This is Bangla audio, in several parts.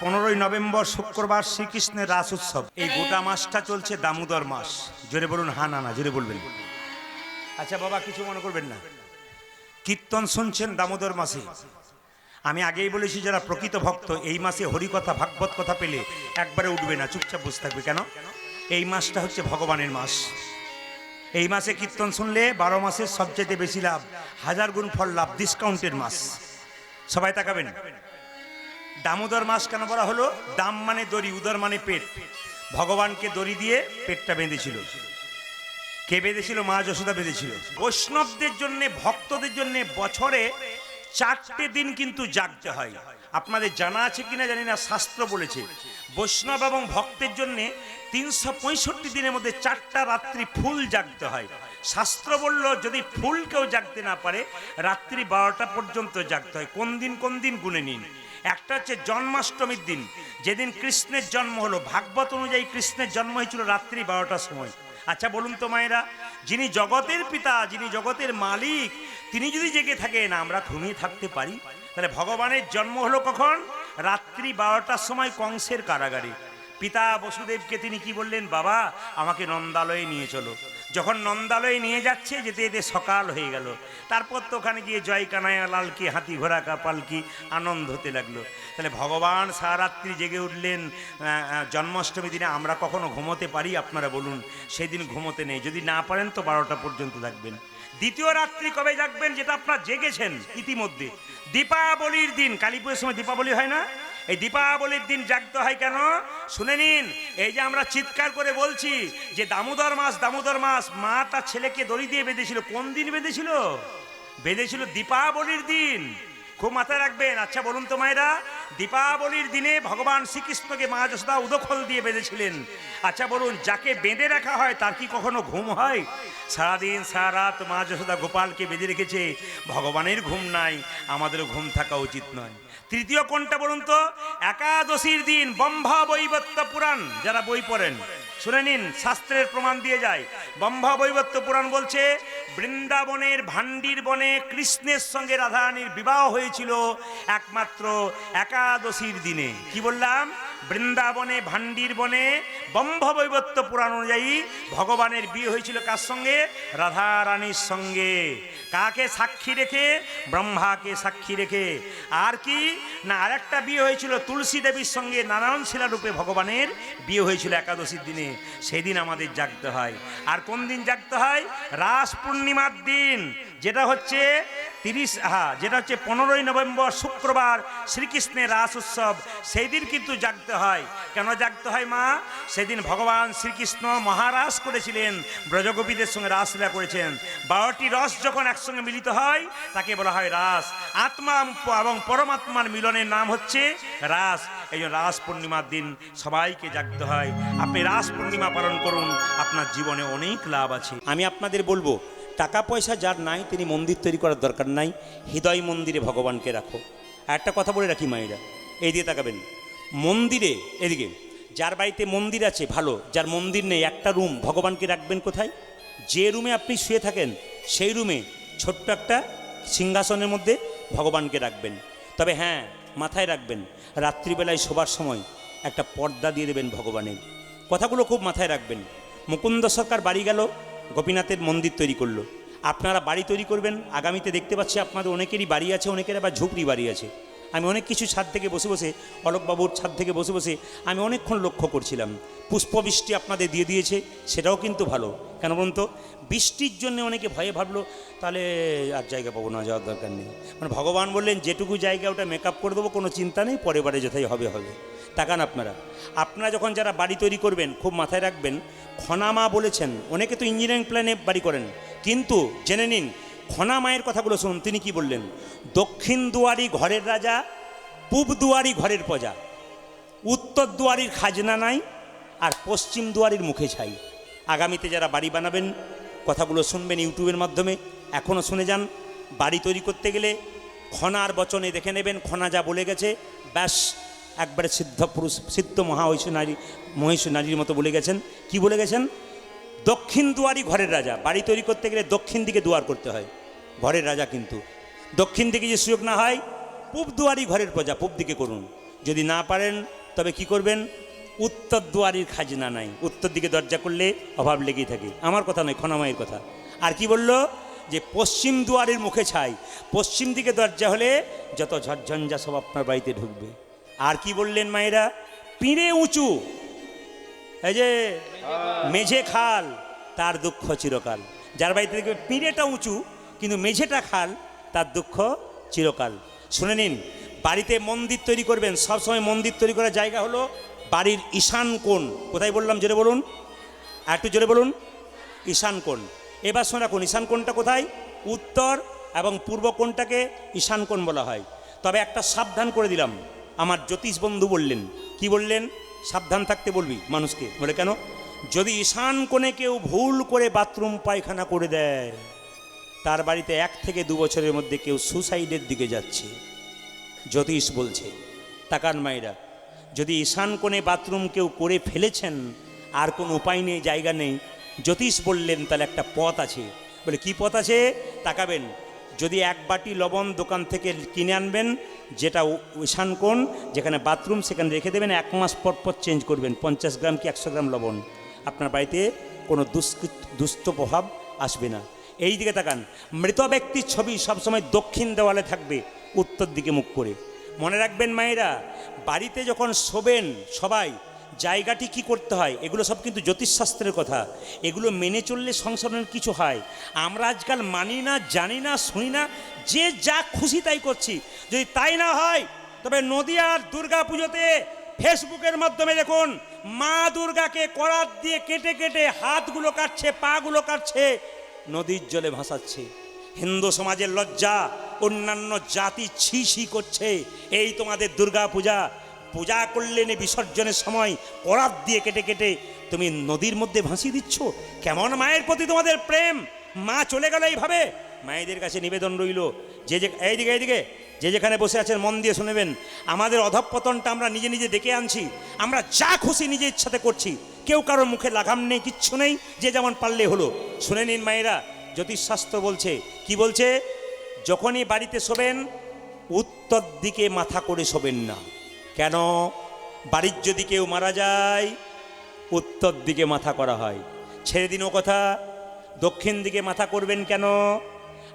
15ই নভেম্বর শুক্রবার শ্রীকৃষ্ণের রাস উৎসব। এই গোটা মাসটা চলছে দামোদর মাস। জোরে বলুন হ্যাঁ না না, জোরে বলবেন। আচ্ছা বাবা, কিছু মনে করবেন না। কীর্তন শুনছেন দামোদর মাসে। আমি আগেই বলেছি, যারা প্রকৃত ভক্ত এই মাসে হরিকথা ভাগবত কথা পেলে একবারে উঠবে না, চুপচাপ বসে থাকবে। কেন? এই মাসটা হচ্ছে ভগবানের মাস। এই মাসে কীর্তন শুনলে 12 মাসের সবচেয়ে বেশি লাভ, 1000 গুণ ফল লাভ, ডিসকাউন্টের মাস। সবাই তাকাবেন। দামোদর মাস কেন বলা হলো? দাম মানে দড়ি, উদর মানে পেট। ভগবানকে দড়ি দিয়ে পেটটা বেঁধেছিল। কে বেঁধেছিল? মা যশোদা বেঁধেছিল। বৈষ্ণবদের জন্য, ভক্তদের জন্য বছরে 4টে দিন কিন্তু জাগতে হয়। আপনাদের জানা আছে কিনা জানি না, শাস্ত্র বলেছে বৈষ্ণব এবং ভক্তের জন্য 365 দিনের মধ্যে 4টা রাত্রি ফুল জাগতে হয়। শাস্ত্র বলল যদি ফুল কেউ জাগতে না পারে, রাত্রি 12টা পর্যন্ত জাগতে হয়। কোন দিন গুনে নিন। একটা হচ্ছে জন্মাষ্টমীর দিন, যেদিন কৃষ্ণের জন্ম হলো। ভাগবত অনুযায়ী কৃষ্ণের জন্ম হয়েছিল রাত্রি 12টার সময়। আচ্ছা বলুন তো মায়েরা, যিনি জগতের পিতা, যিনি জগতের মালিক, তিনি যদি জেগে থাকেন, আমরা ঘুমিয়ে থাকতে পারি? তাহলে ভগবানের জন্ম হলো কখন? রাত্রি 12টার সময় কংসের কারাগারে। পিতা বসুদেবকে তিনি কি বললেন? বাবা, আমাকে নন্দালয়ে নিয়ে চলো। যখন নন্দালয়ে নিয়ে যাচ্ছে, যেতে যেতে সকাল হয়ে গেল। তারপর তো ওখানে গিয়ে জয় কানাইয়া লাল কি, হাতি ঘোড়া কা পালকি, আনন্দ হতে লাগলো। তাহলে ভগবান সারারাত্রি জেগে উঠলেন জন্মাষ্টমী দিনে। আমরা কখনো ঘুমোতে পারি? আপনারা বলুন। সেদিন ঘুমোতে নেই। যদি না পারেন তো 12টা পর্যন্ত থাকবেন। দ্বিতীয় রাত্রি কবে জাগবেন? যেটা আপনারা জেগেছেন ইতিমধ্যে, দীপাবলির দিন। কালী পুজোর সময় দীপাবলি হয় না? এই দীপাবলির দিন জাগতে হয় কেন শুনে নিন। এই যে আমরা চিৎকার করে বলছি যে দামোদর মাস, দামোদর মাস, মা তার ছেলেকে দড়ি দিয়ে বেঁধেছিল। কোন দিন বেঁধেছিল? বেঁধেছিল দীপাবলির দিন। খুব মাথায় রাখবেন। আচ্ছা বলুন তো মায়েরা, দীপাবলির দিনে ভগবান শ্রীকৃষ্ণকে মা যশোদা উদখল দিয়ে বেঁধেছিলেন। আচ্ছা বলুন, যাকে বেঁধে রাখা হয় তার কি কখনো ঘুম হয়? সারাদিন সারা রাত মা যশোদা গোপালকে বেঁধে রেখেছে। ভগবানের ঘুম নাই, আমাদেরও ঘুম থাকা উচিত নয়। তৃতীয় কোনটা বলুন তো? একাদশীর দিন। ব্রহ্মা বৈবর্ত পুরাণ, যারা বই পড়েন শুনে নিন, শাস্ত্রের প্রমাণ দিয়ে যায়। ব্রহ্মা বৈবর্ত পুরাণ বলছে বৃন্দাবনের ভান্ডির বনে কৃষ্ণের সঙ্গে রাধারানীর বিবাহ হয়েছিল একমাত্র একাদশীর দিনে। কি বললাম? বৃন্দাবনে ভান্ডির বনে ব্রহ্মা বৈবর্ত পুরাণ অনুযায়ী ভগবানের বিয়ে হয়েছিল কার সঙ্গে? রাধারানীর সঙ্গে। কাকে সাক্ষী রেখে? ব্রহ্মাকে সাক্ষী রেখে। আর কি না, আরেকটা বিয়ে হয়েছিল তুলসী দেবীর সঙ্গে, নারায়ণ শিলা রূপে ভগবানের বিয়ে হয়েছিল একাদশীর দিনে। সেদিন আমাদের জাগতে হয়। আর কোন দিন জাগতে হয়? রাস পূর্ণিমার দিন, যেটা হচ্ছে 15ই নভেম্বর শুক্রবার শ্রীকৃষ্ণের রাস উৎসব। সেই দিন কিন্তু জাগতে হয়। কেন জাগতে হয় মা? সেদিন ভগবান শ্রীকৃষ্ণ মহারাস করেছিলেন, ব্রজগোপীদের সঙ্গে রাসলীলা করেছেন। 12টি রস যখন একসঙ্গে মিলিত হয় তাকে বলা হয় রাস। আত্মা এবং পরমাত্মার মিলনের নাম হচ্ছে রাস। এই জন্য রাস পূর্ণিমার দিন সবাইকে জাগতে হয়। আপনি রাস পূর্ণিমা পালন করুন, আপনার জীবনে অনেক লাভ আছে। আমি আপনাদের বলবো, টাকা পয়সা যার নাই তিনি মন্দির তৈরি করার দরকার নাই, হৃদয় মন্দিরে ভগবানকে রাখো। আর একটা কথা বলে রাখি মায়েরা, এই দিয়ে তাকাবেন। মন্দিরে, এদিকে যার বাড়িতে মন্দির আছে ভালো, যার মন্দির নেই, একটা রুম ভগবানকে রাখবেন কোথায়? যে রুমে আপনি শুয়ে থাকেন সেই রুমে ছোট্ট একটা সিংহাসনের মধ্যে ভগবানকে রাখবেন। তবে হ্যাঁ, মাথায় রাখবেন, রাত্রিবেলায় শোবার সময় একটা পর্দা দিয়ে দেবেন ভগবানের। কথাগুলো খুব মাথায় রাখবেন। মুকুন্দ সরকার বাড়ি গেল, গোপীনাথের মন্দির তৈরি করলো। আপনারা বাড়ি তৈরি করবেন। আগামীতে দেখতে পাচ্ছি আপনাদের অনেকেরই বাড়ি আছে, অনেকের আবার ঝুপড়ি বাড়ি আছে। আমি অনেক কিছু ছাদ থেকে বসে বসে, অলোকবাবুর ছাদ থেকে বসে বসে আমি অনেকক্ষণ লক্ষ্য করছিলাম। পুষ্পবৃষ্টি আপনাদের দিয়ে দিয়েছে, সেটাও কিন্তু ভালো। কেন বলুন তো? বৃষ্টির জন্য অনেকে ভয়ে ভাবলো তাহলে আর জায়গা পাবো না, যাওয়ার দরকার নেই। মানে ভগবান বললেন যেটুকু জায়গা ওটা মেকআপ করে দেবো, কোনো চিন্তা নেই, পরের বারে যেথায় হবে হবে। তাকান আপনারা যখন যারা বাড়ি তৈরি করবেন খুব মাথায় রাখবেন, খনামা বলেছেন। অনেকে তো ইঞ্জিনিয়ারিং প্ল্যানে বাড়ি করেন, কিন্তু জেনে নিন খনা মায়ের কথাগুলো শুনুন। তিনি কি বললেন? দক্ষিণ দুয়ারি ঘরের রাজা, পূব দুয়ারি ঘরের প্রজা, উত্তর দুয়ারির খাজনা নাই, আর পশ্চিম দুয়ারির মুখে ছাই। আগামীতে যারা বাড়ি বানাবেন কথাগুলো শুনবেন ইউটিউবের মাধ্যমে, এখনও শুনে যান। বাড়ি তৈরি করতে গেলে খনার বচনে দেখে নেবেন, খনা যা বলে গেছে ব্যাস একবারে সিদ্ধ পুরুষ, সিদ্ধ মহেশ্বর নারীর মতো বলে গেছেন। কি বলে গেছেন? দক্ষিণ দুয়ারি ঘরের রাজা। বাড়ি তৈরি করতে গেলে দক্ষিণ দিকে দুয়ার করতে হয়, ঘরের রাজা। কিন্তু দক্ষিণ দিকে যে সুযোগ না হয়, পূব দুয়ারি ঘরের প্রজা, পূব দিকে করুন। যদি না পারেন তবে কি করবেন, উত্তর দুয়ারের খাজনা নাই, উত্তর দিকে দরজা করলে অভাব লেগেই থাকে। আমার কথা নয়, খনামায়ের কথা। আর কি বলল, যে পশ্চিম দুয়ারের মুখে ছাই, পশ্চিম দিকে দরজা হলে যত ঝড়ঝঞ্ঝা সব আপনার বাড়িতে ঢুকবে। আর কি বললেন মায়েরা, পিঁড়ে উঁচু, এই যে মেঝে খাল, তার দুঃখ চিরকাল। যার বাড়িতে দেখবে পিঁড়েটা উঁচু কিন্তু মেঝেটা খাল, তার দুঃখ চিরকাল। শুনে নিন, বাড়িতে মন্দির তৈরি করবেন, সবসময় মন্দির তৈরি করার জায়গা হলো বাড়ির ঈশান কোণ। কোথায় বললাম জোরে বলুন, আর একটু জোরে বলুন, ঈশান কোণ। এবার শোনা কোন ঈশান কোণটা কোথায়, উত্তর এবং পূর্ব কোণটাকে ঈশান কোণ বলা হয়। তবে একটা সাবধান করে দিলাম, আমার জ্যোতিষ বন্ধু বললেন, কি বললেন, সাবধান থাকতে বলবি মানুষকে। বলে কেন, যদি ঈশান কোণে কেউ ভুল করে বাথরুম পায়খানা করে দেয়, তার বাড়িতে 1 থেকে 2 বছরের মধ্যে কেউ সুসাইডের দিকে যাচ্ছে, জ্যোতিষ বলছে। তাকান মায়েরা, যদি ঈশান কোণে বাথরুম কেউ করে ফেলেছেন, আর কোনো উপায় নেই, জায়গা নেই, জ্যোতিষ বললেন তাহলে একটা পথ আছে। বলে কি পথ আছে, তাকাবেন, যদি 1 বাটি লবণ দোকান থেকে কিনে আনবেন, যেটা ঈশান কোণ, যেখানে বাথরুম সেখানে রেখে দেবেন, 1 মাস পর পর চেঞ্জ করবেন, 50 গ্রাম কি 100 গ্রাম লবণ, আপনার বাড়িতে কোনো দুষ্ট প্রভাব আসবে না। এই দিকে তাকান, মৃত ব্যক্তির ছবি সবসময় দক্ষিণ দেওয়ালে থাকবে, উত্তর দিকে মুখ করে। মনে রাখবেন মায়েরা, বাড়িতে যখন শোবেন সবাই, জায়গাটি কি করতে হয়, এগুলো সব কিন্তু জ্যোতিষশাস্ত্রের কথা, এগুলো মেনে চললে সংসারের কিছু হয়। আমরা আজকাল মানি না, জানি না, শুনি না, যে যা খুশি তাই করছি। যদি তাই না হয় তবে নদিয়ার দুর্গা পুজোতে ফেসবুকের মাধ্যমে দেখুন, মা দুর্গাকে করাত দিয়ে কেটে কেটে হাতগুলো কাটছে, পাগুলো কাটছে, নদীর জলে ভাসাচ্ছে। হিন্দু সমাজের লজ্জা, অন্যান্য জাতি ছি ছি করছে। এই তোমাদের দুর্গা পূজা, পূজা করলেন বিসর্জনের সময় করাত দিয়ে কেটে কেটে তুমি নদীর মধ্যে ভাসিয়ে দিচ্ছ। কেমন মায়ের প্রতি তোমাদের প্রেম, মা চলে গেল এইভাবে। মায়েদের কাছে নিবেদন রইল, এইদিকে যে যেখানে বসে আছেন মন দিয়ে শুনবেন, আমাদের অধঃপতনটা আমরা নিজে নিজে ডেকে আনছি। আমরা যা খুশি নিজে ইচ্ছাতে করছি, কেউ কারোর মুখে লাগাম নেই, কিচ্ছু নেই, যে যেমন পারলে হলো। শুনে নিন মায়েরা, জ্যোতিষশাস্ত্র বলছে, কি বলছে, যখনই বাড়িতে শোবেন উত্তর দিকে মাথা করে শোবেন না। কেন, বাড়ির যদি কেউ মারা যায় উত্তর দিকে মাথা করা হয়। ছেড়ে দিন ও কথা, দক্ষিণ দিকে মাথা করবেন কেন,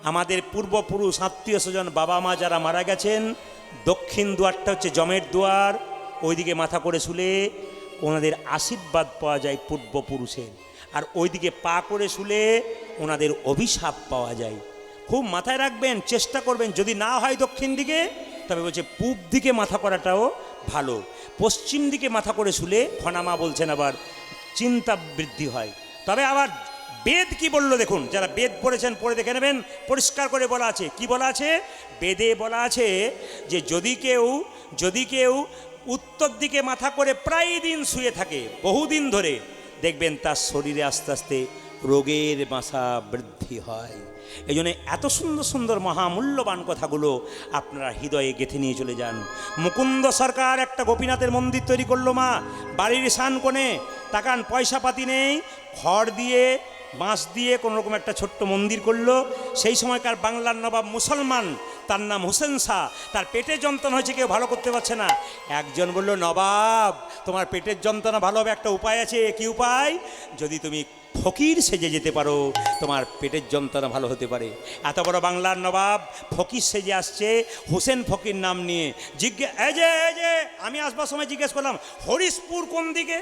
আমাদের পূর্বপুরুষ আত্মীয় স্বজন বাবা মা যারা মারা গেছেন, দক্ষিণ দুয়ারটা হচ্ছে জমের দুয়ার, ওইদিকে মাথা করে শুলে ওনাদের আশীর্বাদ পাওয়া যায় পূর্বপুরুষের, আর ওইদিকে পা করে শুলে ওনাদের অভিশাপ পাওয়া যায়। খুব মাথায় রাখবেন, চেষ্টা করবেন, যদি না হয় দক্ষিণ দিকে, তবে বলছে পূব দিকে মাথা করাটাও ভালো। পশ্চিম দিকে মাথা করে শুলে খনামা বলছেন আবার চিন্তা বৃদ্ধি হয়। তবে আবার বেদ কি বললো দেখুন, যারা বেদ পড়েছেন পড়ে দেখে নেবেন, পরিষ্কার করে বলা আছে। কি বলা আছে, বেদে বলা আছে যে যদি কেউ উত্তর দিকে মাথা করে প্রায় দিন শুয়ে থাকে, বহুদিন ধরে, দেখবেন তার শরীরে আস্তে আস্তে রোগের বাসা বৃদ্ধি হয়। এই জন্য এত সুন্দর সুন্দর মহামূল্যবান কথাগুলো আপনারা হৃদয়ে গেঁথে নিয়ে চলে যান। মুকুন্দ সরকার একটা গোপীনাথের মন্দির তৈরি করলো মা বাড়ির ঈশান কোণে। তাকান, পয়সা পাতি নেই, খড় দিয়ে বাঁশ দিয়ে কোনো রকম একটা ছোট্ট মন্দির করলো। সেই সময়কার বাংলার নবাব মুসলমান, তার নাম হোসেন শাহ, তার পেটের যন্ত্রণা হয়েছে, কেউ ভালো করতে পারছে না। একজন বলল, নবাব তোমার পেটের যন্ত্রণা ভালো হবে, একটা উপায় আছে। কি উপায়? যদি তুমি ফকির সেজে যেতে পারো তোমার পেটের যন্ত্রণা ভালো হতে পারে। এত বড় বাংলার নবাব ফকির সেজে আসছে, হোসেন ফকির নাম নিয়ে। এই যে আমি আসবার সময় জিজ্ঞেস করলাম হরিশপুর কোন দিকে,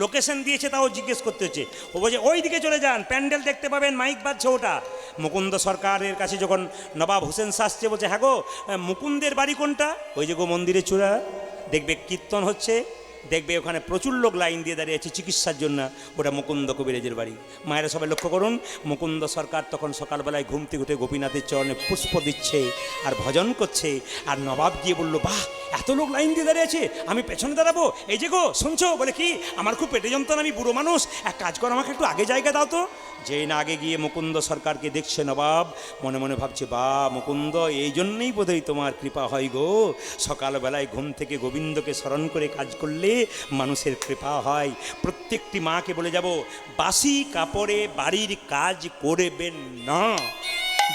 লোকেশন দিয়েছে, তাও জিজ্ঞেস করতে হচ্ছে। ও বলছে ওই দিকে চলে যান, প্যান্ডেল দেখতে পাবেন, মাইক বাজছে ওটা। মুকুন্দ সরকারের কাছে যখন নবাব হোসেন শাহ আসছে, বলছে হ্যাঁ গো, মুকুন্দের বাড়ি কোনটা? ওই যে গো মন্দিরের চূড়া, দেখবে কীর্তন হচ্ছে, দেখবে ওখানে প্রচুর লোক লাইন দিয়ে দাঁড়িয়ে আছে চিকিৎসার জন্য, ওটা মুকুন্দ কবিরাজের বাড়ি। মায়েরা সবাই লক্ষ্য করুন, মুকুন্দ সরকার তখন সকালবেলায় ঘুম থেকে উঠে গোপীনাথের চরণে পুষ্প দিচ্ছে আর ভজন করছে। আর নবাব গিয়ে বলল, বাহ, এত লোক লাইন দিয়ে দাঁড়িয়ে আছে, আমি পেছনে দাঁড়াবো? এই যে গো শুনছো? বলে কি, আমার খুব পেটে যন্ত্রণা, আমি বুড়ো মানুষ, এক কাজ করো, আমাকে একটু আগে জায়গা দাও তো। যেই না আগে গিয়ে মুকুন্দ সরকারকে দেখছে নবাব, মনে মনে ভাবছে, বা মুকুন্দ, এই জন্যই বোধহয় তোমার কৃপা হয় গো, সকালবেলায় ঘুম থেকে গোবিন্দকে স্মরণ করে কাজ করলে মানুষের কৃপা হয়। প্রত্যেকটি মাকে বলে যাব, বাসি কাপড়ে বাড়ির কাজ করবেন না।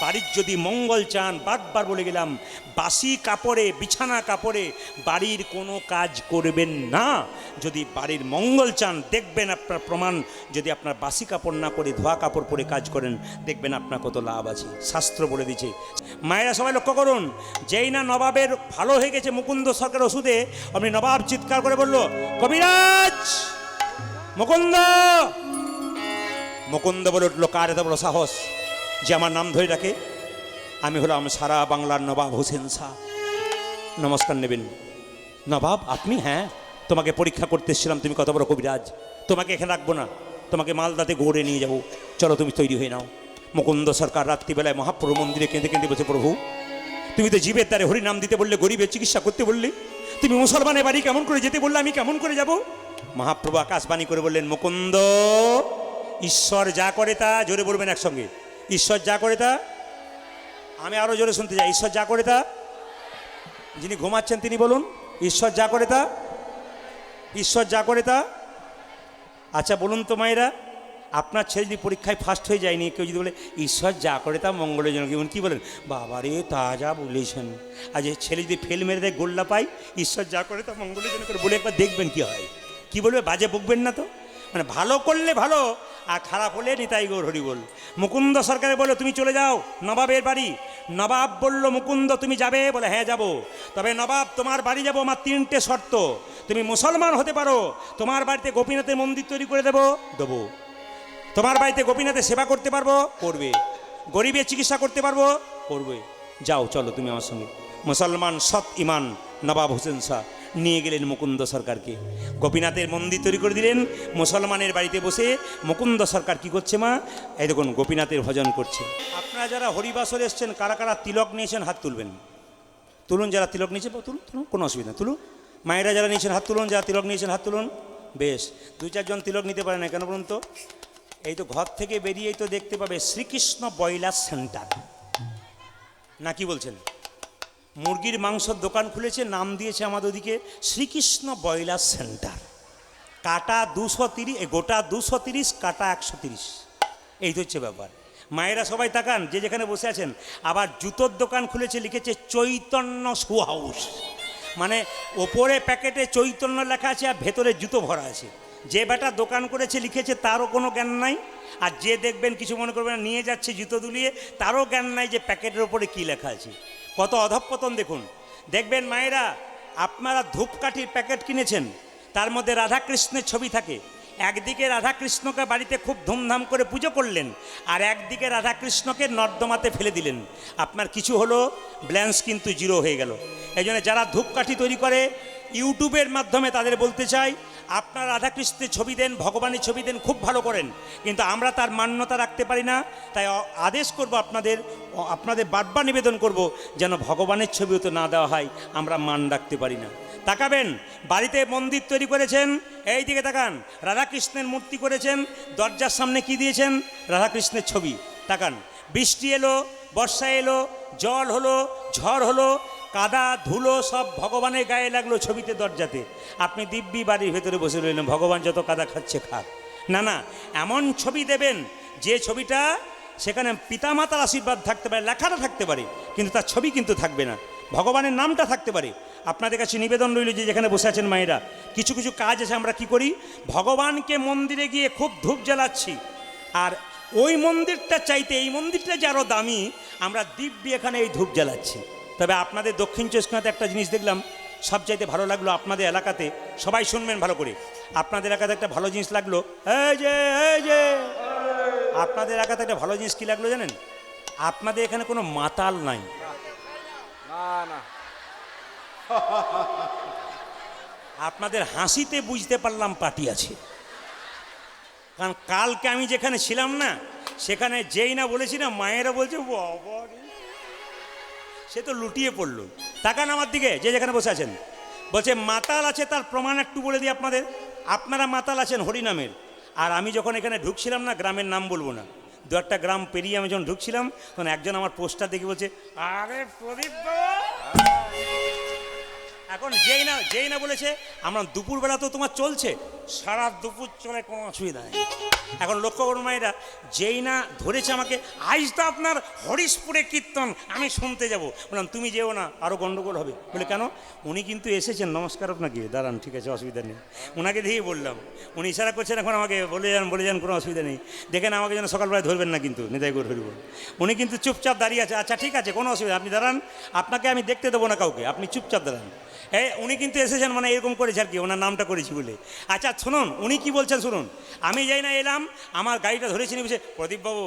বাড়ির যদি মঙ্গল চান, বারবার বলে গেলাম, বাসি কাপড়ে, বিছানা কাপড়ে বাড়ির কোনো কাজ করবেন না। যদি বাড়ির মঙ্গল চান, দেখবেন আপনার প্রমাণ। যদি আপনার বাসি কাপড় না পরে ধোয়া কাপড় পরে কাজ করেন, দেখবেন আপনার কত লাভ আছে। শাস্ত্র বলে দিচ্ছে। মায়েরা সবাই লক্ষ্য করুন, যেই না নবাবের ভালো হয়ে গেছে মুকুন্দ সরকার ওষুধে, আপনি নবাব চিৎকার করে বলল, কবিরাজ মুকুন্দ। মুকুন্দ বলে উঠল, কার এত বড় সাহস যে আমার নাম ধরে রাখে? আমি হলাম সারা বাংলার নবাব হোসেন শাহ। নমস্কার নেবেন। নবাব আপনি? হ্যাঁ, তোমাকে পরীক্ষা করতে এসেছিলাম, তুমি কত বড় কবিরাজ। তোমাকে এখানে রাখবো না, তোমাকে মালদাতে গড়ে নিয়ে যাবো, চলো তুমি তৈরি হয়ে নাও। মুকুন্দ সরকার রাত্রিবেলায় মহাপ্রভু মন্দিরে কেঁদে কেঁদে বলছে, প্রভু তুমি তো জীবের দ্বারে হরি নাম দিতে বললে, গরিবের চিকিৎসা করতে বললে, তুমি মুসলমানের বাড়ি কেমন করে যেতে বললে, আমি কেমন করে যাব? মহাপ্রভু আকাশবাণী করে বললেন, মুকুন্দ, ঈশ্বর যা করে তা, জোরে বলবেন একসঙ্গে, ঈশ্বর যা করে তা। আমি আরো জোরে শুনতে চাই, ঈশ্বর যা করে তা। যিনি ঘুমাচ্ছেন তিনি বলুন, ঈশ্বর যা করে তা, ঈশ্বর যা করে তা। আচ্ছা বলুন তো মায়েরা, আপনার ছেলে যদি পরীক্ষায় ফার্স্ট হয়ে যায়নি, কেউ যদি বলে ঈশ্বর যা করে তা মঙ্গলের জন্য, কেমন কী বলেন? বাবারে তা যা বলেছেন। আর যে ছেলে যদি ফেল মেরে দেয়, গোল্লা পাই, ঈশ্বর যা করে তা মঙ্গলের জন্য করে বলে একবার দেখবেন কি হয়। কি বলবে? বাজে বকবেন না তো। মানে ভালো করলে ভালো, আর খারাপ হলে নিতাই গৌর হরি বল। মুকুন্দ সরকারে বলল, তুমি চলে যাও নবাবের বাড়ি। নবাব বলল, মুকুন্দ তুমি যাবে? বলে হ্যাঁ যাব। তবে নবাব তোমার বাড়ি যাবো, আমার 3টে শর্ত। তুমি মুসলমান হতে পারো, তোমার বাড়িতে গোপীনাথের মন্দির তৈরি করে দেবো, তোমার বাড়িতে গোপীনাথের সেবা করতে পারবো, করবে। গরিবের চিকিৎসা করতে পারবো, করবে। যাও চলো তুমি আমার সঙ্গে। মুসলমান সৎ ইমান নবাব হোসেন শাহ নিয়ে গেলেন মুকুন্দ সরকারকে, গোপীনাথের মন্দির তৈরি করে দিলেন। মুসলমানের বাড়িতে বসে মুকুন্দ সরকার কি করছে মা? এই দেখুন গোপীনাথের ভজন করছে। আপনারা যারা হরিবাসরে এসছেন, কারা কারা তিলক নিয়েছেন হাত তুলবেন। তুলুন, যারা তিলক নিয়েছেন তুলুন, তুলুন, কোনো অসুবিধা তুলুন। মায়েরা যারা নিয়েছেন হাত তুলুন, যারা তিলক নিয়েছেন হাত তুলুন। বেশ, 2-4 জন তিলক নিতে পারে না কেন বলুন তো? এই তো ঘর থেকে বেরিয়েই তো দেখতে পাবে শ্রীকৃষ্ণ ব্রয়লার সেন্টার, না কি বলছেন? মুরগির মাংসর দোকান খুলেছে, নাম দিয়েছে আমাদের ওদিকে শ্রীকৃষ্ণ ব্রয়লার সেন্টার। কাটা 230, গোটা 230, কাটা 130, এই তো হচ্ছে ব্যাপার। মায়েরা সবাই তাকান, যে যেখানে বসে আছেন। আবার জুতোর দোকান খুলেছে, লিখেছে চৈতন্য শু হাউস। মানে ওপরে প্যাকেটে চৈতন্য লেখা আছে, আর ভেতরে জুতো ভরা আছে। যে বেটা দোকান করেছে লিখেছে, তারও কোনো জ্ঞান নাই। আর যে দেখবেন কিছু মনে করবেন না, নিয়ে যাচ্ছে জুতো দুলিয়ে, তারও জ্ঞান নাই যে প্যাকেটের ওপরে কী লেখা আছে। কত অধঃপতন দেখুন। দেখবেন মায়েরা, আপনারা ধূপকাঠির প্যাকেট কিনেছেন, তার মধ্যে রাধাকৃষ্ণের ছবি থাকে। একদিকে রাধাকৃষ্ণকে বাড়িতে খুব ধুমধাম করে পুজো করলেন, আর একদিকে রাধাকৃষ্ণকে নর্দমাতে ফেলে দিলেন। আপনার কিছু হলো, ব্যালেন্স কিন্তু 0 হয়ে গেল। এই জন্য যারা ধূপকাঠি তৈরি করে, ইউটিউবের মাধ্যমে তাদের বলতে চাই, আপনার রাধাকৃষ্ণের ছবি দেন, ভগবানের ছবি দেন, খুব ভালো করেন, কিন্তু আমরা তার মান্যতা রাখতে পারি না। তাই আদেশ করব আপনাদের বারবার নিবেদন করব, যেন ভগবানের ছবিও তো না দেওয়া হয়, আমরা মান রাখতে পারি না। তাকাবেন, বাড়িতে মন্দির তৈরি করেছেন, এই দিকে তাকান, রাধাকৃষ্ণের মূর্তি করেছেন, দরজার সামনে কি দিয়েছেন? রাধাকৃষ্ণের ছবি। তাকান, বৃষ্টি এলো, বর্ষা এলো, জল হলো, ঝড় হলো, কাদা ধুলো সব ভগবানের গায়ে লাগলো ছবিতে, দরজাতে। আপনি দিব্যি বাড়ির ভেতরে বসে রইলেন, ভগবান যত কাদা খাচ্ছে খাক। না না, এমন ছবি দেবেন যে ছবিটা, সেখানে পিতামাতার আশীর্বাদ থাকতে পারে, লেখাটা থাকতে পারে, কিন্তু তার ছবি কিন্তু থাকবে না, ভগবানের নামটা থাকতে পারে। আপনাদের কাছে নিবেদন রইল, যে যেখানে বসে আছেন মায়েরা, কিছু কিছু কাজ আছে আমরা কি করি, ভগবানকে মন্দিরে গিয়ে খুব ধূপ জ্বালাচ্ছি, আর ওই মন্দিরটা চাইতে এই মন্দিরটা যে আরও দামি, আমরা দিব্যি এখানে এই ধূপ জ্বালাচ্ছি। তবে আপনাদের দক্ষিণ চব্বিশ পরগনাতে একটা জিনিস দেখলাম, সবচাইতে ভালো লাগলো আপনাদের এলাকাতে, সবাই শুনবেন ভালো করে। আপনাদের এলাকাতে একটা ভালো জিনিস লাগলো, এই যে আপনাদের এলাকাতে একটা ভালো জিনিস কি লাগলো জানেন? আপনাদের এখানে কোনো মাতাল নাই। না আপনাদের হাসিতে বুঝতে পারলাম পার্টি আছে। কারণ কালকে আমি যেখানে ছিলাম না, সেখানে যেই না বলেছি না, মায়েরা বলছে বাবা রে, সে তো লুটিয়ে পড়লো। তাকান আমার দিকে, যে যেখানে বসে আছেন, বলছে মাতাল আছে, তার প্রমাণ একটু বলে দিই আপনাদের। আপনারা মাতাল আছেন হরিনামের, আর আমি যখন এখানে ঢুকছিলাম না, গ্রামের নাম বলবো না, 2-1টা গ্রাম পেরিয়ে আমি যখন ঢুকছিলাম, তখন একজন আমার পোস্টার দেখে বলছে, আরে প্রদীপ বাবা। এখন যেই না বলেছে, আমরা দুপুরবেলা তো তোমার চলছে, সারা দুপুর চলে, কোনো অসুবিধা নেই। এখন লক্ষ্য করুন মায়েরা, যেই না ধরেছে আমাকে, আজ তো আপনার হরিশপুরে কীর্তন, আমি শুনতে যাব। বললাম তুমি যেও না, আরও গণ্ডগোল হবে। বলে কেন? উনি কিন্তু এসেছেন, নমস্কার আপনাকে, দাঁড়ান, ঠিক আছে, অসুবিধা নেই। ওনাকে দিয়েই বললাম, উনি ইশারা করছেন এখন আমাকে, বলে যান, কোনো অসুবিধা নেই। দেখেন আমাকে যেন সকালবেলায় ধরবেন না কিন্তু, নিতাই করে ধরব। উনি কিন্তু চুপচাপ দাঁড়িয়ে আছে। আচ্ছা ঠিক আছে, কোনো অসুবিধা, আপনি দাঁড়ান, আপনাকে আমি দেখতে দেবো না কাউকে, আপনি চুপচাপ দাঁড়ান। উনি কিন্তু এসেছেন, মানে এরকম করেছে আর কি, ওনার নামটা করেছি বলে। আচ্ছা শুনুন, উনি কি বলছেন শুনুন। আমি যাই না এলাম, আমার গাড়িটা ধরেছি, নিয়ে বলছে, প্রদীপবাবু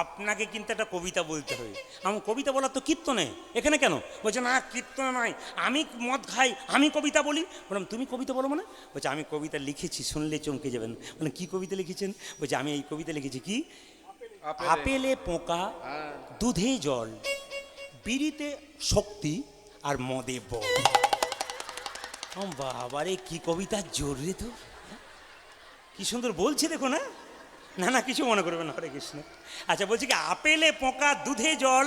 আপনাকে কিন্তু একটা কবিতা বলতে হবে। আমার কবিতা বলার তো কীর্তনে, এখানে কেন? বলছে না কীর্তনে নয়, আমি মদ খাই, আমি কবিতা বলি। বললাম তুমি কবিতা বলো মানে? বলছে আমি কবিতা লিখেছি, শুনলে চমকে যাবেন। বললাম কী কবিতা লিখেছেন? বলছে আমি এই কবিতা লিখেছি, কি? আপেলে পোকা, দুধে জল, বিড়িতে শক্তি, আর মদে বল। বাবারে কি কবিতা, জোর রে তো, কি সুন্দর বলছে দেখো না। না না কিছু মনে করবে না, হরে কৃষ্ণ। আচ্ছা বলছি কি, আপেলে পোকা, দুধে জল,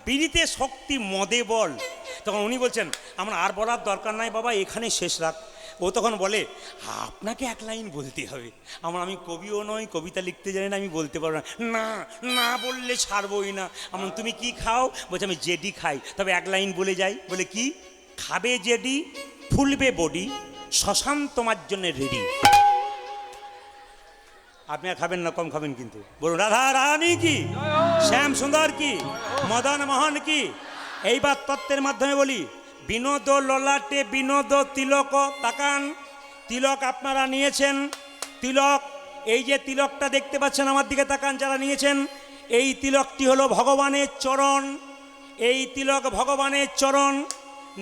বিড়িতে শক্তি, মদে বল। তখন উনি বলছেন আমার আর বলার দরকার নাই বাবা, এখানে শেষ রাখ। ও তখন বলে আপনাকে এক লাইন বলতে হবে। আমি কবিও নই, কবিতা লিখতে জানি না, আমি বলতে পারবো না। না না বললে ছাড়বই না। তুমি কি খাও? বলছে আমি জেডি খাই। তবে এক লাইন বলে যাই। বলে কি? খাবে জেডি, ফুলবে বডি, শ্মশান তোমার জন্য রেডি। আপনি আর খাবেন না, কম খাবেন কিন্তু। বলুন রাধা রানী কি, শ্যাম সুন্দর কি, মদন মোহন কি। এইবার তত্ত্বের মাধ্যমে বলি, বিনোদ ললাটে বিনোদ তিলক। তাকান, তিলক আপনারা নিয়েছেন। তিলক, এই যে তিলকটা দেখতে পাচ্ছেন, আমার দিকে তাকান যারা নিয়েছেন। এই তিলকটি হলো ভগবানের চরণ। এই তিলক ভগবানের চরণ।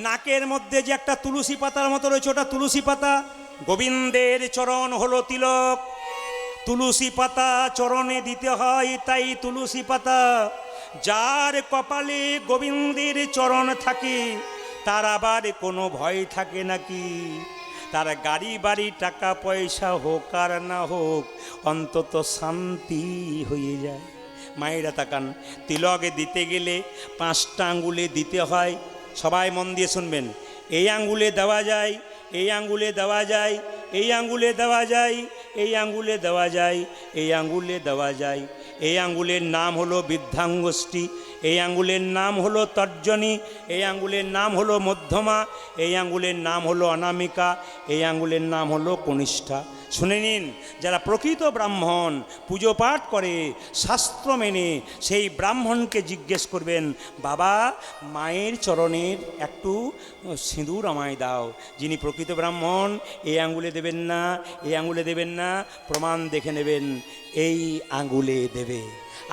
নাকের মধ্যে যে একটা তুলসী পাতার মতো রয়েছে, ওটা তুলসী পাতা। গোবিন্দের চরণ হলো তিলক। তুলসী পাতা চরণে দিতে হয়, তাই তুলসী পাতা। যার কপালে গোবিন্দের চরণ থাকে, তার আবার কোনো ভয় থাকে নাকি? তার গাড়ি বাড়ি টাকা পয়সা হোক আর না হোক, অন্তত শান্তি হয়ে যায়। মায়েরা তাকান, তিলকে দিতে গেলে 5টা আঙ্গুলে দিতে হয়। সবাই মন দিয়ে শুনবেন। এই আঙ্গুলে দেওয়া যায়, এই আঙ্গুলে দেওয়া যায়, এই আঙ্গুলে দেওয়া যায়, এই আঙ্গুলে দেওয়া যায়, এই আঙ্গুলে দেওয়া যায়। এই আঙ্গুলের নাম হলো বৃদ্ধাঙ্গুষ্ঠী, এই আঙ্গুলের নাম হলো তর্জনী, এই আঙ্গুলের নাম হলো মধ্যমা, এই আঙ্গুলের নাম হলো অনামিকা, এই আঙ্গুলের নাম হলো কনিষ্ঠা। শুনে নিন, যারা প্রকৃত ব্রাহ্মণ, পুজো পাঠ করে শাস্ত্র মেনে, সেই ব্রাহ্মণকে জিজ্ঞেস করবেন, বাবা মায়ের চরণের একটু সিঁদুর আমায় দাও। যিনি প্রকৃত ব্রাহ্মণ, এই আঙ্গুলে দেবেন না, এই আঙ্গুলে দেবেন না, প্রমাণ দেখে নেবেন, এই আঙ্গুলে দেবে।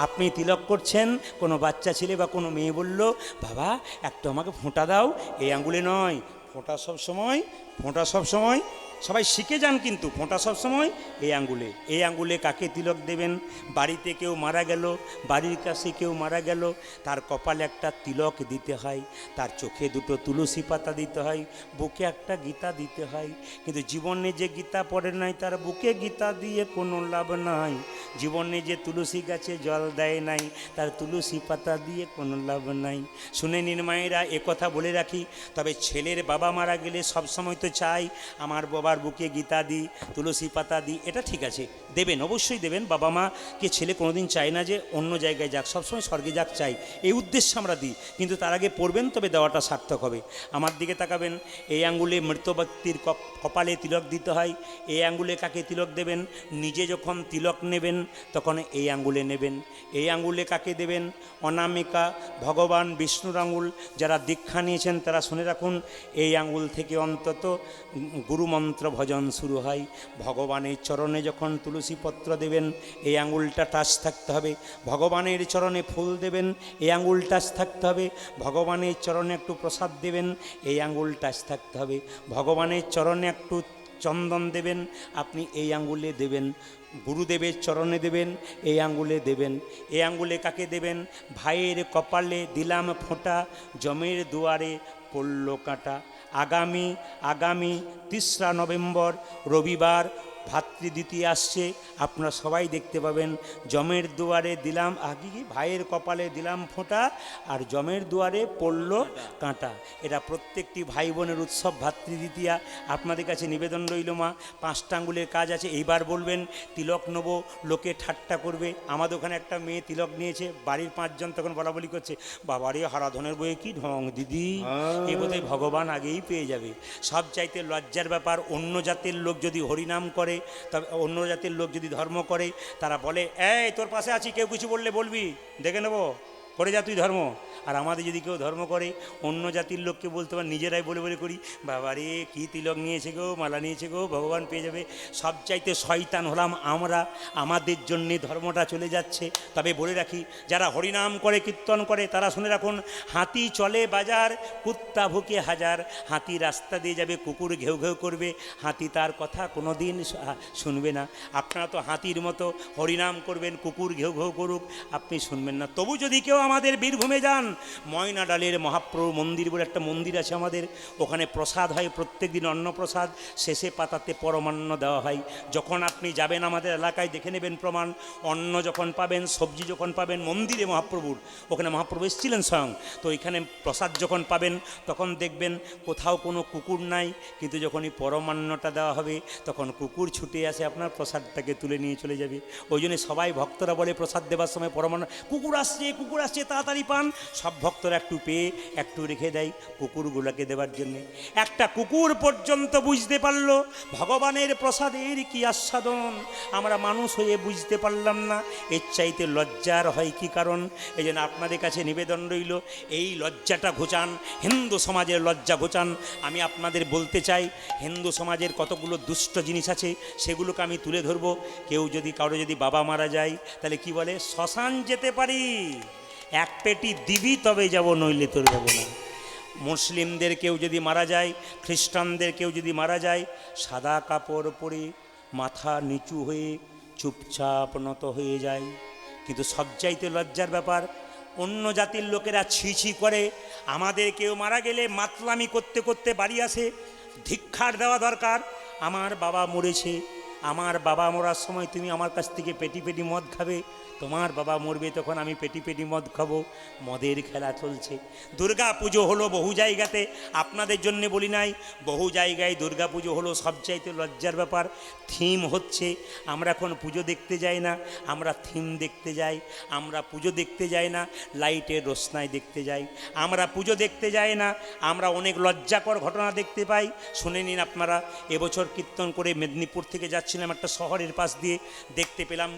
আপনি তিলক করছেন, কোনো বাচ্চা ছেলে বা কোনো মেয়ে বলল, বাবা একটু আমাকে ফোঁটা দাও, এই আঙ্গুলে নয়। ফোঁটা সব সময় সবাই শিখে যান, কিন্তু ফোঁটা সব সময় এই আঙ্গুলে। এই আঙ্গুলে কাকে তিলক দেবেন? বাড়িতে কেউ মারা গেল, বাড়ির কাছে কেউ মারা গেল, তার কপালে একটা তিলক দিতে হয়, তার চোখে 2টো তুলসী পাতা দিতে হয়, বুকে একটা গীতা দিতে হয়। কিন্তু জীবনে যে গীতা পড়ে নাই, তার বুকে গীতা দিয়ে কোনো লাভ নাই। জীবনে যে তুলসী গাছে জল দেয় নাই, তার তুলসী পাতা দিয়ে কোনো লাভ নাই। শুনে নিন মায়েরা, কথা বলে রাখি, তবে ছেলের বাবা মারা গেলে সবসময় তো চাই আমার বাবার বুকে গীতা দিই, তুলসী পাতা দিই। এটা ঠিক আছে, দেবেন, অবশ্যই দেবেন। বাবা মাকে ছেলে কোনোদিন চায় না যে অন্য জায়গায় যাক, সবসময় স্বর্গে যাক চাই, এই উদ্দেশ্যে আমরা দিই। কিন্তু তার আগে পড়বেন, তবে দেওয়াটা সার্থক হবে। আমার দিকে তাকাবেন, এই আঙ্গুলে মৃত ব্যক্তির কপালে তিলক দিতে হয়। এই আঙ্গুলে কাকে তিলক দেবেন? নিজে যখন তিলক নেবেন তখন এই আঙ্গুলে নেবেন। এই আঙ্গুলে কাকে দেবেন? অনামিকা, ভগবান বিষ্ণুর আঙ্গুল। যারা দীক্ষা নিয়েছেন তারা শুনে রাখুন, এই আঙ্গুল থেকে অন্তত গুরুমন্ত্র ভজন শুরু হয়। ভগবানের চরণে যখন তুলসী পত্র দেবেন, এই আঙ্গুলটা টাচ থাকতে হবে। ভগবানের চরণে ফুল দেবেন, এই আঙ্গুল টাচ থাকতে হবে। ভগবানের চরণে একটু প্রসাদ দেবেন, এই আঙ্গুল টাচ থাকতে হবে। ভগবানের চরণে একটু চন্দন দেবেন, আপনি এই আঙ্গুলে দেবেন। গুরুদেবের চরণে দেবেন, এই আঙ্গুলে দেবেন। এই আঙ্গুলে কাকে দেবেন? ভাইয়ের কপালে দিলাম ফোঁটা, জমের দুয়ারে পড়ল কাঁটা। আগামী 3রা নভেম্বর রবিবার ভাতৃদ্বিতীয়া আসছে, আপনারা সবাই দেখতে পাবেন। জমের দুয়ারে দিলাম আগে কি ভাইয়ের কপালে দিলাম ফোঁটা, আর জমের দুয়ারে পড়ল কাঁটা। এটা প্রত্যেকটি ভাই বোনের উৎসব ভাতৃদ্বিতীয়া। আপনাদের কাছে নিবেদন রইল মা, 5টা আঙ্গুলের কাজ আছে। এইবার বলবেন তিলক নেব, লোকে ঠাট্টা করবে। আমাদের ওখানে একটা মেয়ে তিলক নিয়েছে, বাড়ির 5 জন তখন বলা বলি করছে, বাবারে হারাধনের বইয়ে কি ঢং দিদি, এ বোধহয় ভগবান আগেই পেয়ে যাবে। সব চাইতে লজ্জার ব্যাপার, অন্য জাতের লোক যদি হরিনাম করে, তবে অন্য জাতের লোক যদি ধর্ম করে, তারা বলে এই তোর পাশে আছি, কেউ কিছু বললে বলবি, দেখে নেবো, করে যা তুই ধর্ম। আর আমাদের যদি কেউ ধর্ম করে, অন্য জাতির লোককে বলতে পারে, নিজেরাই বলে বলে করি, বাবারে কি তিলক নিয়েছে গো, মালা নিয়েছে গো, ভগবান পেয়ে যাবে। সব চাইতে শয়তান হলাম আমরা, আমাদের জন্যে ধর্মটা চলে যাচ্ছে। তবে বলে রাখি, যারা হরিনাম করে কীর্তন করে তারা শুনে রাখুন, হাতি চলে বাজার, কুত্তা ভুকে হাজার। হাতি রাস্তা দিয়ে যাবে, কুকুর ঘেউ ঘেউ করবে, হাতি তার কথা কোনো দিন শুনবে না। আপনারা তো হাতির মতো হরিনাম করবেন, কুকুর ঘেউ ঘেউ করুক, আপনি শুনবেন না। তবু যদি কেউ আমাদের বীরভূমে যান, ময়নাডালের মহাপ্রভু মন্দির বলে একটা মন্দির আছে আমাদের, ওখানে প্রসাদ হয় প্রত্যেক দিন, অন্নপ্রসাদ, শেষে পাতাতে পরমান্ন দেওয়া হয়। যখন আপনি যাবেন আমাদের এলাকায় দেখে নেবেন প্রমাণ। অন্ন যখন পাবেন, সবজি যখন পাবেন, মন্দিরে মহাপ্রভুর, ওখানে মহাপ্রভু এসেছিলেন স্বয়ং, তো এখানে প্রসাদ যখন পাবেন তখন দেখবেন কোথাও কোনো কুকুর নাই, কিন্তু যখনই পরমান্নটা দেওয়া হবে তখন কুকুর ছুটে আসে, আপনার প্রসাদটাকে তুলে নিয়ে চলে যাবে। ওই জন্য সবাই ভক্তরা বলে প্রসাদ দেওয়ার সময় পরমান্ন, কুকুর আসছে, কুকুর আসছে, তাড়াতাড়ি পান। সব ভক্তরা একটু পেয়ে একটু রেখে দেয় কুকুরগুলোকে দেওয়ার জন্যে। একটা কুকুর পর্যন্ত বুঝতে পারলো ভগবানের প্রসাদের কি আস্বাদন, আমরা মানুষ হয়ে বুঝতে পারলাম না। এর চাইতে লজ্জার হয় কি কারণ? এই জন্য আপনাদের কাছে নিবেদন রইল, এই লজ্জাটা ঘোচান, হিন্দু সমাজের লজ্জা ঘোচান। আমি আপনাদের বলতে চাই, হিন্দু সমাজের কতগুলো দুষ্ট জিনিস আছে, সেগুলোকে আমি তুলে ধরবো। কেউ যদি, কারো যদি বাবা মারা যায়, তাহলে কি বলে, শ্মশান যেতে পারি, এক পেটি দিবি তবে যাব, নইলে তোর যাব না। মুসলিমদের কেউ যদি মারা যায়, খ্রিস্টানদের কেউ যদি মারা যায়, সাদা কাপড় পরে মাথা নিচু হয়ে চুপচাপ নত হয়ে যায়। কিন্তু সবচাইতে লজ্জার ব্যাপার, অন্য জাতির লোকেরা ছি ছি করে, আমাদের কেউ মারা গেলে মাতলামি করতে করতে বাড়ি আসে। ধিক্ষার দেওয়া দরকার, আমার বাবা মরেছে, আমার বাবা মরার সময় তুমি আমার কাছ থেকে পেটি পেটি মদ খাবে, তোমার বাবা মরবে তখন আমি পেটি পেটি মদ খাবো। মদের খেলা চলছে। দুর্গা পুজো হলো বহু জায়গাতে, আপনাদের জন্য বলি নাই, বহু জায়গায় দুর্গা পুজো হলো। সবচাইতে লজ্জার ব্যাপার, থিম হচ্ছে, আমরা এখন পুজো দেখতে যাই না, আমরা থিম দেখতে যাই। আমরা পুজো দেখতে যাই না, লাইটের রোশনাই দেখতে যাই। আমরা পুজো দেখতে যাই না, আমরা অনেক লজ্জাকর ঘটনা দেখতে পাই। শুনে নিন আপনারা, এবছর কীর্তন করে মেদিনীপুর থেকে যাচ্ছিলাম একটা শহরের পাশ দিয়ে, দেখতে পেলাম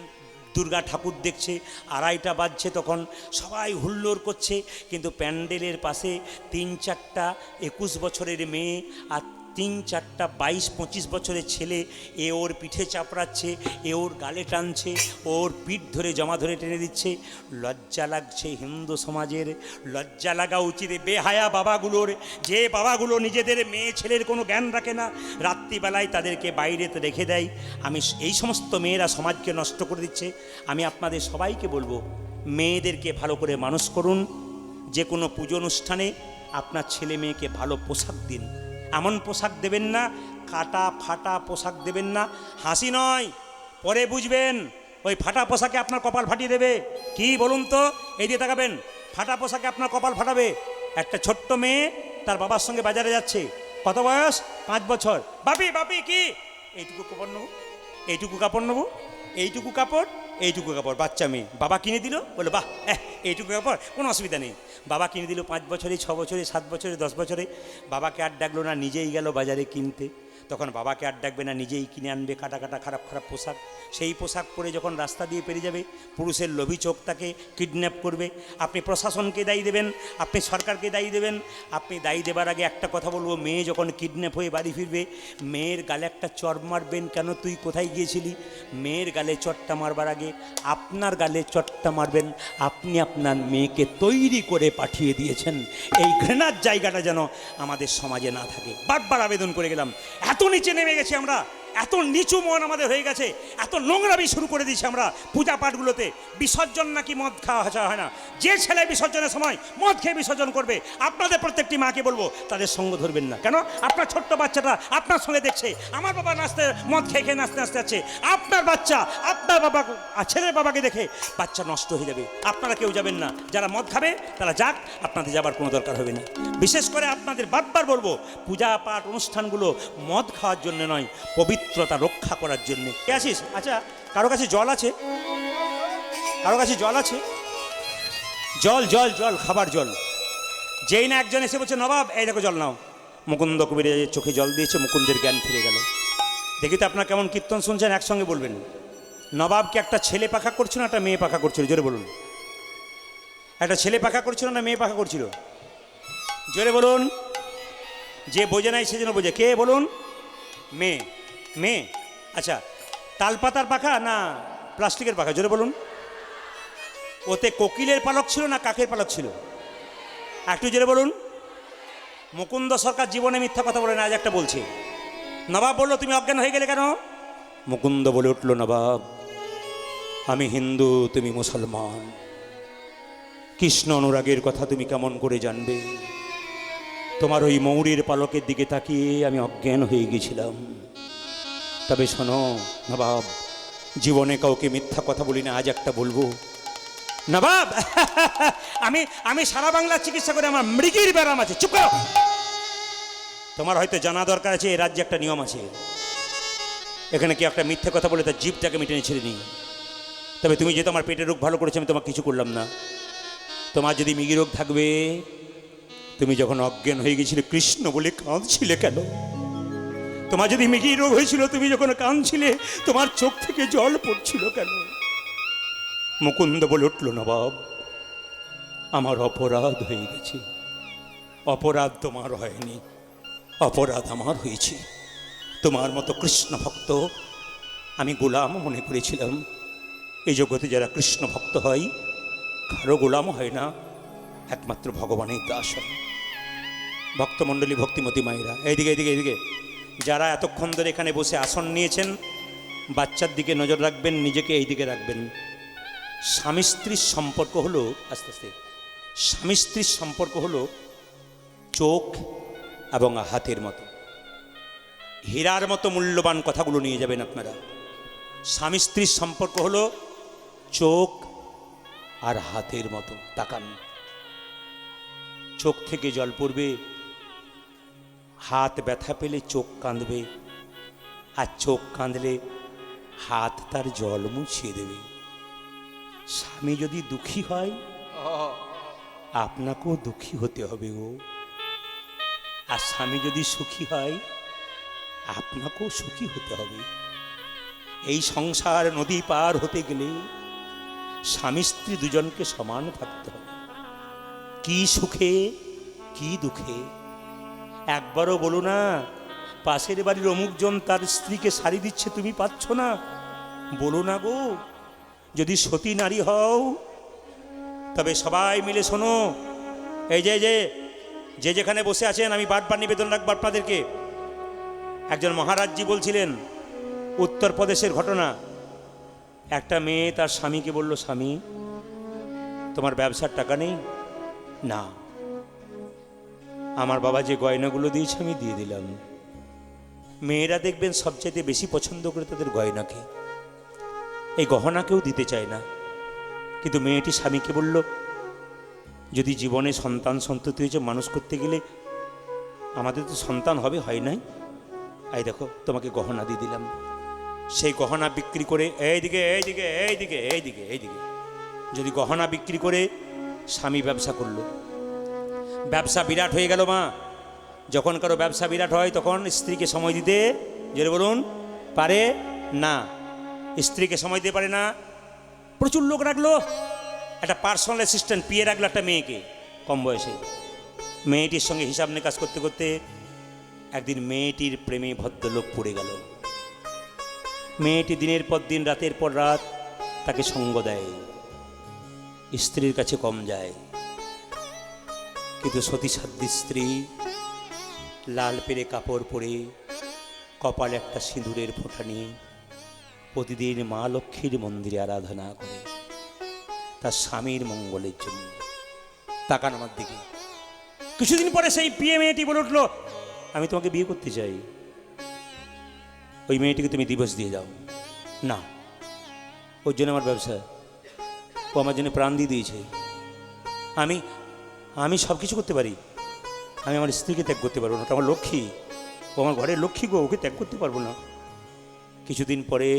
দুর্গা ঠাকুর দেখছে, 2:30 বাজছে, তখন সবাই হুল্লোড় করছে, কিন্তু প্যান্ডেলের পাশে 3-4টা 21 বছরের মেয়ে আর 3-4টা 22-25 বছরের ছেলে, এ ওর পিঠে চাপড়াচ্ছে, এ ওর গালে টানছে, ওর পিঠ ধরে জমা ধরে টেনে দিচ্ছে। লজ্জা লাগছে হিন্দু সমাজের, লজ্জা লাগা উচিত বেহায়া বাবাগুলোর, যে বাবাগুলো নিজেদের মেয়ে ছেলের কোনো জ্ঞান রাখে না, রাত্রিবেলায় তাদেরকে বাইরেতে রেখে দেয়। এই সমস্ত মেয়েরা সমাজকে নষ্ট করে দিচ্ছে। আমি আপনাদের সবাইকে বলবো, মেয়েদেরকে ভালো করে মানুষ করুন। যে কোনো পুজো অনুষ্ঠানে আপনার ছেলে মেয়েকে ভালো পোশাক দিন। এমন পোশাক দেবেন না, কাটা ফাটা পোশাক দেবেন না। হাসি নয়, পরে বুঝবেন, ওই ফাটা পোশাকে আপনার কপাল ফাটিয়ে দেবে। কি বলুন তো, এই দিয়ে তাকাবেন, ফাটা পোশাকে আপনার কপাল ফাটাবে। একটা ছোট্ট মেয়ে তার বাবার সঙ্গে বাজারে যাচ্ছে, কত বয়স, 5 বছর। বাপি বাপি কি, এইটুকু কাপড় নেবো, এইটুকু কাপড় নেবো, এইটুকু কাপড়, এইটুকু কাপড়। বাচ্চা মেয়ে, বাবা কিনে দিল, বলে বাহ, এইটুকু কাপড়, কোনো অসুবিধা নেই। বাবা কিনে দিল 5 বছরে, 6 বছরে, 7 বছরে, 10 বছরে। বাবাকে আর ডাকলো না, নিজেই গেল বাজারে কিনতে। তখন বাবাকে আর ডাকবে না, নিজেই কিনে আনবে কাটা কাটা খারাপ খারাপ পোশাক। সেই পোশাক পরে যখন রাস্তা দিয়ে পেরিয়ে যাবে, পুরুষের লোভী চোখ তাকে কিডন্যাপ করবে। আপনি প্রশাসনকে দায়ী দেবেন, আপনি সরকারকে দায়ী দেবেন। আপনি দায়ী দেবার আগে একটা কথা বলবো, মেয়ে যখন কিডন্যাপ হয়ে বাড়ি ফিরবে, মেয়ের গালে একটা চড় মারবেন। কেন, তুই কোথায় গিয়েছিলি? মেয়ের গালে চটটা মারবার আগে আপনার গালে চটটা মারবেন। আপনি আপনার মেয়েকে তৈরি করে পাঠিয়ে দিয়েছেন। এই ঘৃণার জায়গাটা যেন আমাদের সমাজে না থাকে। বারবার আবেদন করে গেলাম, এত নিচে নেমে গেছি আমরা, এত নিচু মন আমাদের হয়ে গেছে, এত নোংরামি শুরু করে দিয়েছি আমরা পূজা পাঠগুলোতে। বিসর্জন নাকি মদ খাওয়া হয় না, যে ছেলে বিসর্জনের সময় মদ খেয়ে বিসর্জন করবে, আপনাদের প্রত্যেকটি মাকে বলবো তাদের সঙ্গ ধরবেন না। কেন? আপনার ছোট্ট বাচ্চাটা আপনার সঙ্গে দেখছে, আমার বাবা নাচতে মদ খেয়ে খেয়ে নাচতে নাচতে যাচ্ছে, আপনার বাচ্চা আপনার বাবা ছেলের বাবাকে দেখে বাচ্চা নষ্ট হয়ে যাবে। আপনারা কেউ যাবেন না, যারা মদ খাবে তারা যাক, আপনাদের যাবার কোনো দরকার হবে না। বিশেষ করে আপনাদের বারবার বলবো, পূজা পাঠ অনুষ্ঠানগুলো মদ খাওয়ার জন্য নয়, পবিত্রতা রক্ষা করার জন্য। কে আসিস? আচ্ছা, কারো কাছে জল আছে? কারো কাছে জল আছে? জল জল জল, খাবার জল। যেই না একজন এসে বলছে, নবাব এই দেখো জল নাও, মুকুন্দ কবিরের চোখে জল দিয়েছে, মুকুন্দের জ্ঞান ফিরে গেল। দেখি তো আপনার কেমন কীর্তন শুনছেন, একসঙ্গে বলবেন। নবাব কি একটা ছেলে পাখা করছিল না একটা মেয়ে পাখা করছিল? জোরে বলুন। একটা ছেলে পাখা করছিল না মেয়ে পাখা করছিল? জোরে বলুন। যে বোঝে নাই সেজন্য বোঝে। কে বলুন? মেয়ে। মেয়ে। আচ্ছা, তালপাতার পাখা না প্লাস্টিকের পাখা? জোরে বলুন। ওতে কোকিলের পালক ছিল না কাকের পালক ছিল? একটু জোরে বলুন। মুকুন্দ সরকার জীবনে মিথ্যা কথা বলে না, আজ একটা বলছে। নবাব বলল, তুমি অজ্ঞান হয়ে গেলে কেন? মুকুন্দ বলে উঠল, নবাব আমি হিন্দু, তুমি মুসলমান, কৃষ্ণ অনুরাগের কথা তুমি কেমন করে জানবে? তোমার ওই ময়ূরের পালকের দিকে তাকিয়ে আমি অজ্ঞান হয়ে গেছিলাম। তবে শোনো নবাব, জীবনে কাউকে মিথ্যা কথা বলি না, আজ একটা বলবো। নবাব আমি আমি সারা বাংলার চিকিৎসা করে, আমার মৃগীর ব্যারাম আছে। চুপ করো। তোমার হয়তো জানা দরকার আছে, এই রাজ্যে একটা নিয়ম আছে, এখানে কি একটা মিথ্যা কথা বলে তার জিভটাকে মিটেনে ছেড়ে নিই। তবে তুমি যেহেতু আমার পেটের রোগ ভালো করেছো, আমি তোমাকে কিছু করলাম না। তোমার যদি মৃগী রোগ থাকবে, তুমি যখন অজ্ঞান হয়ে গেছিলে কৃষ্ণ বলে কাঁদছিলে কেন? তোমার যদি মৃগী রোগ হয়েছিল, তুমি যখন কাঁদছিলে তোমার চোখ থেকে জল পড়ছিল কেন? মুকুন্দ বলে উঠল, নবাব আমার অপরাধ হয়ে গেছে। অপরাধ তোমার হয়নি, অপরাধ আমার হয়েছে। তোমার মতো কৃষ্ণ ভক্ত আমি গোলাম মনে করেছিলাম। এই জগতে যারা কৃষ্ণ ভক্ত হয়, কারো গোলাম হয় না, একমাত্র ভগবানের দাস হয়। ভক্তমণ্ডলী, ভক্তিমতী মায়েরা, এইদিকে এইদিকে এইদিকে, যারা এতক্ষণ ধরে এখানে বসে আসন নিয়েছেন, বাচ্চার দিকে নজর রাখবেন, নিজেকে এই দিকে রাখবেন। স্বামী স্ত্রীর সম্পর্ক হলো, আস্তে আস্তে, স্বামী স্ত্রীর সম্পর্ক হলো চোখ এবং হাতের মতো। হীরার মতো মূল্যবান কথাগুলো নিয়ে যাবেন আপনারা। স্বামী স্ত্রীর সম্পর্ক হলো চোখ আর হাতের মতো। তাকান, চোখ থেকে জল পড়বে, হাত ব্যথা পেলে চোখ কাঁদবে, আর চোখ কাঁদলে হাত তার জল মুছিয়ে দেবে। স্বামী যদি দুঃখী হয়, আপনাকেও দুঃখী হতে হবে গো। আর স্বামী যদি সুখী হয়, আপনাকেও সুখী হতে হবে। এই সংসার নদী পার হতে গেলে স্বামী স্ত্রী দুজনকে সমান থাকতে হবে। কি সুখে কি দুঃখে একবারও বলো না, পাশের বাড়ির অমুকজন তার স্ত্রীকে শাড়ি দিচ্ছে, তুমি পাচ্ছ না? বলো না গো। যদি সতী নারী হও, তবে সবাই মিলে শোনো। এই যে যে যেখানে বসে আছেন, আমি বারবার নিবেদন রাখবো আপনাদেরকে। একজন মহারাজজি বলছিলেন, উত্তরপ্রদেশের ঘটনা। একটা মেয়ে তার স্বামীকে বলল, স্বামী তোমার ব্যবসার টাকা নেই? না, আমার বাবা যে গয়নাগুলো দিয়েছে আমি দিয়ে দিলাম। মেয়েরা দেখবেন সবচেয়ে বেশি পছন্দ করে তাদের গয়নাকে, এই গহনা কেউ দিতে চায় না। কিন্তু মেয়েটি স্বামীকে বলল, যদি জীবনে সন্তান সন্ততি হয়েছে, মানুষ করতে গেলে আমাদের তো সন্তান হবে, হয় নাই, এই দেখো তোমাকে গহনা দিয়ে দিলাম। সেই গহনা বিক্রি করে, এইদিকে এইদিকে এইদিকে এইদিকে এইদিকে, যদি গহনা বিক্রি করে স্বামী ব্যবসা করলো, ব্যবসা বিরাট হয়ে গেল। মা, যখন কারো ব্যবসা বিরাট হয় তখন স্ত্রীকে সময় দিতে, জোরে বলুন, পারে না। স্ত্রীকে সময় দিতে পারে না, প্রচুর লোক রাখলো, একটা পার্সোনাল অ্যাসিস্ট্যান্ট পিয়ে রাখলো একটা মেয়েকে কম বয়সে। মেয়েটির সঙ্গে হিসাব নিকাশ করতে করতে একদিন মেয়েটির প্রেমে ভদ্রলোক পড়ে গেল। মেয়েটি দিনের পর দিন, রাতের পর রাত তাকে সঙ্গ দেয়, স্ত্রীর কাছে কম যায়। কিন্তু সতী সাধ্বী স্ত্রী লাল পেরে কাপড় পরে কপালে একটা সিঁদুরের ফোঁটা নিয়ে প্রতিদিন মা লক্ষ্মীর মন্দিরে আরাধনা করে তার স্বামীর মঙ্গলের জন্য। তাকান আমার দিকে। কিছুদিন পরে সেই প্রিয় মেয়েটি বলে উঠলো, আমি তোমাকে বিয়ে করতে চাই। ওই মেয়েটিকে তুমি ডিভোর্স দিয়ে যাও। না, ওর জন্য আমার ব্যবসা, ও আমার জন্য প্রাণ দিয়ে দিয়েছে। আমি আমি সব কিছু করতে পারি, আমি আমার স্ত্রীকে ত্যাগ করতে পারবো না। ওটা আমার লক্ষ্মী, ও আমার ঘরের লক্ষ্মী গো, ওকে ত্যাগ করতে পারবো না। কিছুদিন পরে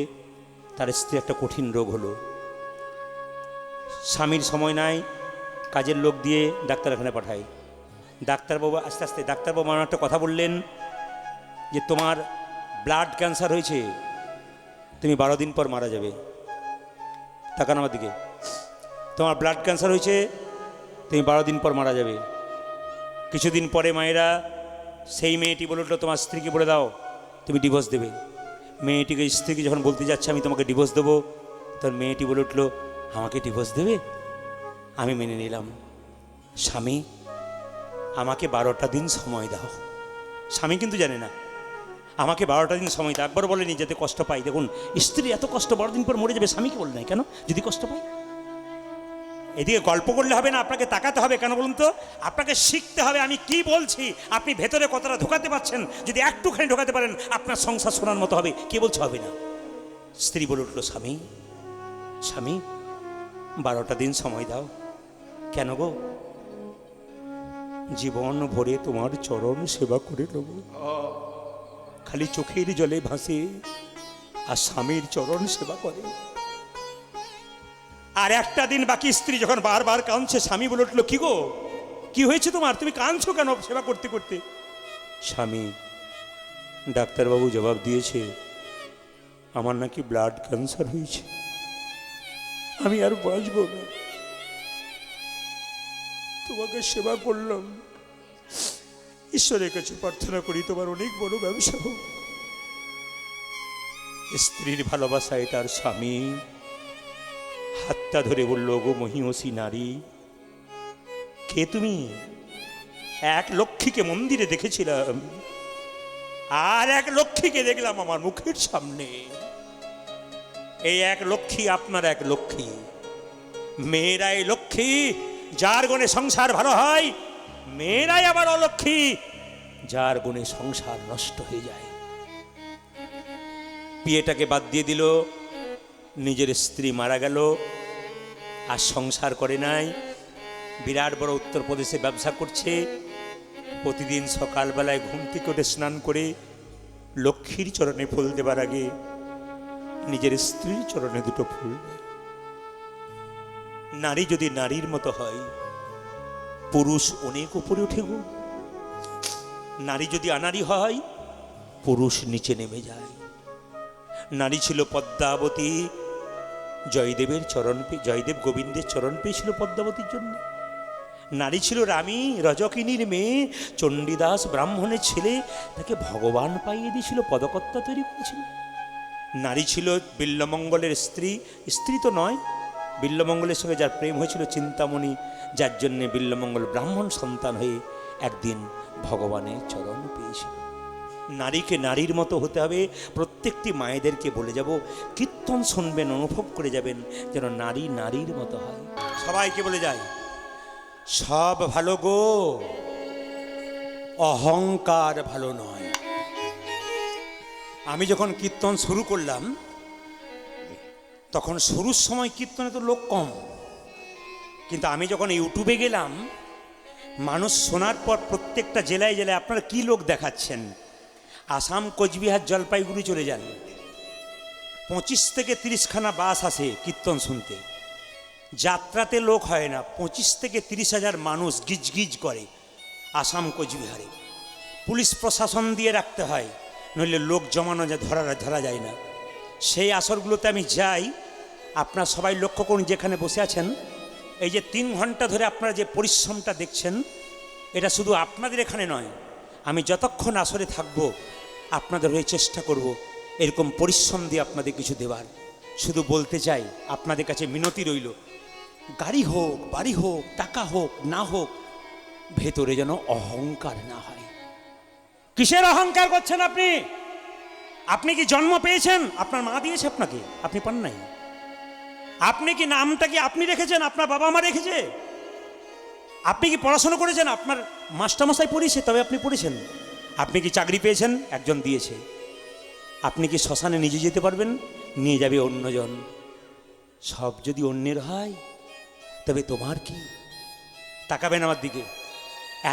তার স্ত্রী একটা কঠিন রোগ হলো। স্বামীর সময় নাই, কাজের লোক দিয়ে ডাক্তারখানে পাঠায়। ডাক্তারবাবু আস্তে আস্তে ডাক্তারবাবু আমার একটা কথা বললেন যে তোমার ব্লাড ক্যান্সার হয়েছে, তুমি 12 দিন পর মারা যাবে। তাকান আমার দিকে। তোমার ব্লাড ক্যান্সার হয়েছে, তুমি 12 দিন পর মারা যাবে। কিছুদিন পরে মায়েরা সেই মেয়েটি বলে উঠলো, তোমার স্ত্রীকে বলে দাও তুমি ডিভোর্স দেবে। মেয়েটিকে স্ত্রীকে যখন বলতে যাচ্ছে আমি তোমাকে ডিভোর্স দেবো, তখন মেয়েটি বলে উঠলো, আমাকে ডিভোর্স দেবে? আমি মেনে নিলাম। স্বামী, আমাকে 12টা দিন সময় দাও। স্বামী কিন্তু জানে না, আমাকে 12টা দিন সময় দাও। একবার বলেনি যাতে কষ্ট পাই। দেখুন, স্ত্রী এত কষ্ট, 12 দিন পর মরে যাবে, স্বামীকে বলে নাই কেন যদি কষ্ট পাই? এদিকে গল্প করলে হবে না, আপনাকে তাকাতে হবে। কেন বলুন তো? আপনাকে শিখতে হবে আমি কি বলছি, আপনি ভেতরে কতটা ঢোকাতে পারছেন। যদি একটুখানি ঢোকাতে পারেন, আপনার সংসার শোনার মতো হবে। কে বলছে হবে না? স্ত্রী বলে উঠলো, স্বামী স্বামী 12টা দিন সময় দাও। কেন গো? জীবন ভরে তোমার চরণ সেবা করে নেব। খালি চোখের জলে ভাসে আর স্বামীর চরণ সেবা করে। আর একটা দিন বাকি। স্ত্রী যখন বারবার কাঁদছে, স্বামী বলে উঠলো, কি গো কি হয়েছে তোমার, তুমি কাঁদছো কেন সেবা করতে করতে? স্বামী, ডাক্তারবাবু জবাব দিয়েছে আমার নাকি ব্লাড ক্যান্সার হয়েছে, আমি আর বাঁচবো না। তোমাকে সেবা করলাম, ঈশ্বরের কাছে প্রার্থনা করি তোমার অনেক বড় ব্যবসা হোক। স্ত্রীর ভালোবাসায় তার স্বামী হাতটা ধরে বলল, গো মহিষী নারী, কে তুমি? এক লক্ষ্মীকে মন্দিরে দেখেছিলাম, আর এক লক্ষ্মীকে দেখলাম আমার মুখের সামনে। এই এক লক্ষ্মী আপনার এক লক্ষ্মী। মেয়েরাই লক্ষ্মী, যার গুণে সংসার ভালো হয়। মেয়েরাই আবার অলক্ষ্মী, যার গুণে সংসার নষ্ট হয়ে যায়। বিয়েটাকে বাদ দিয়ে দিল, নিজের স্ত্রী মারা গেল, আর সংসার করে নাই। বিরাট বড় উত্তরপ্রদেশে ব্যবসা করছে। প্রতিদিন সকালবেলায় ঘুম থেকে উঠে স্নান করে লক্ষ্মীর চরণে ফুল দেবার আগে নিজের স্ত্রীর চরণে দুটো ফুল দেয়। নারী যদি নারীর মতো হয়, পুরুষ অনেক উপরে উঠে গো। নারী যদি আনারী হয়, পুরুষ নিচে নেমে যায়। নারী ছিল পদ্মাবতী, জয়দেবের চরণ পেয়ে, জয়দেব গোবিন্দের চরণ পেয়েছিল পদ্মাবতীর জন্য। নারী ছিল রামী, রজকিনীর মেয়ে, চণ্ডীদাস ব্রাহ্মণের ছেলে, তাকে ভগবান পাইয়ে দিয়েছিল, পদকর্তা তৈরি করেছিল। নারী ছিল বিল্বমঙ্গলের স্ত্রী, স্ত্রী তো নয়, বিল্বমঙ্গলের সঙ্গে যার প্রেম হয়েছিল চিন্তামণি, যার জন্যে বিল্বমঙ্গল ব্রাহ্মণ সন্তান হয়ে একদিন ভগবানের চরণ পেয়েছিল। নারীকে নারীর মতো হতে হবে। প্রত্যেকটি মায়েদেরকে বলে যাব, কীর্তন শুনবেন, অনুভব করে যাবেন যেন নারী নারীর মতো হয়। সবাইকে বলে যায়, সব ভালো গো, অহংকার ভালো নয়। আমি যখন কীর্তন শুরু করলাম, তখন শুরুর সময় কীর্তনে তো লোক কম, কিন্তু আমি যখন ইউটিউবে গেলাম, মানুষ শোনার পর প্রত্যেকটা জেলায় জেলায় আপনারা কি লোক দেখাচ্ছেন। আসাম, কোচবিহার, জলপাইগুড়ি চলে যান, 25 থেকে 30 খানা বাস আসে কীর্তন শুনতে। যাত্রাতে লোক হয় না, 25 থেকে 30 হাজার মানুষ গিজ গিজ করে আসাম, কোচবিহারে। পুলিশ প্রশাসন দিয়ে রাখতে হয়, নইলে লোক জমানো যায়, ধরা যায় না। সেই আসরগুলোতে আমি যাই। আপনারা সবাই লক্ষ্য করুন, যেখানে বসে আছেন, এই যে 3 ঘন্টা ধরে আপনারা যে পরিশ্রমটা দেখছেন, এটা শুধু আপনাদের এখানে নয়, আমি যতক্ষণ আসরে থাকবো আপনাদের হয়ে চেষ্টা করব এরকম পরিশ্রম দিয়ে আপনাদের কিছু দেওয়ার। শুধু বলতে চাই, আপনাদের কাছে মিনতি রইল, গাড়ি হোক, বাড়ি হোক, টাকা হোক না হোক, ভেতরে যেন অহংকার না হয়। কিসের অহংকার করছেন আপনি? আপনি কি জন্ম পেয়েছেন? আপনার মা দিয়েছে আপনাকে, আপনি পান নাই। আপনি কি নামটা কি আপনি রেখেছেন? আপনার বাবা মা রেখেছে। আপনি কি পড়াশোনা করেছেন? আপনার মাস্টারমশাই পড়িয়েছে, তবে আপনি পড়েছেন। আপনি কি চাকরি পেয়েছেন? একজন দিয়েছে। আপনি কি শ্মশানে নিজে যেতে পারবেন? নিয়ে যাবে অন্যজন। সব যদি অন্যের হয় তবে তোমার কি? তাকাবেন আমার দিকে।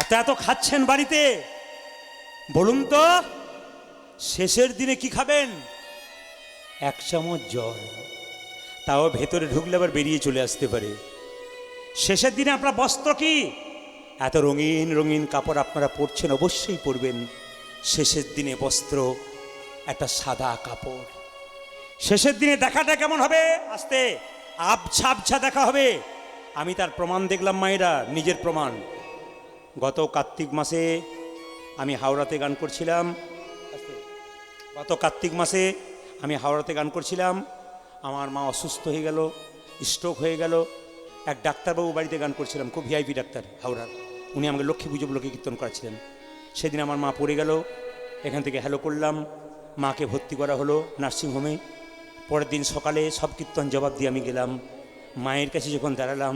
এত এত খাচ্ছেন বাড়িতে, বলুন তো শেষের দিনে কি খাবেন? এক চামচ জল, তাও ভেতরে ঢুকলে আবার বেরিয়ে চলে আসতে পারে। শেষের দিনে আপনার বস্ত্র কি? এত রঙিন রঙিন কাপড় আপনারা পরছেন, অবশ্যই পরবেন। শেষের দিনে বস্ত্র একটা সাদা কাপড়। শেষের দিনে দেখাটা কেমন হবে? আস্তে আবছা আবছা দেখা হবে। আমি তার প্রমাণ দেখলাম মায়েরা, নিজের প্রমাণ। গত কার্তিক মাসে আমি হাওড়াতে গান করছিলাম। আমার মা অসুস্থ হয়ে গেল, স্ট্রোক হয়ে গেল। এক ডাক্তারবাবু বাড়িতে গান করছিলাম, খুব ভিআইপি ডাক্তার হাওড়ার। উনি আমাকে লক্ষ্মী পুজো লোকে কীর্তন করাচ্ছিলেন। সেদিন আমার মা পড়ে গেল। এখান থেকে হ্যালো করলাম, মাকে ভর্তি করা হলো নার্সিংহোমে। পরের দিন সকালে সব কীর্তন জবাব দিয়ে আমি গেলাম। মায়ের কাছে যখন দাঁড়ালাম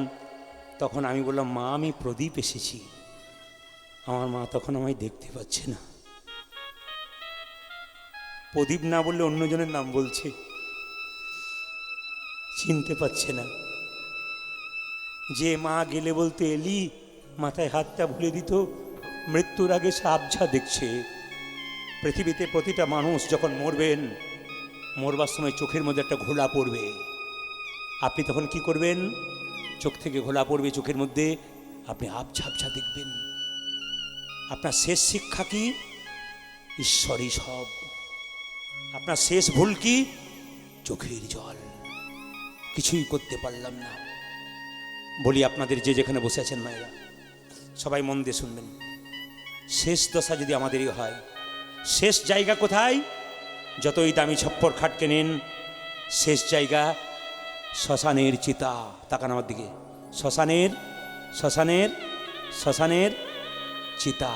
তখন আমি বললাম, মা আমি প্রদীপ এসেছি। আমার মা তখন আমায় দেখতে পাচ্ছে না, প্রদীপ না বললে অন্যজনের নাম বলছে, চিনতে পারছে না। যে মা গেলে বলতে এলি, মাথায় হাতটা ভুলে দিত, মৃত্যুর আগে সে আবছা দেখছে। পৃথিবীতে প্রতিটা মানুষ যখন মরবেন, মরবার সময় চোখের মধ্যে একটা ঘোলা পড়বে। আপনি তখন কি করবেন? চোখ থেকে ঘোলা পড়বে চোখের মধ্যে, আপনি আবছা আবছা দেখবেন। আপনার শেষ শিক্ষা কি? ঈশ্বরই সব। আপনার শেষ ভুল কি? চোখের জল, কিছুই করতে পারলাম না। বলি আপনাদের যে যেখানে বসে আছেন মায়েরা, সবাই মন দিয়ে শুনবেন। শেষ দশা যদি আমাদেরই হয়, শেষ জায়গা কোথায়? যতই দামি ছপ্পর খাট কেনেন, শেষ জায়গা শ্মশানের চিতা। তাকান আমার দিকে। শ্মশানের শ্মশানের শ্মশানের চিতা।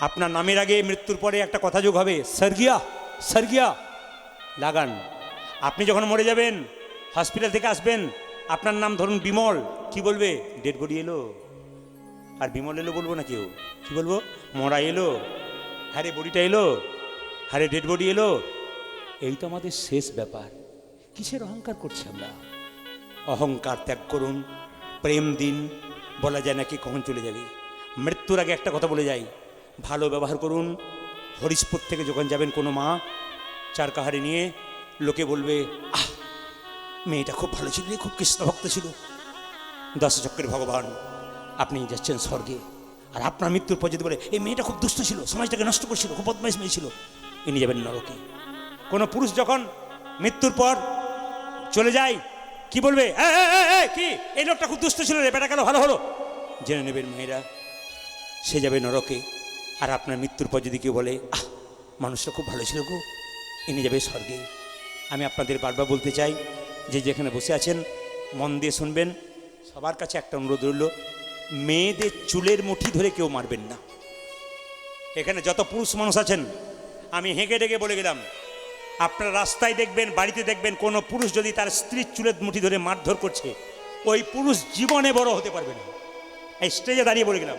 আপনার নামের আগে মৃত্যুর পরে একটা কথা যোগ হবে, স্বর্গীয়া স্বর্গীয়া লাগান। আপনি যখন মরে যাবেন, হসপিটাল থেকে আসবেন, আপনার নাম ধরুন বিমল, কি বলবে? ডেড বডি এলো। আর বিমল এলো বলবো না কেউ, কি বলবো? মরা এলো, হ্যারে বডিটা এলো, হ্যারে ডেড বডি এলো। এই তো আমাদের শেষ ব্যাপার। কিসের অহংকার করছি আমরা? অহংকার ত্যাগ করুন, প্রেম দিন। বলা যায় নাকি কখন চলে যাবে। মৃত্যুর আগে একটা কথা বলে যাই, ভালো ব্যবহার করুন। হরিশপুর থেকে যখন যাবেন কোনো মা চার কাহারে নিয়ে, লোকে বলবে, আহ মেয়েটা খুব ভালো ছিল, খুব কৃষ্ণ ভক্ত ছিল, 10 চক্রের ভগবান। আপনি যাচ্ছেন স্বর্গে। আর আপনার মৃত্যুর পর যদি বলে, এই মেয়েটা খুব দুষ্ট ছিল, সমাজটাকে নষ্ট করছিল, খুব বদমাইশ মেয়ে ছিল, ইনি যাবেন নরকে। কোনো পুরুষ যখন মৃত্যুর পর চলে যায়, কি বলবে? কি এই লোকটা খুব দুষ্ট ছিল রে, বেটা গেল ভালো হলো, জেনে নেবেন মেয়েরা, সে যাবে নরকে। আর আপনার মৃত্যুর পর যদি কেউ বলে, আহ মানুষটা খুব ভালো ছিল গো, ইনি যাবে স্বর্গে। আমি আপনাদের বারবার বলতে চাই, যে যেখানে বসে আছেন মন দিয়ে শুনবেন। সবার কাছে একটা অনুরোধ রইল, মেয়েদের চুলের মুঠি ধরে কেউ মারবেন না। এখানে যত পুরুষ মানুষ আছেন, আমি হেঁকে ডেকে বলে গেলাম, আপনারা রাস্তায় দেখবেন, বাড়িতে দেখবেন, কোনো পুরুষ যদি তার স্ত্রীর চুলের মুঠি ধরে মারধর করছে, ওই পুরুষ জীবনে বড় হতে পারবে না। এই স্টেজে দাঁড়িয়ে বলে গেলাম,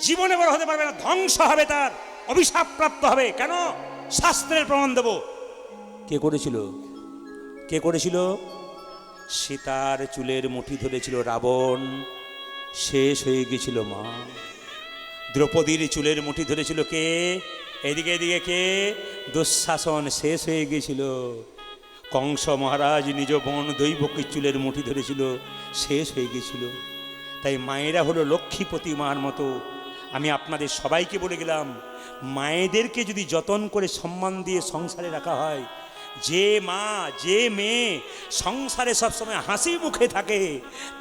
জীবনে বড় হতে পারবে না, ধ্বংস হবে, তার অভিশাপ প্রাপ্ত হবে। কেন? শাস্ত্রের প্রমাণ দেব। কে করেছিল? কে করেছিল? সীতার চুলের মুঠি ধরেছিল রাবণ, শেষ হয়ে গেছিল মা। দ্রৌপদীর চুলের মুঠি ধরেছিল কে? এদিকে এদিকে কে? দুঃশাসন, শেষ হয়ে গেছিল। কংস মহারাজ নিজ বোন দৈবকীর চুলের মুঠি ধরেছিল, শেষ হয়ে গেছিল। তাই মায়েরা হলো লক্ষ্মী প্রতিমার মতো। আমি আপনাদের সবাইকে বলে গেলাম, মায়েদেরকে যদি যতন করে সম্মান দিয়ে সংসারে রাখা হয়, যে মা যে মেয়ে সংসারে সবসময় হাসি মুখে থাকে,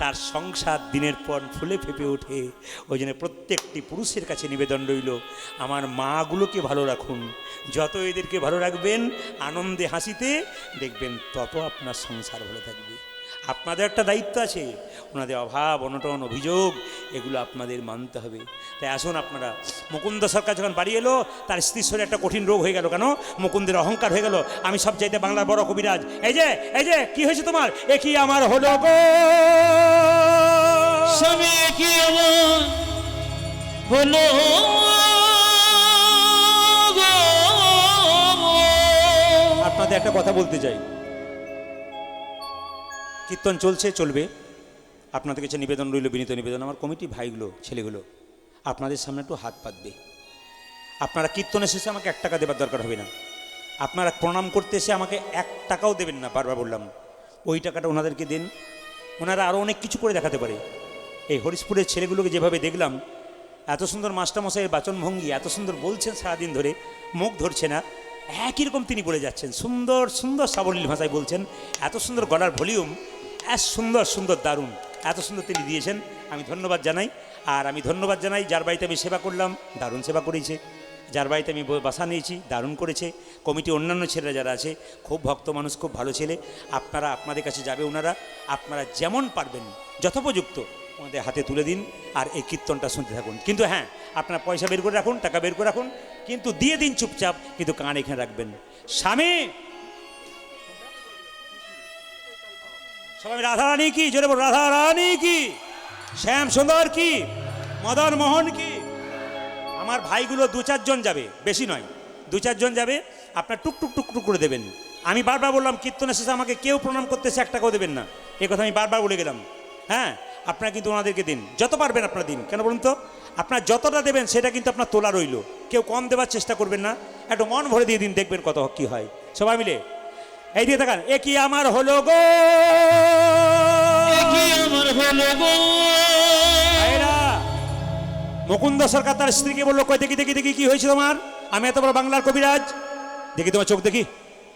তার সংসার দিনের পর ফুলে ফেপে ওঠে। ওই জন্য প্রত্যেকটি পুরুষের কাছে নিবেদন রইল, আমার মাগুলোকে ভালো রাখুন। যত এদেরকে ভালো রাখবেন, আনন্দে হাসিতে, দেখবেন তত আপনার সংসার ভালো থাকবে। আপনাদের একটা দায়িত্ব আছে, ওনাদের অভাব অনটন অভিযোগ এগুলো আপনাদের মানতে হবে। তাই আসুন আপনারা, মুকুন্দ সরকার যখন বাড়ি এলো, তার স্ত্রীর শরীরে একটা কঠিন রোগ হয়ে গেল। কেন? মুকুন্দের অহংকার হয়ে গেল, আমি সব চাইতে বাংলার বড় কবিরাজ। এই যে কি হয়েছে তোমার? এ কি আমার হলো গো স্বামী, কি আমার হলো গো? আপনাদের একটা কথা বলতে চাই, কীর্তন চলছে, চলবে। আপনাদের কাছে নিবেদন রইল, বিনীত নিবেদন, আমার কমিটি ভাইগুলো ছেলেগুলো আপনাদের সামনে একটু হাত পাতবে। আপনারা কীর্তনের শেষে আমাকে 1 টাকা দেবার দরকার হবে না। আপনারা প্রণাম করতে এসে আমাকে 1 টাকাও দেবেন না, বারবার বললাম। ওই টাকাটা ওনাদেরকে দিন, ওনারা আরও অনেক কিছু করে দেখাতে পারে। এই হরিশপুরের ছেলেগুলোকে যেভাবে দেখলাম, এত সুন্দর মাস্টারমশাইয়ের বাচনভঙ্গি, এত সুন্দর বলছেন সারাদিন ধরে, মুখ ধরছে না, একই রকম তিনি বলে যাচ্ছেন, সুন্দর সুন্দর সাবলীল ভাষায় বলছেন, এত সুন্দর গলার ভলিউম, এত সুন্দর সুন্দর দারুণ, এত সুন্দর তিনি দিয়েছেন। আমি ধন্যবাদ জানাই। আর আমি ধন্যবাদ জানাই যার বাড়িতে আমি সেবা করলাম, দারুণ সেবা করেছে। যার বাড়িতে আমি বাসা নিয়েছি, দারুণ করেছে। কমিটি অন্যান্য ছেলেরা যারা আছে, খুব ভক্ত মানুষ, খুব ভালো ছেলে। আপনারা, আপনাদের কাছে যাবে ওনারা, আপনারা যেমন পারবেন যথোপযুক্ত ওনাদের হাতে তুলে দিন, আর এই কীর্তনটা শুনতে থাকুন। কিন্তু হ্যাঁ, আপনারা পয়সা বের করে রাখুন, টাকা বের করে রাখুন, কিন্তু দিয়ে দিন চুপচাপ, কিন্তু কান এখানে রাখবেন। স্বামী, সবাই রাধারানী কি, জোরে বল, রাধারানী কি, শ্যাম সুন্দর কি, মদন মোহন কি। আমার ভাইগুলো 2-4 জন যাবে, বেশি নয়, 2-4 জন যাবে। আপনার টুকটুক টুকটুক করে দেবেন। আমি বারবার বললাম, কীর্তনের শেষে আমাকে কেউ প্রণাম করতেছে 1 টাকাও দেবেন না, এই কথা আমি বারবার বলে গেলাম। হ্যাঁ, আপনারা কিন্তু ওনাদেরকে দিন, যত পারবেন আপনারা দিন। কেন বলুন তো? আপনার যতটা দেবেন সেটা কিন্তু আপনার তোলা রইল, কেউ কম দেওয়ার চেষ্টা করবেন না, একটু মন ভরে দিয়ে দিন, দেখবেন কত কি হয়। সবাই মিলে এই দিয়ে দেখান, এ কি আমার হলো গো, এ কি আমার হলো গো? ভাইরা, মুকুন্দ সরকার তার স্ত্রীকে বললো, কই দেখি দেখি দেখি কি হয়েছে তোমার? আমি এত বড় বাংলার কবিরাজ, দেখি তোমার চোখ দেখি,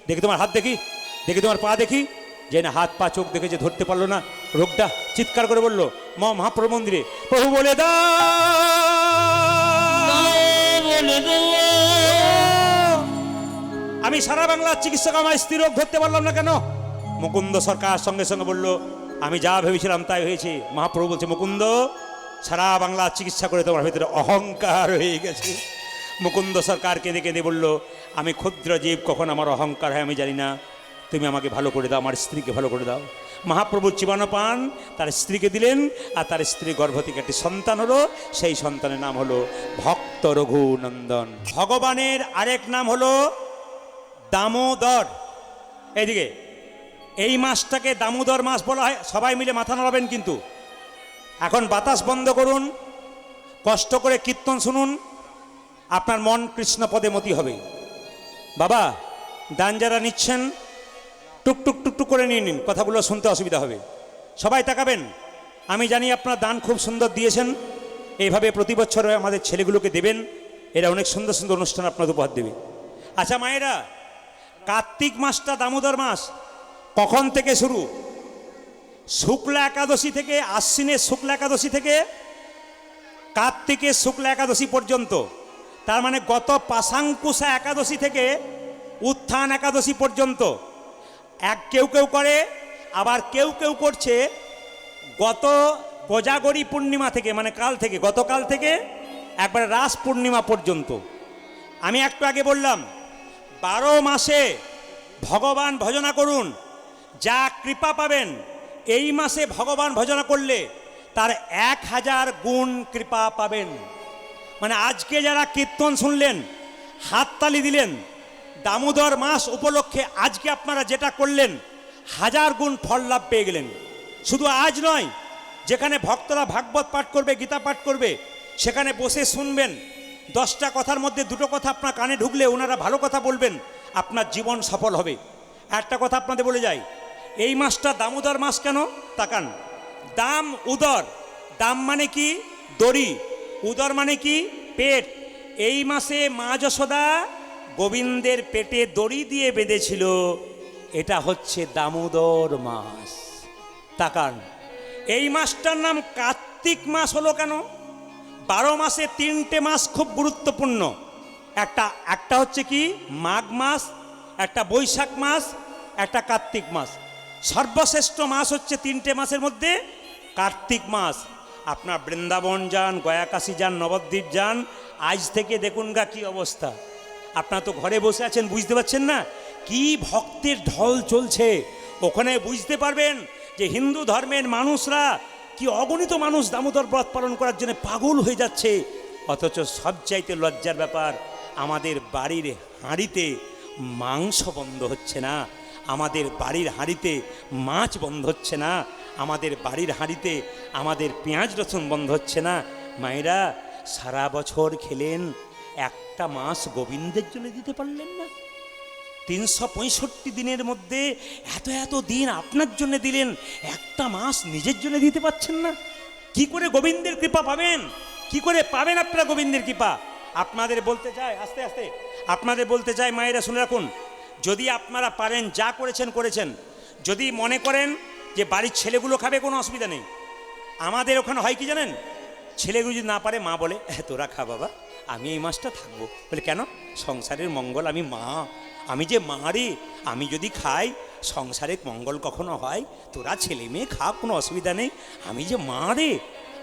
দেখি তোমার হাত দেখি, দেখি তোমার পা দেখি। যে না হাত পা চোখ দেখে যে ধরতে পারলো না রোগটা, চিৎকার করে বললো মহাপ্রভু মন্দিরে, প্রভু বলে আমি সারা বাংলার চিকিৎসক, আমার স্ত্রী রোগ ধরতে পারলাম না কেন? মুকুন্দ সরকার সঙ্গে সঙ্গে বলল, আমি যা ভেবেছিলাম তাই হয়েছে। মহাপ্রভু বলছে, মুকুন্দ, সারা বাংলা চিকিৎসা করে তোমার ভিতরে অহংকার হয়ে গেছে। মুকুন্দ সরকার কেঁদে কেঁদে বলল, আমি ক্ষুদ্র জীব, কখন আমার অহংকার হয় আমি জানি না, তুমি আমাকে ভালো করে দাও, আমার স্ত্রীকে ভালো করে দাও। মহাপ্রভু চিবানো পান তার স্ত্রীকে দিলেন, আর তার স্ত্রী গর্ভ থেকে একটি সন্তান হলো, সেই সন্তানের নাম হলো ভক্ত রঘুনন্দন। ভগবানের আরেক নাম হলো দামোদর। এইদিকে এই মাসটাকে দামোদর মাস বলা হয়। সবাই মিলে মাথা নাড়াবেন, কিন্তু এখন বাতাস বন্ধ করুন, কষ্ট করে কীর্তন শুনুন, আপনার মন কৃষ্ণ পদে মতি হবে। বাবা, দান যারা নিচ্ছেন টুকটুক টুকটুক করে নিয়ে নিন, কথাগুলো শুনতে অসুবিধা হবে। সবাই তাকাবেন। আমি জানি আপনারা দান খুব সুন্দর দিয়েছেন, এইভাবে প্রতি বছর আমাদের ছেলেগুলোকে দেবেন, এরা অনেক সুন্দর সুন্দর অনুষ্ঠান আপনাদের উপহার দেবে। আচ্ছা মায়েরা, কার্তিক মাসটা দামোদর মাস কখন থেকে শুরু? শুক্লা একাদশী থেকে, আশ্বিনের শুক্লা একাদশী থেকে কার্তিকের শুক্লা একাদশী পর্যন্ত। তার মানে গত পাশাঙ্কুশা একাদশী থেকে উত্থান একাদশী পর্যন্ত। কেউ কেউ করে, আবার কেউ কেউ করছে গত কোজাগরী পূর্ণিমা থেকে, মানে কাল থেকে, গতকাল থেকে একবার রাস পূর্ণিমা পর্যন্ত। আমি একটু আগে বললাম 12 মাসে ভগবান ভজনা করুন, যা কৃপা পাবেন এই মাসে ভগবান ভজনা করলে তার 1000 গুণ কৃপা পাবেন। মানে আজকে যারা কীর্তন শুনলেন, হাততালি দিলেন, দামোদর মাস উপলক্ষে আজকে আপনারা যেটা করলেন 1000 গুণ ফল লাভ পেয়ে গেলেন। শুধু আজ নয়, যেখানে ভক্তরা ভাগবত পাঠ করবে, গীতা পাঠ করবে, সেখানে বসে শুনবেন। 10টা কথার মধ্যে 2টো কথা আপনার কানে ঢুকলে ওনারা ভালো কথা বলবেন, আপনার জীবন সফল হবে। একটা কথা আপনাদের বলে যাই, এই মাসটা দামোদর মাস কেন তাকান। দাম উদর, দাম মানে কি? দড়ি, উদর মানে কি? পেট। এই মাসে মা যশোদা গোবিন্দের পেটে দড়ি দিয়ে বেঁধেছিল, এটা হচ্ছে দামোদর মাস। তাকান, এই মাসটার নাম কার্তিক মাস হলো কেন? 12 মাসে 3টে মাস খুব গুরুত্বপূর্ণ। একটা হচ্ছে কি মাঘ মাস, একটা বৈশাখ মাস, একটা কার্তিক মাস। সর্বশ্রেষ্ঠ মাস হচ্ছে 3টে মাসের মধ্যে কার্তিক মাস। আপনার বৃন্দাবন যান, গয়াকাশী যান, নবদ্বীপ যান, আজ থেকে দেখুন গা কি অবস্থা। আপনারা তো ঘরে বসে আছেন, বুঝতে পারছেন না কি ভক্তের ঢল চলছে। ওখানে বুঝতে পারবেন যে হিন্দু ধর্মের মানুষরা কি অগণিত মানুষ দামোদর ব্রত পালন করার জন্য পাগল হয়ে যাচ্ছে। অথচ সবচাইতে লজ্জার ব্যাপার, আমাদের বাড়ির হাঁড়িতে মাংস বন্ধ হচ্ছে না, আমাদের বাড়ির হাঁড়িতে মাছ বন্ধ হচ্ছে না, আমাদের বাড়ির হাঁড়িতে আমাদের পেঁয়াজ রসুন বন্ধ হচ্ছে না। মায়েরা সারা বছর খেলেন, একটা মাস গোবিন্দের জন্য দিতে পারলেন না? 365 দিনের মধ্যে এত এত দিন আপনার জন্য দিলেন, একটা মাস নিজের জন্য দিতে পারছেন না? কি করে গোবিন্দের কৃপা পাবেন? কি করে পাবেন আপনারা গোবিন্দের কৃপা? আপনাদের বলতে চাই, আস্তে আস্তে আপনাদের বলতে চাই, মায়েরা শুনে রাখুন, যদি আপনারা পারেন, যা করেছেন করেছেন, যদি মনে করেন যে বাড়ির ছেলেগুলো খাবে, কোনো অসুবিধা নেই। আমাদের ওখানে হয় কি জানেন, ছেলেগুলো যদি না পারে, মা বলে তোরা খা বাবা, আমি এই মাসটা থাকবো। বলে কেন? সংসারের মঙ্গল, আমি মা, আমি যে মা রে, আমি যদি খাই সংসারের মঙ্গল কখনো হয়, তোরা ছেলে মেয়ে খা, কোনো অসুবিধা নেই, আমি যে মা রে,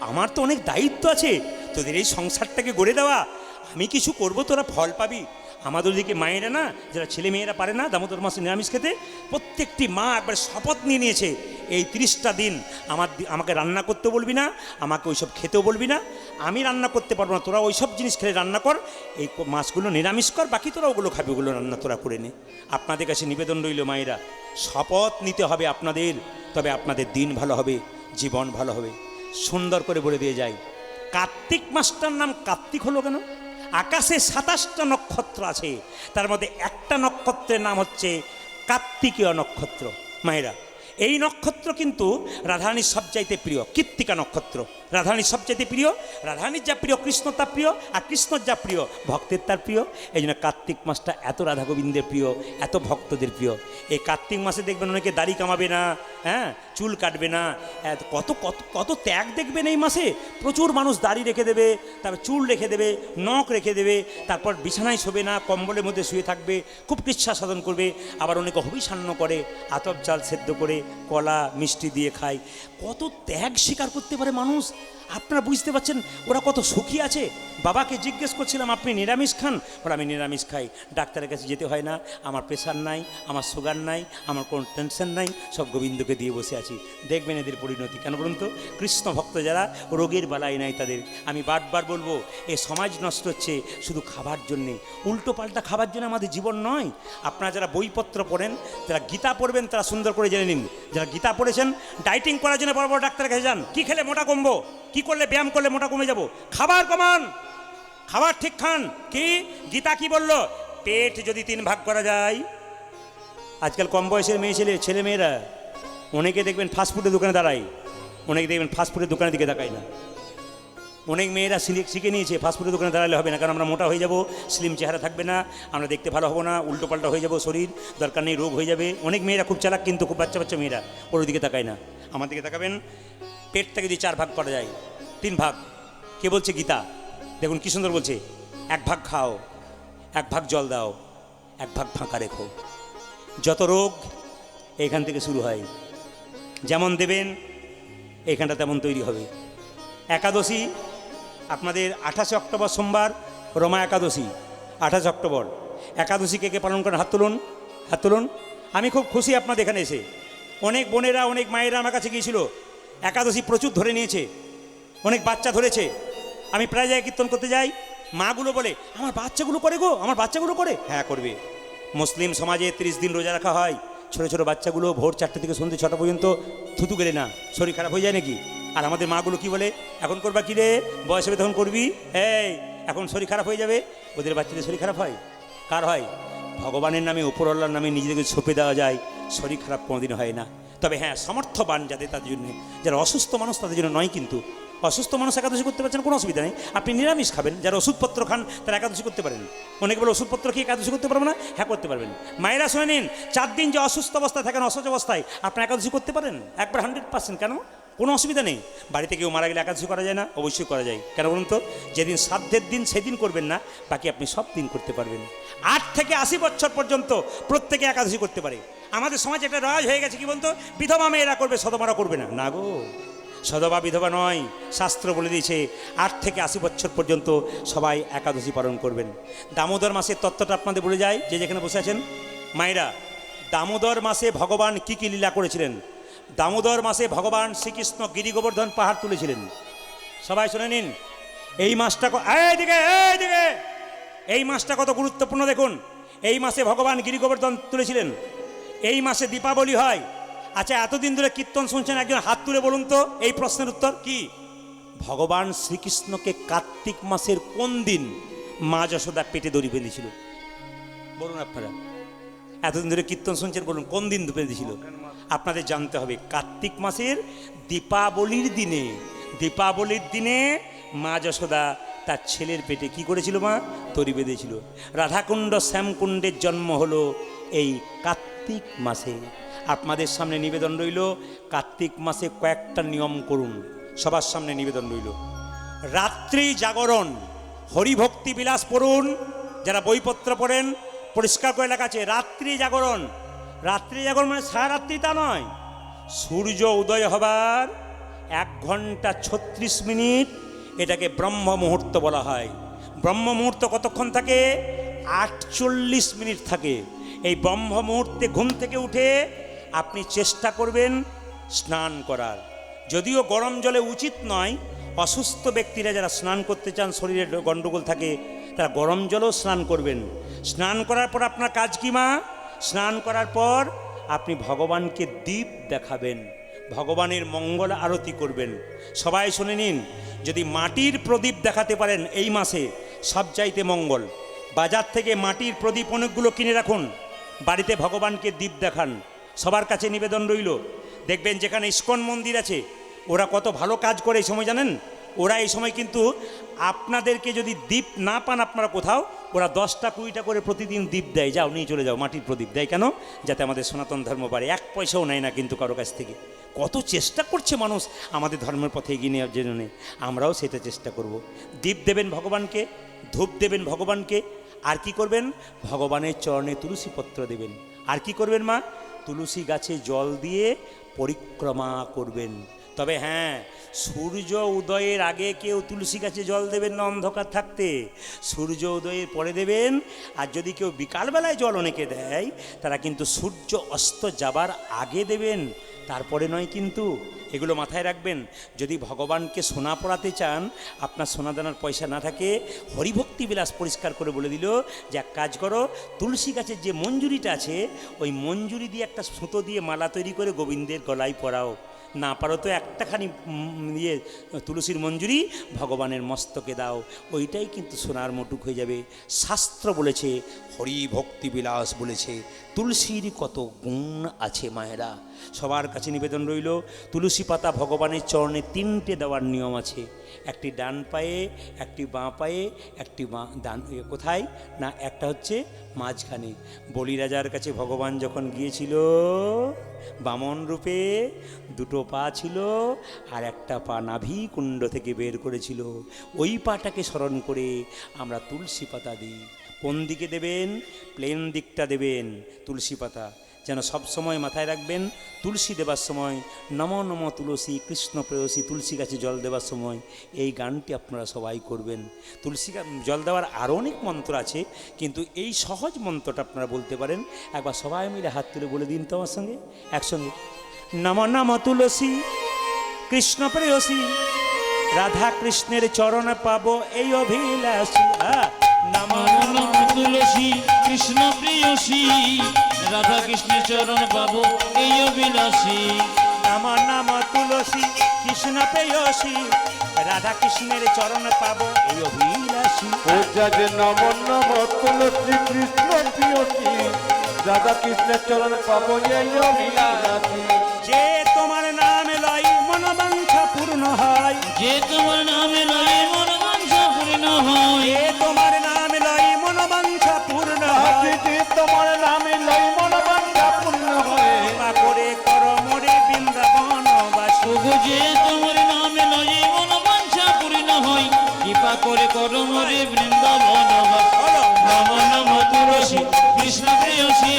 আমার তো অনেক দায়িত্ব আছে তোদের এই সংসারটাকে গড়ে দেওয়া, আমি কিছু করব, তোরা ফল পাবি। আমাদের ওদিকে মায়েরা না, যারা ছেলে মেয়েরা পারে না দামোদর মাসে নিরামিষ খেতে, প্রত্যেকটি মা একবার শপথ নিয়ে নিয়েছে, এই 30টা দিন আমাকে রান্না করতে বলবি না, আমাকে ওইসব খেতেও বলবি না, আমি রান্না করতে পারবো না, তোরা ওইসব জিনিস খেলে রান্না কর, এই মাছগুলো নিরামিষ কর, বাকি তোরা ওগুলো খাবি, ওগুলো রান্না তোরা করে নে। আপনাদের কাছে নিবেদন রইল মায়েরা, শপথ নিতে হবে আপনাদের, তবে আপনাদের দিন ভালো হবে, জীবন ভালো হবে। সুন্দর করে বলে দিয়ে যাই, কার্তিক মাসটার নাম কার্তিক হলো কেন? আকাশে 27টা নক্ষত্র আছে, তার মধ্যে একটা নক্ষত্রের নাম হচ্ছে কার্তিকীয় নক্ষত্র। মায়েরা, এই নক্ষত্র কিন্তু রাধারানীর সবচাইতে প্রিয়, কৃত্তিকা নক্ষত্র রাধারানীর সবচাইতে প্রিয়। রাধারানীর যা প্রিয় কৃষ্ণ তার প্রিয়, আর কৃষ্ণর যা প্রিয় ভক্তের তার প্রিয়। এই জন্য কার্তিক মাসটা এত রাধা গোবিন্দের প্রিয়, এত ভক্তদের প্রিয়। এই কার্তিক মাসে দেখবেন অনেকে দাড়ি কামাবে না, হ্যাঁ, চুল কাটবে না, কত কত কত ত্যাগ দেখবেন এই মাসে। প্রচুর মানুষ দাড়ি রেখে দেবে, তারপর চুল রেখে দেবে, নখ রেখে দেবে, তারপর বিছানায় শোবে না, কম্বলের মধ্যে শুয়ে থাকবে, খুব কৃচ্ছা সাধন করবে। আবার অনেকে হবিষান্ন করে, আতপ চাল সেদ্ধ করে কলা মিষ্টি দিয়ে খায়। কত ত্যাগ স্বীকার করতে পারে মানুষ, আপনারা বুঝতে পারছেন ওরা কত সুখী আছে। বাবাকে জিজ্ঞেস করছিলাম, আপনি নিরামিষ খান? ওরা আমি নিরামিষ খাই, ডাক্তারের কাছে যেতে হয় না, আমার প্রেশার নাই, আমার সুগার নাই, আমার কোনো টেনশন নাই, সব গোবিন্দকে দিয়ে বসে আছি। দেখবেন এদের পরিণতি কেন বলুন তো? কৃষ্ণ ভক্ত যারা, রোগের বালাই নাই তাদের। আমি বারবার বলবো, এ সমাজ নষ্ট হচ্ছে শুধু খাবার জন্যে, উল্টো পাল্টা খাবার জন্য আমাদের জীবন নয়। আপনারা যারা বইপত্র পড়েন, যারা গীতা পড়বেন, তারা সুন্দর করে জেনে নিন। যারা গীতা পড়েছেন, ডায়েটিং করার জন্য বড় বড় ডাক্তারের কাছে যান, কি খেলে মোটা কমবো, কি করলে ব্যায়াম করলে মোটা কমে যাব, খাবার কমান, খাবার ঠিক খান। কি গীতা কি বললো? পেট যদি 3 ভাগ করা যায়, আজকাল কম বয়সের ছেলে মেয়েরা অনেকে দেখবেন ফাস্টফুডের দোকানে দাঁড়ায়, অনেকে দেখবেন ফাস্টফুডের দোকানের দিকে তাকায় না। অনেক মেয়েরা শিখে নিয়েছে ফাস্টফুডের দোকানে দাঁড়ালে হবে না, কারণ আমরা মোটা হয়ে যাব, স্লিম চেহারা থাকবে না, আমরা দেখতে ভালো হবো না, উল্টো পাল্টা হয়ে যাব শরীর, দরকার নেই, রোগ হয়ে যাবে। অনেক মেয়েরা খুব চালাক, কিন্তু খুব বাচ্চা বাচ্চা মেয়েরা ওর দিকে তাকায় না। আমার দিকে তাকাবেন, পেটটাকে যদি 4 ভাগ করা যায়, 3 ভাগ। কে বলছে? গীতা। দেখুন কি সুন্দর বলছে, 1 ভাগ খাও, 1 ভাগ জল দাও, 1 ভাগ ফাঁকা রেখো। যত রোগ এইখান থেকে শুরু হয়, যেমন দেবেন এইখানটা তেমন তৈরি হবে। একাদশী আপনাদের 28 অক্টোবর সোমবার রমা একাদশী, 28 অক্টোবর একাদশী কে কে পালন করেন? হাত তুলুন, হাত তুলুন। আমি খুব খুশি আপনাদের এখানে এসে। অনেক বোনেরা, অনেক মায়েরা আমার কাছে গিয়েছিল, একাদশী প্রচুর ধরে নিয়েছে, অনেক বাচ্চা ধরেছে। আমি প্রায় জায়গায় কীর্তন করতে যাই, মাগুলো বলে আমার বাচ্চাগুলো করে গো, আমার বাচ্চাগুলো করে। হ্যাঁ করবে। মুসলিম সমাজে 30 দিন রোজা রাখা হয়, ছোটো ছোটো বাচ্চাগুলো ভোর 4টে থেকে সন্ধ্যে 6টা পর্যন্ত থুতু গেলে না, শরীর খারাপ হয়ে যায় নাকি? আর আমাদের মাগুলো কি বলে, এখন করবা কি রে, বয়স হবে তখন করবি, এই এখন শরীর খারাপ হয়ে যাবে। ওদের বাচ্চাদের শরীর খারাপ হয়, কার হয়? ভগবানের নামে, উপরওয়ালার নামে নিজেদেরকে ছপে দেওয়া যায়, শরীর খারাপ কোনোদিন হয় না। তবে হ্যাঁ, সমর্থবান যাদের তাদের জন্য, যারা অসুস্থ মানুষ তাদের জন্য নয়। কিন্তু অসুস্থ মানুষ একাদশী করতে পারছেন, কোনো অসুবিধা নেই, আপনি নিরামিষ খাবেন। যারা ওষুধপত্র খান তারা একাদশী করতে পারেন। অনেকে বলে ওষুধপত্র খেয়ে একাদশী করতে পারবো না, হ্যাঁ করতে পারবেন। মায়েরা শুনে নিন, 4 দিন যে অসুস্থ অবস্থায় থাকেন, অসহজ অবস্থায়, আপনার একাদশী করতে পারেন একবার 100%। কেন? কোনো অসুবিধা নেই। বাড়িতে কেউ মারা গেলে একাদশী করা যায় না? অবশ্যই করা যায়। কেন বলুন তো? যেদিন শ্রাদ্ধের দিন সেদিন করবেন না, বাকি আপনি সব দিন করতে পারবেন। 8 থেকে 80 বছর পর্যন্ত প্রত্যেকে একাদশী করতে পারে। আমাদের সমাজে একটা রাজ হয়ে গেছে কি বলতো, বিধবা মেয়েরা করবে, সদমারা করবে না। না গো, সদবা বিধবা নয়, শাস্ত্র বলে দিয়েছে 8 থেকে 80 বছর পর্যন্ত সবাই একাদশী পালন করবেন। দামোদর মাসের তত্ত্বটা আপনাদের বলে যায়, যে যেখানে বসে আছেন মায়েরা। দামোদর মাসে ভগবান কি কি লীলা করেছিলেন। দামোদর মাসে ভগবান শ্রীকৃষ্ণ গিরি গোবর্ধন পাহাড় তুলেছিলেন। সবাই শুনে নিন। এই মাসটা এইদিকে এই মাসটা কত গুরুত্বপূর্ণ দেখুন। এই মাসে ভগবান গিরি গোবর্ধন তুলেছিলেন। এই মাসে দীপাবলি হয়। আচ্ছা, এতদিন ধরে কীর্তন শুনছেন, একজন হাত তুলে বলুন তো এই প্রশ্নের উত্তর কি। ভগবান শ্রীকৃষ্ণকে কার্তিক মাসের কোন দিন মা যশোদা পেটে দড়ি বেঁধেছিল বলুন আপনারা? এতদিন ধরে কীর্তন শুনছেন, বলুন কোন দিন বেঁধেছিল? আপনাদের জানতে হবে, কার্তিক মাসের দীপাবলির দিনে। দীপাবলির দিনে মা যশোদা তার ছেলের পেটে কি করেছিল? মা দড়ি বেঁধেছিল। রাধাকুণ্ড শ্যামকুণ্ডের জন্ম হলো এই কার্তিক মাসে। আপনাদের সামনে নিবেদন রইল, কার্তিক মাসে কয়েকটা নিয়ম করুন। সবার সামনে নিবেদন রইল, রাত্রি জাগরণ, হরিভক্তি বিলাস পড়ুন। যারা বইপত্র পড়েন পরিষ্কার করে লেখা আছে রাত্রি জাগরণ। রাত্রি জাগরণ মানে সারা রাত্রি তা নয়, সূর্য উদয় হবার 1 ঘন্টা 36 মিনিট এটাকে ব্রহ্ম মুহূর্ত বলা হয়। ব্রহ্ম মুহূর্ত কতক্ষণ থাকে? 48 মিনিট থাকে। এই ব্রহ্ম মুহূর্তে ঘুম থেকে উঠে আপনি চেষ্টা করবেন স্নান করার। যদিও গরম জলে উচিত নয়, অসুস্থ ব্যক্তিরা যারা স্নান করতে চান, শরীরে গণ্ডগোল থাকে, তারা গরম জলেও স্নান করবেন। স্নান করার পর আপনার কাজ কি মা? স্নান করার পর আপনি ভগবানকে দীপ দেখাবেন, ভগবানের মঙ্গল আরতি করবেন। সবাই শুনে নিন, যদি মাটির প্রদীপ দেখাতে পারেন এই মাসে সবচাইতে মঙ্গল। বাজার থেকে মাটির প্রদীপ অনেকগুলো কিনে রাখুন, বাড়িতে ভগবানকে দীপ দেখান। সবার কাছে নিবেদন রইল, দেখবেন যেখানে ইস্কন মন্দির আছে ওরা কত ভালো কাজ করে এই সময় জানেন। ওরা এই সময় কিন্তু আপনাদেরকে যদি দীপ না পান আপনারা কোথাও, ওরা 10টা 20টা করে প্রতিদিন দীপ দেয়। যাও নিয়ে চলে যাও, মাটির প্রদীপ দেয় কেন? যাতে আমাদের সনাতন ধর্ম বাড়ে। 1 পয়সাও নেয় না কিন্তু কারো কাছ থেকে। কত চেষ্টা করছে মানুষ আমাদের ধর্মের পথে এগিয়ে নেওয়ার জন্য। আমরাও সেটা চেষ্টা করব। দীপ দেবেন ভগবানকে, ধূপ দেবেন ভগবানকে। আর কি করবেন? ভগবানের চরণে তুলসী পত্র দেবেন। আর কি করবেন মা? তুলসী গাছে জল দিয়ে পরিক্রমা করবেন। তবে হ্যাঁ, সূর্য উদয়ের আগে কেউ তুলসী গাছে জল দেবেন না অন্ধকার থাকতে, সূর্য উদয়ের পরে দেবেন। আর যদি কেউ বিকালবেলায় জল অনেকে দেয়, তারা কিন্তু সূর্য অস্ত যাবার আগে দেবেন, তারপরে নয় কিন্তু। এগুলো মাথায় রাখবেন। যদি ভগবানকে সোনা পড়াতে চান, আপনার সোনা দানার পয়সা না থাকে, হরিভক্তি বিলাস পরিষ্কার করে বলে দিল যে এক কাজ করো, তুলসী গাছের যে মঞ্জুরিটা আছে ওই মঞ্জুরি দিয়ে একটা সুতো দিয়ে মালা তৈরি করে গোবিন্দের গলায় পরাও। না পারো তো একটাখানি তুলসীর মঞ্জুরি ভগবানের মস্তকে দাও, ওইটাই কিন্তু সোনার মুটুক হয়ে যাবে। শাস্ত্র বলেছে, হরি ভক্তি বিলাস বলেছে, তুলসীর কত গুণ আছে মায়েরা। সবার কাছে নিবেদন রইল, তুলসী পাতা ভগবানের চরণে 3টে দেওয়ার নিয়ম আছে। একটি ডান পায়ে, একটি বাঁ পায়ে, একটি ডান কোথায় না, একটা হচ্ছে মাঝখানে। বলি রাজার কাছে ভগবান যখন গিয়েছিল বামন রূপে, 2টো পা ছিল আর একটা পা নাভি কুণ্ড থেকে বের করেছিল। ওই পাটাকে স্মরণ করে আমরা তুলসী পাতা দিই। কোন দিকে দেবেন? প্লেন দিকটা দেবেন তুলসী পাতা। যেন সব সময় মাথায় রাখবেন, তুলসী দেবার সময় নম নম তুলসী কৃষ্ণ প্রেয়সী, তুলসী গাছে জল দেওয়ার সময় এই গানটি আপনারা সবাই করবেন। তুলসী জল দেওয়ার আরও অনেক মন্ত্র আছে, কিন্তু এই সহজ মন্ত্রটা আপনারা বলতে পারেন। একবার সবাই মিলে হাত তুলে বলে দিন তো আমার সঙ্গে একসঙ্গে, নম নম তুলসী কৃষ্ণ প্রেয়সী, রাধা কৃষ্ণের চরণ পাবো এই অভিলাষী। নম নম তুলসী কৃষ্ণ প্রেয়সী, রাধা কৃষ্ণের চরণ পাবো এই অভিলাষী। নম নম তুলসী কৃষ্ণ প্রেয়সী, রাধা কৃষ্ণের চরণ পাবো এই অভিলাষী। নম নম তুলসী কৃষ্ণ প্রেয়সী, রাধা কৃষ্ণের চরণ পাবো এই অভিলাষী। যে তোমার নাম লই মনোবাঞ্ছা পূর্ণ হয়, যে তোমার নামে লয়ে মনোবাঞ্ছা পূর্ণ হয়, যে তোমার নাম লই মনোবাঞ্ছা পূর্ণ হয়, যে তোমার নামে লই মনোবাঞ্ছা পূর্ণ হয়। কৃপা করে কর মোরে বৃন্দাবনবাসী। ওগো যে তোমার নামে লয়ে মনোবাঞ্ছা পূর্ণ হয়, কৃপা করে করো মোরে বৃন্দাবনবাসী। নম নম তুলসী কৃষ্ণ প্রেয়সী,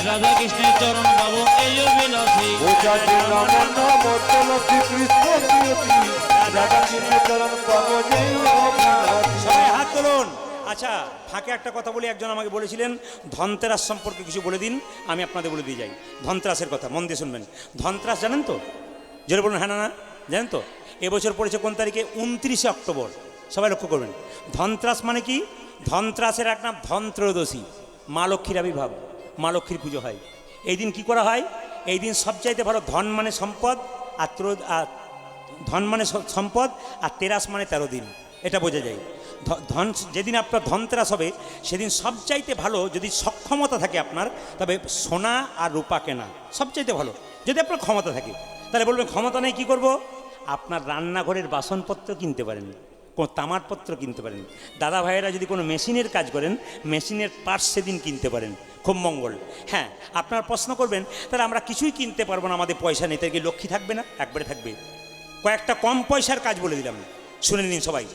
রাধা কৃষ্ণের চরণ গাবো এই অভিলাষী বোঝাতে নমন মতলবী কৃষ্ণ প্রিয়তি রাধা কৃষ্ণ চরণ পাবো যে অভিলাষী। সবাই হাত তুলুন। আচ্ছা, ফাঁকে একটা কথা বলি, একজন আমাকে বলেছিলেন ধনতেরাস সম্পর্কে কিছু বলে দিন, আমি আপনাদের বলে দিয়ে যাই। ধনতেরাসের কথা মন দিয়ে শুনবেন। ধনতেরাস জানেন তো? জোরে বলুন হ্যাঁ না না, জানেন তো? এবছর পড়েছে কোন তারিখে? 29শে অক্টোবর। সবাই লক্ষ্য করবেন। ধনতেরাস মানে কি? ধনতেরাসের এক নাম ধনত্রয়োদশী, মা লক্ষ্মীর আবির্ভাব, মা লক্ষ্মীর পুজো হয় এই দিন। কি করা হয় এই দিন? সবচাইতে ভালো, ধন মানে সম্পদ, আর ধন মানে সম্পদ, আর তেরাস মানে 13 দিন, এটা বোঝা যায়। ধন, যেদিন আপনার ধনতেরাস হবে সেদিন সবচাইতে ভালো, যদি সক্ষমতা থাকে আপনার, তবে সোনা আর রূপা কেনা সবচাইতে ভালো, যদি আপনার ক্ষমতা থাকে। তাহলে বলবেন ক্ষমতা নেই, কী করব? আপনার রান্নাঘরের বাসনপত্র কিনতে পারেন, কোনো তামার পত্র কিনতে পারেন। দাদা ভাইয়েরা যদি কোনো মেশিনের কাজ করেন, মেশিনের পার্টস সেদিন কিনতে পারেন, খুব মঙ্গল। হ্যাঁ, আপনার প্রশ্ন করবেন তাহলে আমরা কিছুই কিনতে পারবো না, আমাদের পয়সা নেই, তাই কি লক্ষ্মী থাকবে না? একবারে থাকবে। কয়েকটা কম পয়সার কাজ বলে দিলাম, শুনে নিন সবাই।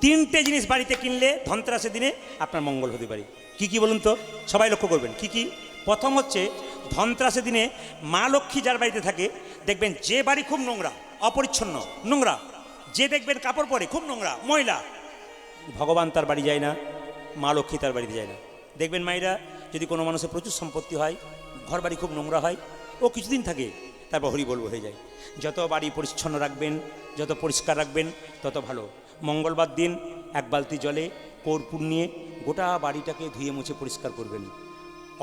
3টে জিনিস বাড়িতে কিনলে ধনতেরাসের দিনে আপনার মঙ্গল হতে পারে। কি কি বলুন তো? সবাই লক্ষ্য করবেন কি কি। প্রথম হচ্ছে, ধনতেরাসের দিনে মা লক্ষ্মী যার বাড়িতে থাকে, দেখবেন যে বাড়ি খুব নোংরা, অপরিচ্ছন্ন, নোংরা, যে দেখবেন কাপড় পরে খুব নোংরা, ময়লা, ভগবান তার বাড়ি যায় না, মা লক্ষ্মী তার বাড়িতে যায় না। দেখবেন মায়েরা, যদি কোনো মানুষের প্রচুর সম্পত্তি হয়, ঘর বাড়ি খুব নোংরা হয়, ও কিছুদিন থাকে, তারপর হরি বলবো হয়ে যায়। যত বাড়ি পরিচ্ছন্ন রাখবেন, যত পরিষ্কার রাখবেন, তত ভালো। মঙ্গলবার দিন 1 বালতি জলে কর্পূর নিয়ে গোটা বাড়িটাকে ধুয়ে মুছে পরিষ্কার করবেন।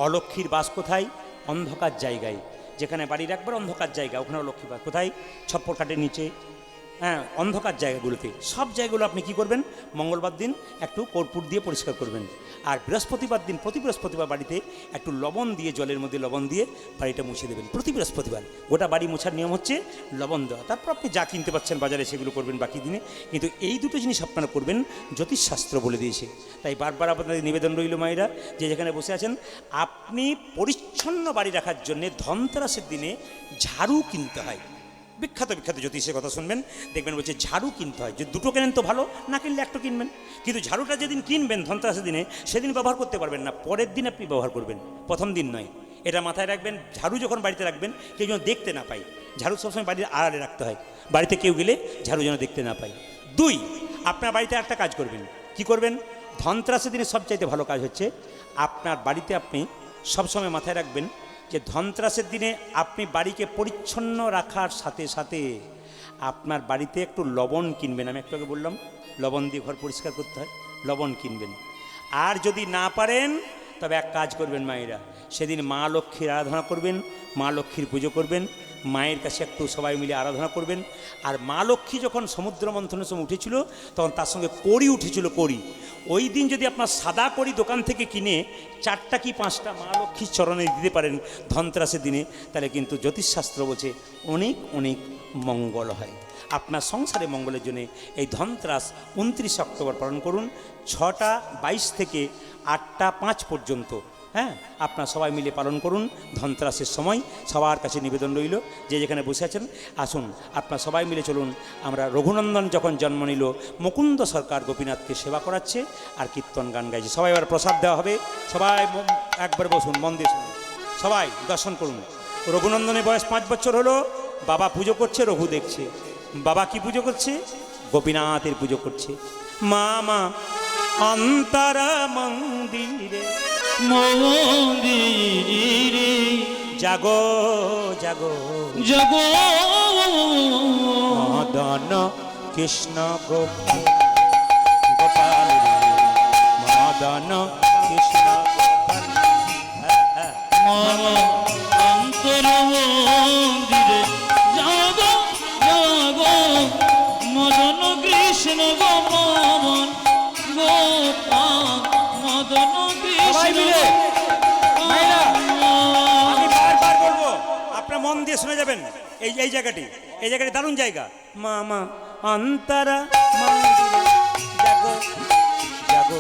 অলক্ষ্মীর বাস কোথায়? অন্ধকার জায়গায়। যেখানে বাড়ি রাখবেন অন্ধকার জায়গা, ওখানে অলক্ষ্মীর বাস কোথায়? ছপ্পর কাঠের নিচে, হ্যাঁ, অন্ধকার জায়গাগুলোতে। সব জায়গাগুলো আপনি কি করবেন? মঙ্গলবার দিন একটু কর্পূর দিয়ে পরিষ্কার করবেন। আর বৃহস্পতিবার দিন, প্রতি বৃহস্পতিবার বাড়িতে একটু লবণ দিয়ে, জলের মধ্যে লবণ দিয়ে বাড়িটা মুছে দেবেন। প্রতি বৃহস্পতিবার গোটা বাড়ি মোছার নিয়ম হচ্ছে লবণ দেওয়া। তারপর আপনি যা কিনতে পারছেন বাজারে সেগুলো করবেন বাকি দিনে। কিন্তু এই দুটো জিনিস আপনারা করবেন, জ্যোতিষশাস্ত্র বলে দিয়েছে। তাই বারবার আপনাদের নিবেদন রইল মায়েরা, যে যেখানে বসে আছেন, আপনি পরিচ্ছন্ন বাড়ি রাখার জন্যে ধনতেরাসের দিনে ঝাড়ু কিনতে হয়। বিখ্যাত বিখ্যাত জ্যোতিষের কথা শুনবেন, দেখবেন বলছে ঝাড়ু কিনতে হয়। যদি 2টো কেনেন তো ভালো, না কিনলে 1টো কিনবেন। কিন্তু ঝাড়ুটা যেদিন কিনবেন ধনতেরাসের দিনে, সেদিন ব্যবহার করতে পারবেন না, পরের দিন আপনি ব্যবহার করবেন, প্রথম দিন নয়। এটা মাথায় রাখবেন। ঝাড়ু যখন বাড়িতে রাখবেন, কেউ যেন দেখতে না পায়। ঝাড়ু সবসময় বাড়ির আড়ালে রাখতে হয়, বাড়িতে কেউ গেলে ঝাড়ু যেন দেখতে না পায়। 2, আপনার বাড়িতে একটা কাজ করবেন। কি করবেন? ধনতেরাসের দিনে সবচাইতে ভালো কাজ হচ্ছে, আপনার বাড়িতে আপনি সবসময় মাথায় রাখবেন যে ধনতেরাসের দিনে আপনি বাড়িকে পরিচ্ছন্ন রাখার সাথে সাথে আপনার বাড়িতে একটু লবণ কিনবেন। আমি একটু আগে বললাম লবণ দিয়ে ঘর পরিষ্কার করতে হয়, লবণ কিনবেন। আর যদি না পারেন, তবে এক কাজ করবেন মায়েরা, সেদিন মা লক্ষ্মীর আরাধনা করবেন, মা লক্ষ্মীর পুজো করবেন, মায়ের কাছে একটু সবাই মিলে আরাধনা করবেন। আর মা লক্ষ্মী যখন সমুদ্র মন্থনের সময় উঠেছিল, তখন তার সঙ্গে কড়ি উঠেছিল, কড়ি। ওই দিন যদি আপনার সাদা কড়ি দোকান থেকে কিনে 4টা কি 5টা মা লক্ষ্মীর চরণে দিতে পারেন ধনতেরাসের দিনে, তাহলে কিন্তু জ্যোতিষশাস্ত্র বলছে অনেক অনেক মঙ্গল হয়। আপনার সংসারে মঙ্গলের জন্য এই ধনতেরাস 29 অক্টোবর পালন করুন, 6টা 22 থেকে 8টা 5 পর্যন্ত। হ্যাঁ, আপনারা সবাই মিলে পালন করুন ধনতেরাসের সময়। সবার কাছে নিবেদন রইল, যে যেখানে বসে আছেন আসুন, আপনারা সবাই মিলে চলুন। আমরা রঘুনন্দন যখন জন্ম নিল, মুকুন্দ সরকার গোপীনাথকে সেবা করাচ্ছে আর কীর্তন গান গাইছে। সবাই এবার প্রসাদ দেওয়া হবে, সবাই একবার বসুন, মন দিয়ে শুনুন, সবাই দর্শন করুন। রঘুনন্দনের বয়স 5 বছর হলো, বাবা পুজো করছে, রঘু দেখছে। বাবা কি পুজো করছে? গোপীনাথের পুজো করছে। মা মা অন্তরা মন্দিরে মন্দিরে জাগো জাগো জগো মদন কৃষ্ণ গোপাল গোপাল রে, মদন কৃষ্ণ গোপাল। মম অন্তর মন্দিরে জাগো জাগো মদন কৃষ্ণ গোপাল গোপাল মদন সবাই কৃষ্ণ মিলে মায়েরা, আমি বারবার বলবো, আপনার মন দিয়ে শুনে যাবেন। এই জায়গাটি দারুণ জায়গা। মা মা অন্তরা মন্দিরে জাগো জাগো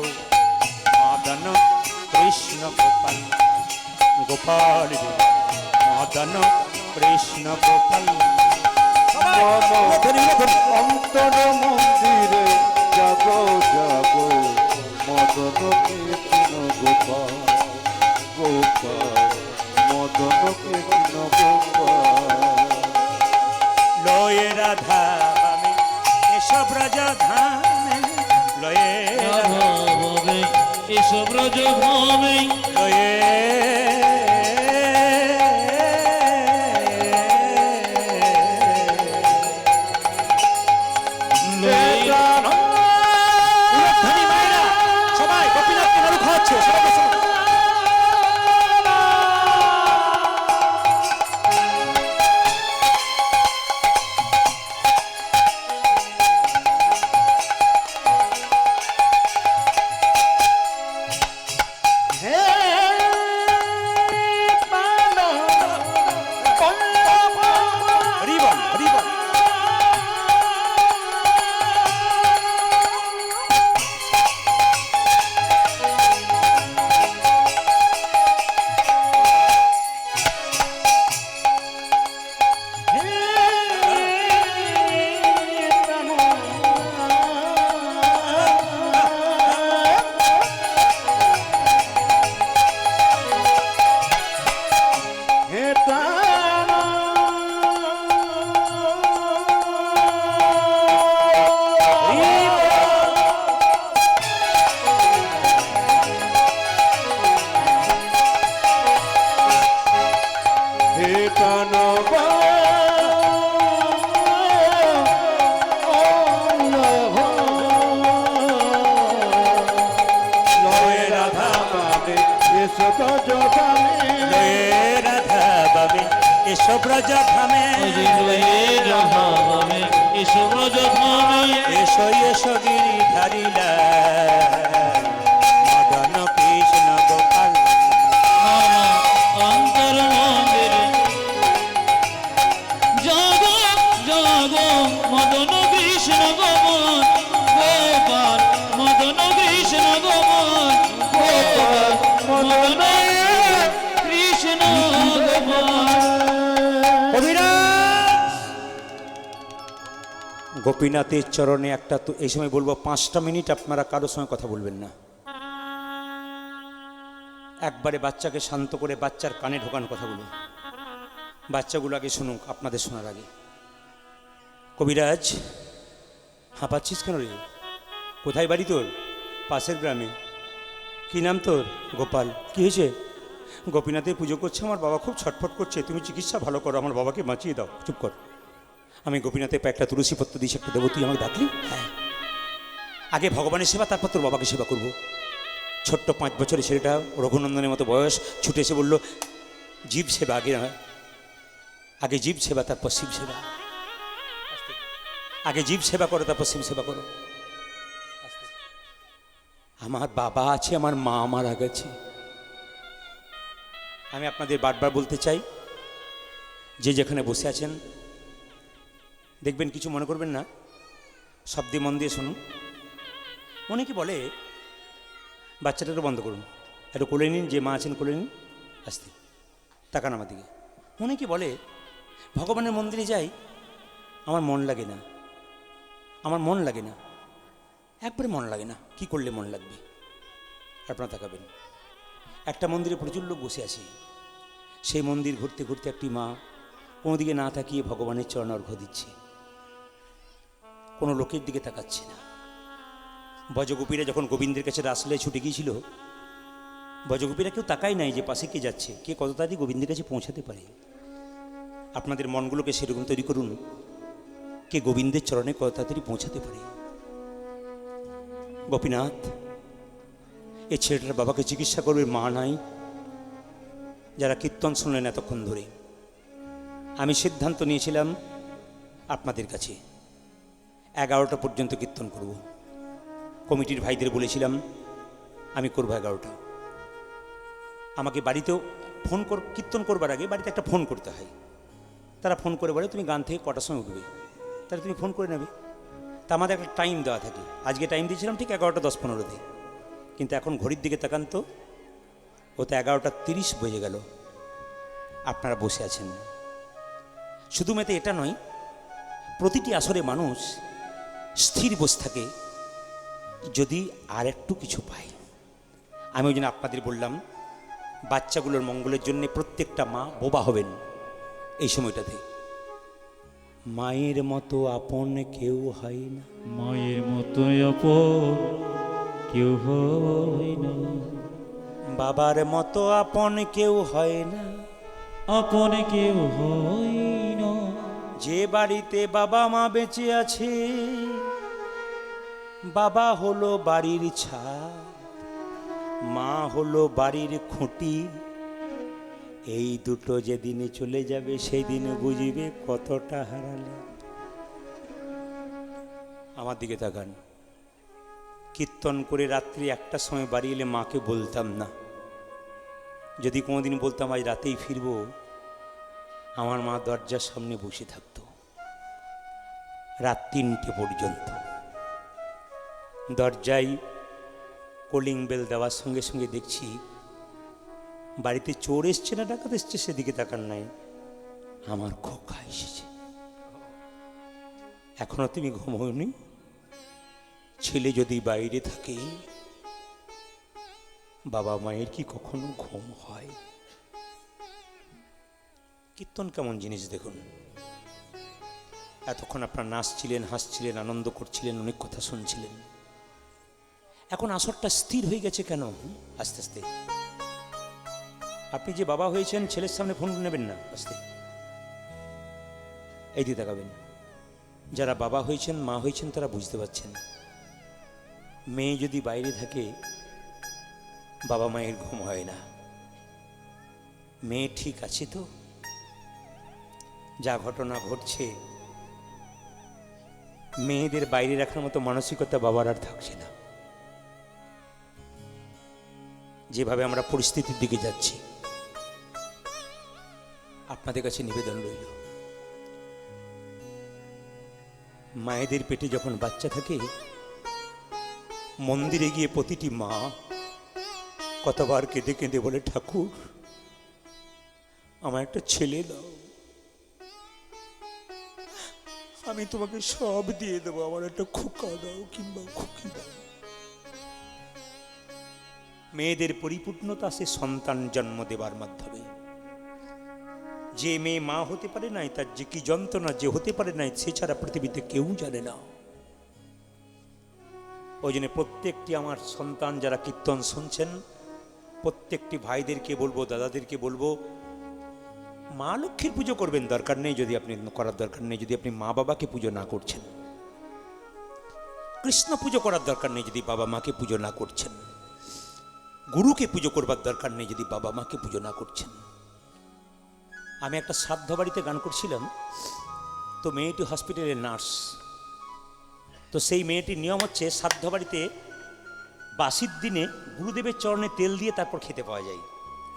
মদন কৃষ্ণ গোপাল গোপাল রে, মদন কৃষ্ণ গোপাল। অন্তর মন্দিরে জাগো জাগো মদন কৃষ্ণ গোপাল গোপাল মদন মদনকে নবপাল। লয়ে রাধা বামে এসব রাজা ধামে, লয়ে রাধা রাধাভাবে এসব রজভাবে লয়ে উলুধ্বনি মায়েরা, সবাই গোপীনাথকে নাড়ু খাওয়াচ্ছে, সবাই বসো। হরি বল, হরি বল। লয়ে রাধা বাবে এসব রাজা ধামে, রাধাভাবে এসব রজভাবে এসো এসো গিরিধারিলা মদন কৃষ্ণ গোপাল। অন্তর মন্দিরে জগ জগ মদন কৃষ্ণ গোপাল গোপাল, মদন কৃষ্ণ গোপাল গোপাল, মদন কৃষ্ণ গোপাল। গোপীনাথের চরণে একটা, তো এই সময় বলবো 5টা মিনিট আপনারা কারোর সঙ্গে কথা বলবেন না। একবারে বাচ্চাকে শান্ত করে বাচ্চার কানে ঢোকানো কথা বলুন, বাচ্চাগুলো আগে শুনুক আপনাদের শোনার আগে। কবিরাজ, হাঁপাচ্ছিস কেন রে? কোথায় বাড়ি তোর? পাশের গ্রামে। কি নাম তোর? গোপাল। কি হয়েছে? গোপীনাথের পুজো করছে, আমার বাবা খুব ছটফট করছে, তুমি চিকিৎসা ভালো করো, আমার বাবাকে বাঁচিয়ে দাও। চুপ কর। আমি গোপীনাথের পায়ে একটা তুলসী পত্র দিয়েছি, একটা দেবো, তুই আমাকে ডাকলি? হ্যাঁ। আগে ভগবানের সেবা, তারপর তোর বাবাকে সেবা করবো। ছোট্ট 5 বছরের ছেলেটা, রঘুনন্দনের মতো বয়স, ছুটে এসে বললো জীব সেবা আগে না, আগে জীব সেবা তারপর শিব সেবা, আগে জীব সেবা করো তারপর শিব সেবা করো। আমার বাবা আছে, আমার মা মারা গেছে। আমি আপনাদের বারবার বলতে চাই, যে যেখানে বসে আছেন দেখবেন, কিছু মনে করবেন না, শব্দে মন দিয়ে শুনুন। অনেকে বলে বাচ্চাটাকে বন্ধ করুন, একটু কোলে নিন, যে মা আছেন কোলে নিন, আস্তে তাকান আমার দিকে। অনেকে বলে ভগবানের মন্দিরে যাই, আমার মন লাগে না, আমার মন লাগে না, একবারে মন লাগে না। কি করলে মন লাগবে? আপনারা তাকাবেন, একটা মন্দিরে প্রচুর লোক বসে আছে, সেই মন্দির ঘুরতে ঘুরতে একটি মা কোনো দিকে না তাকিয়ে ভগবানের চরণ অর্ঘ্য দিচ্ছে, কোনো লোকের দিকে তাকাচ্ছে না। বজগোপীরা যখন গোবিন্দের কাছে রাসলীলায় ছুটে গিয়েছিল, বজগোপীরা কেউ তাকাই নাই যে পাশে কে যাচ্ছে, কে কত তাড়াতাড়ি গোবিন্দের কাছে পৌঁছাতে পারে। আপনাদের মনগুলোকে সেরকম তৈরি করুন, কে গোবিন্দের চরণে কত তাড়াতাড়ি পৌঁছাতে পারে। গোপীনাথ, এই ছেলেটার বাবাকে চিকিৎসা করবে, মা নাই। যারা কীর্তন শুনলেন এতক্ষণ ধরে, আমি সিদ্ধান্ত নিয়েছিলাম আপনাদের কাছে 11টা পর্যন্ত কীর্তন করব। কমিটির ভাইদের বলেছিলাম আমি করবো 11টা। আমাকে বাড়িতেও ফোন কীর্তন করবার আগে বাড়িতে একটা ফোন করতে হয়। তারা ফোন করে বলে তুমি গান থেকে কটার সময় উঠবে, তাহলে তুমি ফোন করে নেবে। তা আমাদের একটা টাইম দেওয়া থাকে, আজকে টাইম দিয়েছিলাম ঠিক 11টা 10-15-তে, কিন্তু এখন ঘড়ির দিকে তাকান তো, ও তো 11টা 30 বেজে গেল। আপনারা বসে আছেন। শুধু মেতে এটা নয়, প্রতিটি আসরে মানুষ স্থির বসে থাকে যদি আর একটু কিছু পায়। আমি ওই জন্য আপনাদের বললাম বাচ্চাগুলোর মঙ্গলের জন্য প্রত্যেকটা মা বোবা হবেন এই সময়টাতে। মায়ের মতো আপন কেউ হয় না, মায়ের মতো আপন কেউ হয় না, বাবার মতো আপন কেউ হয় না। আপন কেউ হয় না। যে বাড়িতে বাবা মা বেঁচে আছে, বাবা হলো বাড়ির ছাদ, মা হলো বাড়ির খুঁটি। এই দুটো যেদিনে চলে যাবে সেই দিনে বুঝিবে কতটা হারালে। আমার দিকে তাকান। কীর্তন করে রাত্রি 1টার সময় বাড়ি এলে মাকে বলতাম না। যদি কোনোদিন বলতাম আজ রাতেই ফিরবো, আমার মা দরজার সামনে বসে থাকতো রাত 3টে পর্যন্ত। দরজায় কলিং বেল দেওয়ার সঙ্গে সঙ্গে দেখছি বাড়িতে চোর এসছে না ডাকাত এসছে সেদিকে তাকান নাই, আমার খোকা এসেছে। এখনো তুমি ঘুমোওনি? ছেলে যদি বাইরে থাকে, বাবা মায়ের কি কখনো ঘুম হয়? কীর্তন কেমন জিনিস দেখুন। এতক্ষণ আপনারা নাচছিলেন, হাসছিলেন, আনন্দ করছিলেন, অনেক কথা শুনছিলেন। এখন আসরটা স্থির হয়ে গেছে কেন? আস্তে আস্তে আপনি যে বাবা হয়েছেন, ছেলের সামনে ফোন নেবেন না, আস্তে এই দিয়ে তাকাবেন। যারা বাবা হয়েছেন, মা হয়েছেন, তারা বুঝতে পারছেন মেয়ে যদি বাইরে থাকে বাবা মায়ের ঘুম হয় না। মেয়ে ঠিক আছে তো? যা ঘটনা ঘটছে, মেয়েদের বাইরে রাখার মতো মানসিকতা বাবার আর থাকছে না। যেভাবে আমরা পরিস্থিতির দিকে যাচ্ছি, আপনাদের কাছে নিবেদন রইল, মায়েদের পেটে যখন বাচ্চা থাকে, মন্দিরে গিয়ে প্রতিটি মা কতবার কেঁদে কেঁদে বলে, ঠাকুর আমার একটা ছেলে দাও, আমি তোমাকে সব দিয়ে দেবো, আমার একটা খোকা দাও কিংবা খুকি দাও। মেয়েদের পরিপূর্ণতা সে সন্তান জন্ম দেবার মাধ্যমে। যে মেয়ে মা হতে পারে নাই, তার যে কি যন্ত্রণা যে হতে পারে নাই, সে ছাড়া পৃথিবীতে কেউ জানে না। ওই জন্য প্রত্যেকটি আমার সন্তান যারা কীর্তন শুনছেন, প্রত্যেকটি ভাইদেরকে বলবো, দাদাদেরকে বলবো, মা লক্ষ্মীর পুজো করবেন, দরকার নেই যদি আপনি করার দরকার নেই যদি আপনি মা বাবাকে পুজো না করছেন। কৃষ্ণ পুজো করার দরকার নেই যদি বাবা মাকে পুজো না করছেন। গুরুকে পুজো করবার দরকার নেই যদি বাবা মাকে পুজো না করছেন। আমি একটা শ্রাদ্ধ বাড়িতে গান করছিলাম, তো মেয়েটি হসপিটালের নার্স। তো সেই মেয়েটির নিয়ম হচ্ছে শ্রাদ্ধ বাড়িতে বাসির দিনে গুরুদেবের চরণে তেল দিয়ে তারপর খেতে পাওয়া যায়,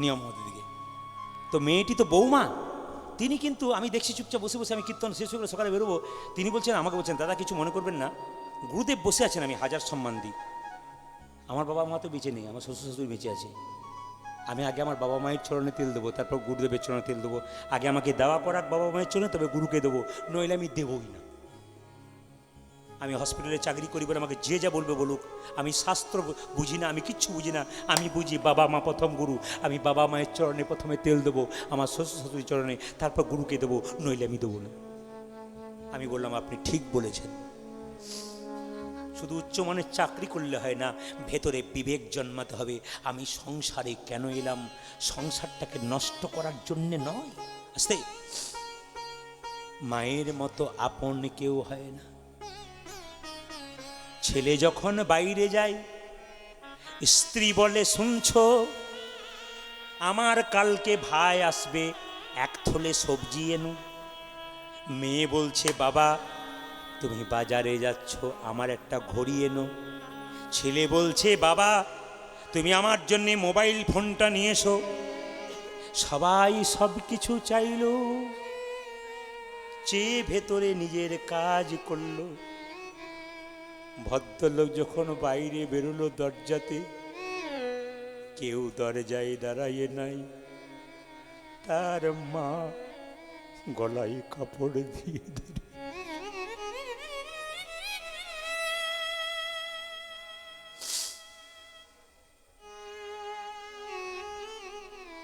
নিয়ম মতো দিকে। তো মেয়েটি তো বৌমা, তিনি কিন্তু, আমি দেখছি চুপচাপ বসে বসে, আমি কীর্তন শেষ করে সকালে বেরোবো, তিনি বলছেন, আমাকে বলছেন, দাদা কিছু মনে করবেন না, গুরুদেব বসে আছেন, আমি হাজার সম্মান দিই। আমার বাবা মা তো বেঁচে নেই, আমার শ্বশুর শাশুড়ি বেঁচে আছে। আমি আগে আমার বাবা মায়ের চরণে তেল দেবো, তারপর গুরুদেবের চরণে তেল দেবো। আগে আমাকে দেওয়া করাক বাবা মায়ের চরণে, তবে গুরুকে দেবো, নইলে আমি দেবই না। আমি হসপিটালে চাকরি করি বলে আমাকে যে যা বলবে বলুক, আমি শাস্ত্র বুঝি না, আমি কিচ্ছু বুঝি না। আমি বুঝি বাবা মা প্রথম গুরু, আমি বাবা মায়ের চরণে প্রথমে তেল দেবো, আমার শ্বশুর শাশুড়ির চরণে, তারপর গুরুকে দেবো, নইলে আমি দেবো না। আমি বললাম, আপনি ঠিক বলেছেন। শুধু উচ্চমানের চাকরি করলে হয় না, ভেতরে বিবেক জন্মাতে হবে। আমি সংসারে কেন এলাম? সংসারটাকে নষ্ট করার জন্যে নয়। আস্তে, মায়ের মতো আপন কেউ হয় না। ছেলে যখন বাইরে যায়, স্ত্রী বলে, শুনছো আমার কালকে ভাই আসবে, 1 থলে সবজি এনো। মেয়ে বলছে, বাবা তুমি বাজারে যাচ্ছ, আমার একটা ঘড়ি এনো। ছেলে বলছে, বাবা তুমি আমার জন্য মোবাইল ফোনটা নিয়ে এসো। সবাই সব কিছু চাইল, চেয়ে ভেতরে নিজের কাজ করলো। ভদ্রলোক যখন বাইরে বেরোলো দরজাতে, কেউ দরজায় দাঁড়াইয়ে নাই, তার মা গলায় কাপড় দিয়ে ধরে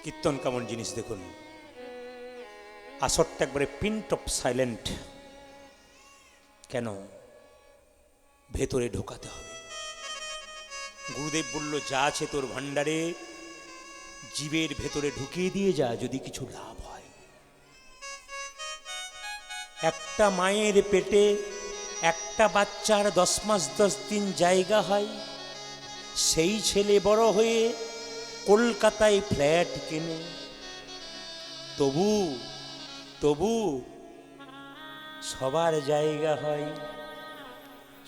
কীর্তন কেমন জিনিস দেখুন, আসরটা একবারে পিন্ট অফ সাইলেন্ট। কেন? ভেতরে ঢোকাতে হবে। গুরুদেব বলল, যা আছে তোর ভাণ্ডারে জীবের ভেতরে ঢুকিয়ে দিয়ে যা, যদি কিছু লাভ হয়। একটা মায়ের পেটে একটা বাচ্চার 10 মাস 10 দিন জায়গা হয়, সেই ছেলে বড় হয়ে কলকাতায় ফ্ল্যাট কেনে, তবু তবু সবার জায়গা হয়,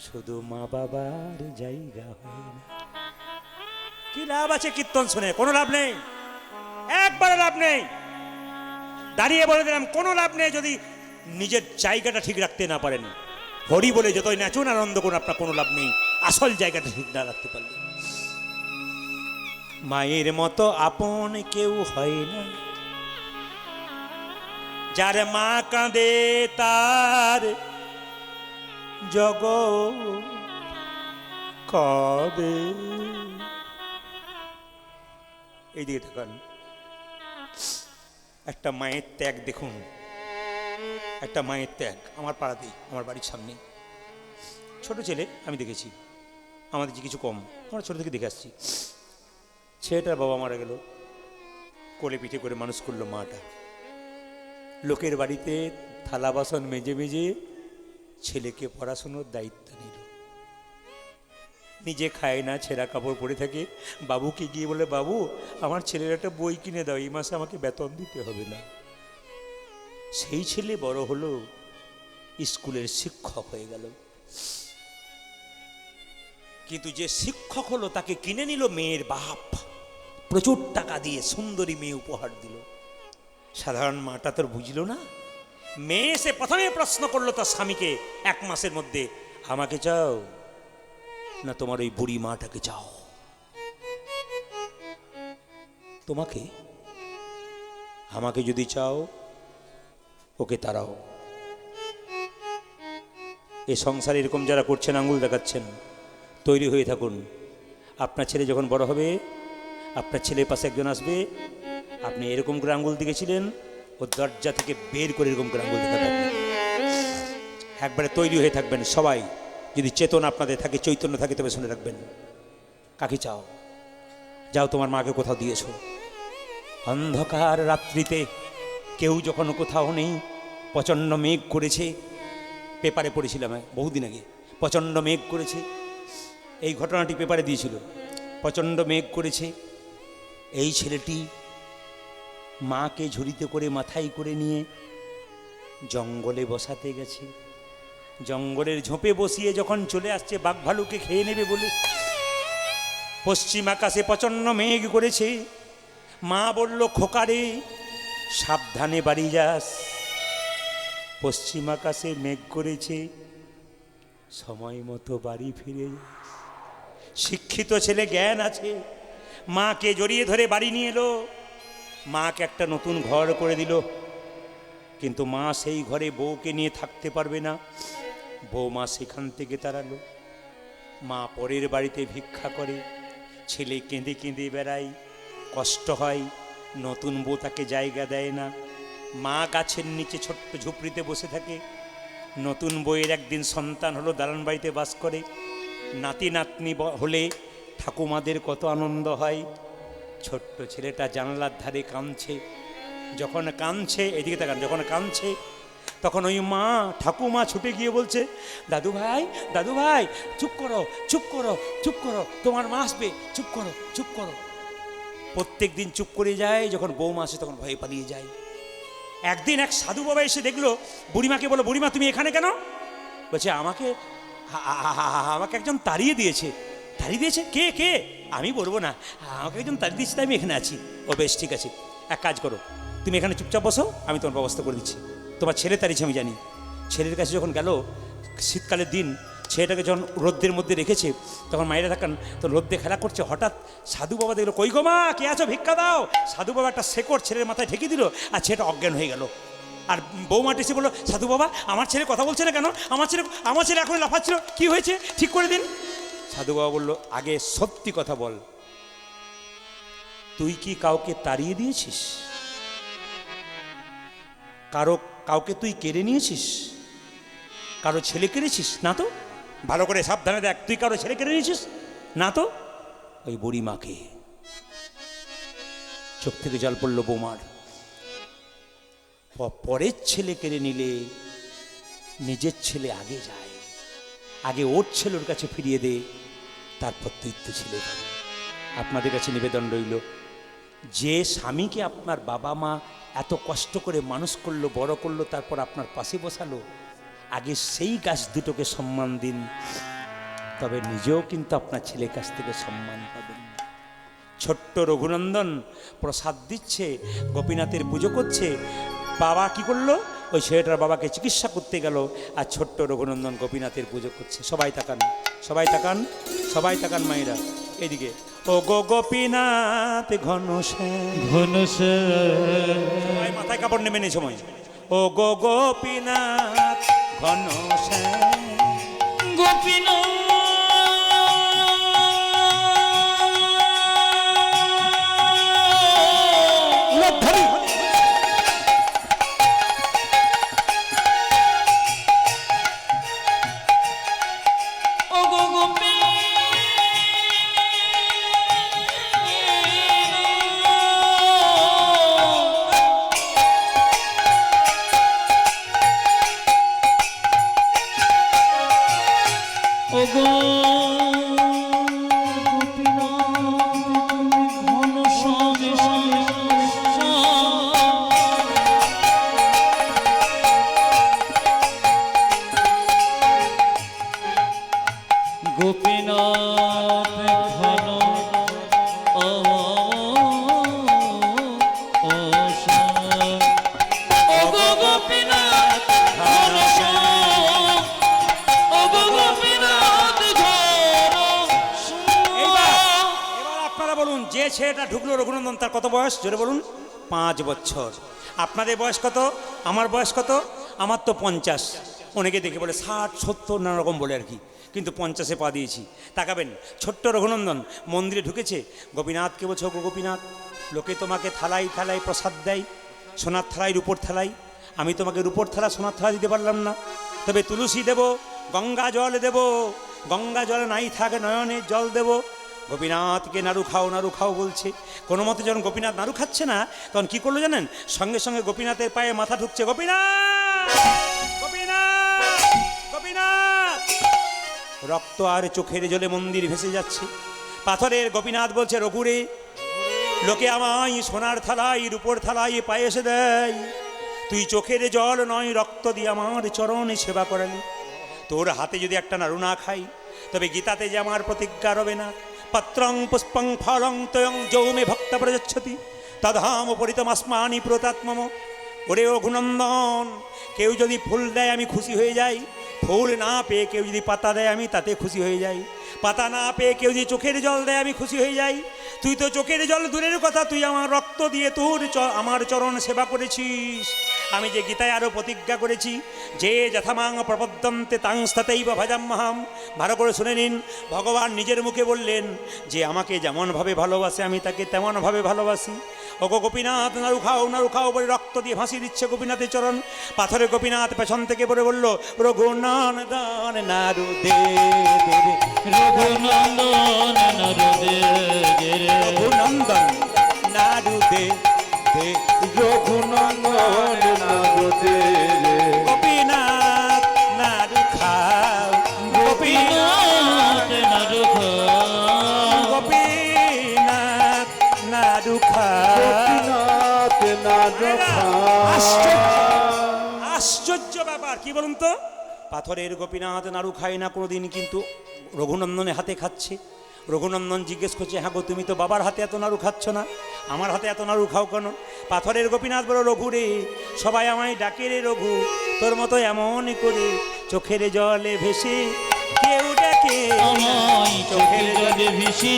শুধু মা বাবার জায়গা হয় না। কি লাভ আছে কীর্তন শুনে? কোনো লাভ নেই, একবারে লাভ নেই। দাঁড়িয়ে বলে দিলাম, কোনো লাভ নেই যদি নিজের জায়গাটা ঠিক রাখতে না পারেন। হরি বলে যতই নাচুন আনন্দ করুন, আপনার কোনো লাভ নেই আসল জায়গাটা ঠিক না রাখতে পারলে। মায়ের মতো আপন কেউ হয় না, যার মা কাঁদে তার জগৎ কাঁদে। এইদিকে থাকুন, একটা মায়ের ত্যাগ দেখুন, একটা মায়ের ত্যাগ। আমার পাড়াতেই, আমার বাড়ির সামনে ছোট ছেলে, আমি দেখেছি, আমাদের যে কিছু কম, আমরা ছোট থেকে দেখে আসছি। ছেলেটার বাবা মারা গেল, কোলে পিঠে করে মানুষ করলো মাটা। লোকের বাড়িতে থালা বাসন মেজে মেজে ছেলেকে পড়াশুনোর দায়িত্ব নিল। নিজে খায় না, ছেঁড়া কাপড় পরে থাকে। বাবুকে গিয়ে বলে, বাবু আমার ছেলের একটা বই কিনে দাও, এই মাসে আমাকে বেতন দিতে হবে না। সেই ছেলে বড় হলো, স্কুলের শিক্ষক হয়ে গেল। কিন্তু যে শিক্ষক হলো তাকে কিনে নিল মেয়ের বাপ, প্রচুর টাকা দিয়ে সুন্দরী মেয়ে উপহার দিল। সাধারণ মাটা তোর বুঝলো না। মেয়ে এসে প্রথমে প্রশ্ন করলো তার স্বামীকে 1 মাসের মধ্যে, আমাকে চাও না তোমার ওই বুড়ি মাটাকে চাও? তোমাকে? আমাকে যদি চাও ওকে তাড়াও। এ সংসারে এরকম যারা করছেন, আঙুল দেখাচ্ছেন, তৈরি হয়ে থাকুন। আপনার ছেলে যখন বড় হবে, আপনার ছেলের পাশে একজন আসবে, আপনি এরকম করে আঙুল দিয়েছিলেন, ও দরজা থেকে বের করে এরকম করে আঙুল দেখাতে থাকবেন। একবারে তৈরি হয়ে থাকবেন সবাই। যদি চেতনা আপনাদের থাকে, চৈতন্য থাকে, তবে শুনে রাখবেন। কাকে চাও? যাও তোমার মাকে কোথাও দিয়েছ। অন্ধকার রাত্রিতে কেউ যখন কোথাও নেই, প্রচণ্ড মেঘ করেছে, পেপারে পড়েছিলাম বহুদিন আগে, প্রচণ্ড মেঘ করেছে, এই ঘটনাটি পেপারে দিয়েছিল। প্রচণ্ড মেঘ করেছে, এই ছেলেটি মাকে ঝুড়িতে করে মাথায় করে নিয়ে জঙ্গলে বসাতে গেছে। জঙ্গলের ঝোপে বসিয়ে যখন চলে আসছে বাঘ ভালুকে খেয়ে নেবে বলে, পশ্চিম আকাশে প্রচণ্ড মেঘ করেছে। মা বলল, খোকারে সাবধানে বাড়ি যাস, পশ্চিম আকাশে মেঘ করেছে, সময় মতো বাড়ি ফিরে যাস। শিক্ষিত ছেলে, জ্ঞান আছে, মাকে জড়িয়ে ধরে বাড়ি নিয়ে এলো। মাকে একটা নতুন ঘর করে দিল, কিন্তু মা সেই ঘরে বউকে নিয়ে থাকতে পারবে না। বউমা সেখান থেকে তাড়ালো। মা পরের বাড়িতে ভিক্ষা করে, ছেলে কেঁদে কেঁদে বেড়ায়, কষ্ট হয়, নতুন বউ তাকে জায়গা দেয় না। মা গাছের নিচে ছোট্ট ঝুপড়িতে বসে থাকে। নতুন বউয়ের একদিন সন্তান হলো, দালান বাড়িতে বাস করে। নাতি নাতনি হলে ঠাকুমাদের কত আনন্দ হয়। ছোট্ট ছেলেটা জানলার ধারে কাঁদছে। যখন কাঁদছে, এদিকে তাকান, যখন কাঁদছে তখন ওই মা, ঠাকুমা ছুটে গিয়ে বলছে, দাদু ভাই, দাদু ভাই, চুপ করো, চুপ করো, চুপ করো, তোমার মা আসবে, চুপ করো, চুপ করো। প্রত্যেক দিন চুপ করে যায়, যখন বৌমা আসে তখন ভয়ে পালিয়ে যায়। একদিন এক সাধু বাবা এসে দেখলো, বুড়িমাকে বলো, বুড়িমা তুমি এখানে কেন? বলছে, আমাকে একজন তাড়িয়ে দিয়েছে। তাড়িয়ে দিয়েছে? কে কে? আমি বলবো না, আমাকে একজন তাড়িয়ে দিয়েছে, তাই আমি এখানে আছি। ও বেশ, ঠিক আছে, এক কাজ করো, তুমি এখানে চুপচাপ বসো, আমি তোমার ব্যবস্থা করে দিচ্ছি। তোমার ছেলে তাড়িয়েছে আমি জানি। ছেলের কাছে যখন গেল, শীতকালের দিন, ছেলেটাকে যখন রোদ্রের মধ্যে রেখেছে, তখন মায়েরা থাকেন, তো রোদ্রে খেলা করছে। হঠাৎ সাধু বাবা দেখলো, কই গো মা, কে আছো, ভিক্ষা দাও। সাধু বাবা একটা শেকড় ছেলের মাথায় ঠেকে দিল, আর ছেলেটা অজ্ঞান হয়ে গেল। আর বৌমা এসে বললো, সাধু বাবা আমার ছেলে কথা বলছে না কেন? আমার ছেলে এখন লাফাচ্ছিল, কি হয়েছে, ঠিক করে দিন। সাধু বাবা বললো, আগে সত্যি কথা বল, তুই কি কাউকে তাড়িয়ে দিয়েছিস? কাউকে তুই কেড়ে নিয়েছিস? কারো ছেলে কেড়েছিস? না তো। ভালো করে সাবধানে দেখ, তুই কারো ছেলে কেড়ে নিয়েছিস? না তো। ওই বুড়ি মাকে। চোখ থেকে জল পড়লো বোমার। পরের ছেলে কেড়ে নিলে নিজের ছেলে আগে যায়, আগে ওর ছেলের কাছে ফিরিয়ে দে, তারপর তুই তো ছেলে পাবি। আপনাদের কাছে নিবেদন রইল, যে স্বামীকে আপনার বাবা মা এত কষ্ট করে মানুষ করলো, বড় করলো, তারপর আপনার পাশে বসালো, আগে সেই গাছ দুটোকে সম্মান দিন, তবে নিজেও কিন্তু আপনার ছেলের কাছ থেকে সম্মান পাবেন। ছোট্ট রঘুনন্দন প্রসাদ দিচ্ছে, গোপীনাথের পুজো করছে। বাবা কি করলো? ওই ছেলেটার বাবাকে চিকিৎসা করতে গেল, আর ছোট্ট রঘুনন্দন গোপীনাথের পুজো করছে। সবাই তাকান, সবাই তাকান, সবাই তাকান মায়েরা এদিকে। ও গো গোপীনাথ ঘনশ্যাম সবাই মাথায় কাপড় নেবে নেই সময়। ও গো গোপীনাথ ঘনশ্যাম গোপীনাথ যে ছেলেটা ঢুকলো রঘুনন্দন, তার কত বয়স জোরে বলুন? 5 বছর। আপনাদের বয়স কত? আমার বয়স কত? আমার তো 50। অনেকে দেখে বলে 60, 70 নানা রকম বলে আর কি, কিন্তু 50-এ পা দিয়েছি। তাকাবেন, ছোট্ট রঘুনন্দন মন্দিরে ঢুকেছে। গোপীনাথকে বলছে, গো গোপীনাথ, লোকে তোমাকে থালায় থালায় প্রসাদ দেয়, সোনার থালায় রূপোর থালায়। আমি তোমাকে রূপোর থালা সোনার থালা দিতে পারলাম না, তবে তুলসী দেব, গঙ্গা জল দেব, গঙ্গা জল নাই থাকে নয়নের জল দেব। গোপীনাথকে নাড়ু খাও বলছে। কোনো মতে যখন গোপীনাথ নাড়ু খাচ্ছে না, তখন কি করলো জানেন? সঙ্গে সঙ্গে গোপীনাথের পায়ে মাথা ঢুকছে। গোপীনাথ, গোপীনাথ, গোপীনাথ। রক্ত আর চোখের জলে মন্দির ভেসে যাচ্ছে। পাথরের গোপীনাথ বলছে, রঘুরে, লোকে আমায় সোনার থালায় রূপোর থালায় পায়েস দেয়, তুই চোখের জল নয় রক্ত দিয়ে আমার চরণে সেবা করালি। তোর হাতে যদি একটা নাড়ু না খাই, তবে গীতাতে যে আমার প্রতিজ্ঞা রবে না, পত্রং পুষ্পং ফলং তয়ং যৌমে ভক্ত প্রযচ্ছতি তধাম পরিতমাস্মানি প্রতাত্মম। ওরে রঘুনন্দন, কেউ যদি ফুল দেয় আমি খুশি হয়ে যাই, ফুল না পেয়ে কেউ যদি পাতা দেয় আমি তাতে খুশি হয়ে যাই, পাতা না পেয়ে কেউ যদি চোখের জল দেয় আমি খুশি হয়ে যাই। তুই তো চোখের জল দূরের কথা, তুই আমার রক্ত দিয়ে তোর আমার চরণ সেবা করেছিস। আমি যে গীতায় আরও প্রতিজ্ঞা করেছি, যে যথামাং প্রপদ্যন্তে তাংস্তাতেই বা ভজাম্যহাম। ভালো করে শুনে নিন, ভগবান নিজের মুখে বললেন যে আমাকে যেমনভাবে ভালোবাসে আমি তাকে তেমনভাবে ভালোবাসি। ও গো গোপীনাথ, নাড়ু খাও বলে রক্ত দিয়ে ভাসিয়ে দিচ্ছে গোপীনাথের চরণ। পাথরে গোপীনাথ পেছন থেকে বলে বলল, রঘুনন্দন নাড়ু দে দে রে, রঘুনন্দন নাড়ু দে দে রে, রঘুনন্দন নাড়ু দে দে, রঘুনন্দন নাড়ু দে রে, গোপীনাথ নাড়ু খাও, গোপীনাথ নাড়ু খাও, গোপীনাথ নাড়ু খাও। গোপীনাথ নাড়ু আশ্চর্য ব্যাপার, কি বলুন তো? পাথরের গোপীনাথ নাড়ু খায় না কোনোদিন, কিন্তু রঘুনন্দনের হাতে খাচ্ছে। রঘুনন্দন জিজ্ঞেস করছে, হ্যাঁ গো, তুমি তো বাবার হাতে এত নাড়ু খাচ্ছ না, আমার হাতে এত নাড়ু খাও কেন? পাথরের গোপীনাথ বলো, রঘু রে, সবাই আমায় ডাকে রে রঘু, তোর মতো এমন করে চোখের জলে ভেসে কেউ ডাকে আমায় চোখের জলে ভেসে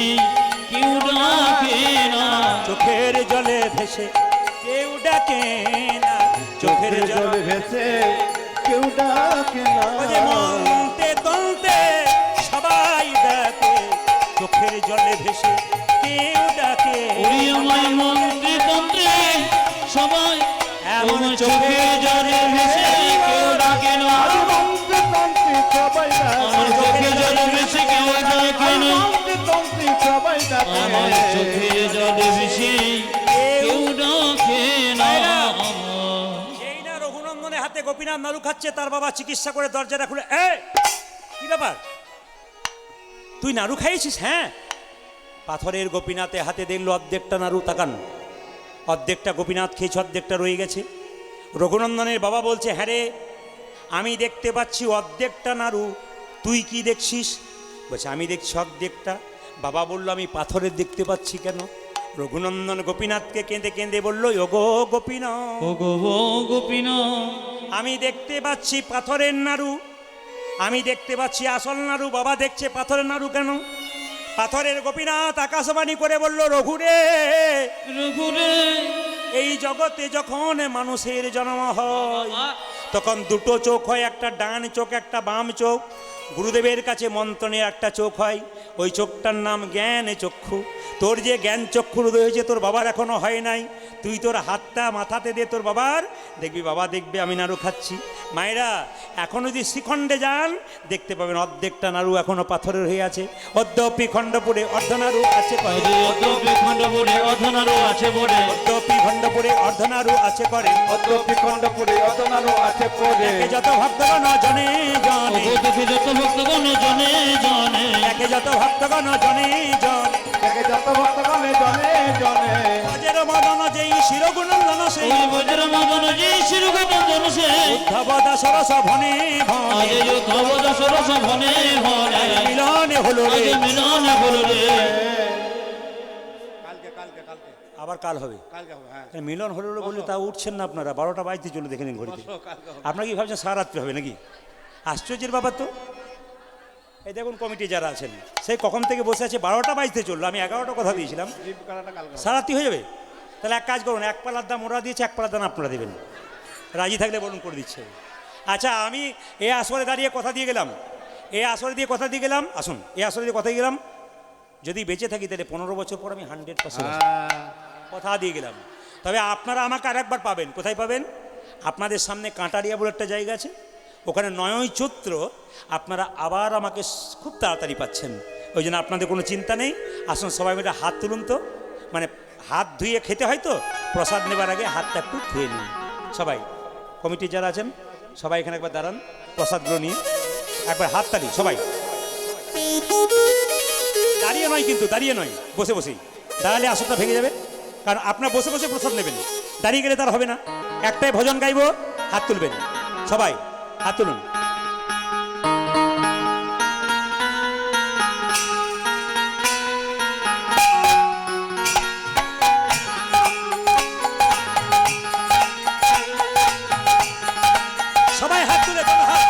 কেউ ডাকে না, চোখের জলে ভেসে কেউ ডাকে না, চোখের জলে ভেসে কেউ ডাকে না, ওরে মনতে তন্তে সবাই ডাকে, চোখের জলে ভেসে কেউ ডাকে প্রিয়ময় মন্ত্রী তন্ত্রে সবাই এমন এমন চোখে চোখে জলে ভেসে কেউ ডাকে না আর তন্ত্রে তন্ত্রে সবাই আমার ডাকে চোখে জলে ভেসে কেউ ডাকে আর না তন্ত্রে তন্ত্রে সবাই আমার ডাকে চোখে জলে ভেসে কেউ ডাকে না সেই না রঘুনন্দনের হাতে গোপীনাথ নাড়ু খাচ্ছে, তার বাবা চিকিৎসা করে দরজাটা খুলে, এ কি ব্যাপার, তুই নাড়ু খাইয়েছিস? হ্যাঁ। পাথরের গোপীনাথে হাতে দেখলো অর্ধেকটা নাড়ু, তাকান, অর্ধেকটা গোপীনাথ খেয়েছে, অর্ধেকটা রয়ে গেছে। রঘুনন্দনের বাবা বলছে, হ্যাঁ রে, আমি দেখতে পাচ্ছি অর্ধেকটা নাড়ু, তুই কি দেখছিস? বলছে, আমি দেখছি অর্ধেকটা। বাবা বলল, আমি পাথরের দেখতে পাচ্ছি কেন? রঘুনন্দন গোপীনাথকে কেঁদে কেঁদে বলল, ওগো গোপীনাথ, ও গো গোপীনাথ, আমি দেখতে পাচ্ছি পাথরের নাড়ু, আমি দেখতে পাচ্ছি আসল নাড়ু। বাবা দেখছে পাথরের নাড়ু কেন? পাথরের গোপীনাথ আকাশবাণী করে বলল, রঘুরে, রঘুরে এই জগতে যখন মানুষের জন্ম হয় তখন দুটো চোখ হয়, একটা ডান চোখ একটা বাম চোখ। গুরুদেবের কাছে মন্ত্রণে একটা চোখ হয়, ওই চোখটার নাম জ্ঞান চক্ষু। তোর যে জ্ঞান চক্ষুর উদয় হয়েছে, তোর বাবার এখনো হয় নাই। তুই তোর হাতটা মাথাতে দে তোর বাবার, দেখবি বাবা দেখবে আমি নাড়ু খাচ্ছি। মায়েরা, এখন যদি শ্রীখণ্ডে যান দেখতে পাবেন অর্ধেকটা নাড়ু এখনো পাথরের হয়ে আছে। অদ্যপি খণ্ডপুরে অর্ধনাড়ু আছে করে, অদ্যপি খণ্ডপুরে অধনারও আছে বলে, অদ্যপি খণ্ডপুরে অর্ধনাড়ু আছে করে। অদ্যপি খণ্ডপুরে অতনারও আছে পরে একে যত ভক্তগণ জনে জনে, অদ্যপি যত ভক্তগণ জনে জনে, একে যত ভক্তগণ জনে জনে, দেখে যত ভক্তগণে জনে জনে অজের মদন যেই শিরগুণন্দন সেই ওই বজ্র মদন যে শিরুগোপন সে, উদ্ধব দাসরস ভনে ভনে, আজ যোদ্ধবদ সরস ভনে ভনে, মিলনে হলো আজ রে। মিলন হল রে। কালকে কালকে কালকে আবার কাল হবে, কালকে হবে হ্যাঁ মিলন হলো রে বলে তা উঠছেন না আপনারা। 12টা বাজতে চলে দেখে নিন ঘড়িতে। কালকে হবে আপনারা কি ভাবছেন সারা রাত্রি হবে নাকি? আশ্চর্যের ব্যাপার তো। এই দেখুন কমিটি যারা আছেন সেই কখন থেকে বসে আছে, 12টা বাজতে চললো, আমি 11টা কথা দিয়েছিলাম, জীব করাটা কালকে হবে। সারা রাত্রি হয়ে যাবে। তাহলে এক কাজ করুন, এক পালার দাম ওরা দিয়েছে, এক পালার দাম আপনারা দেবেন। রাজি থাকলে বলুন, করে দিচ্ছে। আচ্ছা, আমি এ আসরে দাঁড়িয়ে কথা দিয়ে গেলাম, আসুন, এ আসরে দিয়ে কথা দিয়ে গেলাম, যদি বেঁচে থাকি তাহলে 15 বছর পর আমি 100% কথা দিয়ে গেলাম। তবে আপনারা আমাকে আরেকবার পাবেন। কোথায় পাবেন? আপনাদের সামনে কাঁটারিয়া বলে একটা জায়গা আছে, ওখানে 9ই চৈত্র আপনারা আবার আমাকে খুব তাড়াতাড়ি পাচ্ছেন। ওই জন্য আপনাদের কোনো চিন্তা নেই। আসুন সবাই মিলে হাত তুলুন তো, মানে হাত ধুয়ে খেতে হয় তো, প্রসাদ নেবার আগে হাতটা একটু ধুয়ে নিন। সবাই কমিটি যারা আছেন সবাই এখানে একবার দাঁড়ান, প্রসাদগুলো নিয়ে একবার হাত তালি সবাই। দাঁড়িয়ে নয় কিন্তু, দাঁড়িয়ে নয়, বসে বসেই। দাঁড়ালে আসরটা ভেঙে যাবে, কারণ আপনার বসে বসে প্রসাদ নেবেন, দাঁড়িয়ে গেলে তার হবে না। একটাই ভজন গাইব, হাত তুলবেন সবাই, হাত তুলুন। সবাই হাত তুলে হাত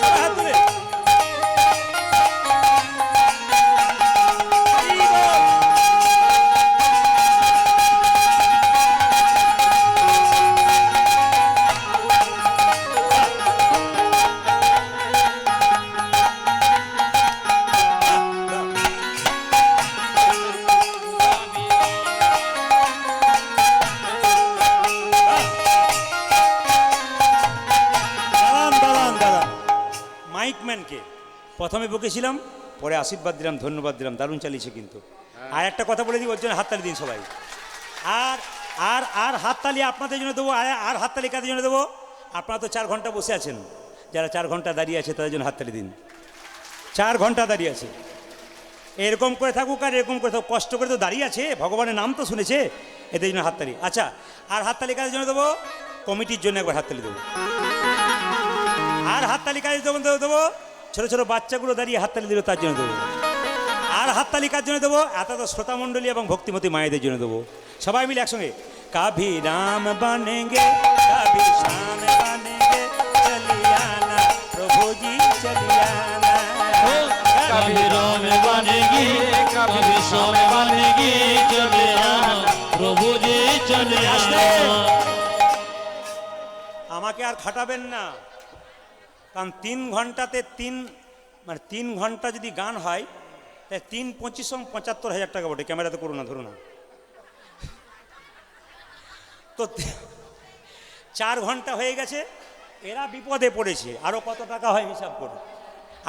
সবাই হাত তুলে। মাইকম্যানকে প্রথমে বকেছিলাম, পরে আশীর্বাদ দিলাম, ধন্যবাদ দিলাম, দারুণ চালিয়েছে কিন্তু। আর একটা কথা বলে দিই, ওর জন্য হাততালি দিন সবাই। আর আর আর হাততালি আপনাদের জন্য দেবো, আর হাততালি কাদের জন্য দেবো? আপনারা তো 4 ঘন্টা বসে আছেন, যারা 4 ঘন্টা দাঁড়িয়ে আছে তাদের জন্য হাততালি দিন। 4 ঘন্টা দাঁড়িয়ে আছে, এরকম করে থাকুক আর এরকম করে থাকুক, কষ্ট করে তো দাঁড়িয়ে আছে, ভগবানের নাম তো শুনেছে, এদের জন্য হাততালি। আচ্ছা, আর হাততালি কাদের জন্য দেবো? কমিটির জন্য একবার হাততালি দেবো। আর হাততালি কাজের জন্য দেবো? ছোট ছোট বাচ্চাগুলো দাঁড়িয়ে হাততালি দিল তার জন্য দেবো। আর হাততালি কার জন্য দেবো? এত শ্রোতামণ্ডলী এবং ভক্তিমতী মায়েদের জন্য দেবো। সবাই মিলে একসঙ্গে, কাভি রাম বানেঙ্গে কাভি শ্যাম বানেঙ্গে, চলিয়ানা প্রভুজি চলিয়ানা, कभी राम बनेगी कभी श्याम बनेगी, चले आना प्रभु जी चले आना। আমাকে আর খাটাবেন না, কারণ 3 ঘন্টাতে 3 ঘন্টা যদি গান হয় তাই 3 25 75,000 টাকা বটে। ক্যামেরাতে করো না, ধরো না। তো 4 ঘন্টা হয়ে গেছে, এরা বিপদে পড়েছে, আরও কত টাকা হয় হিসাব করে।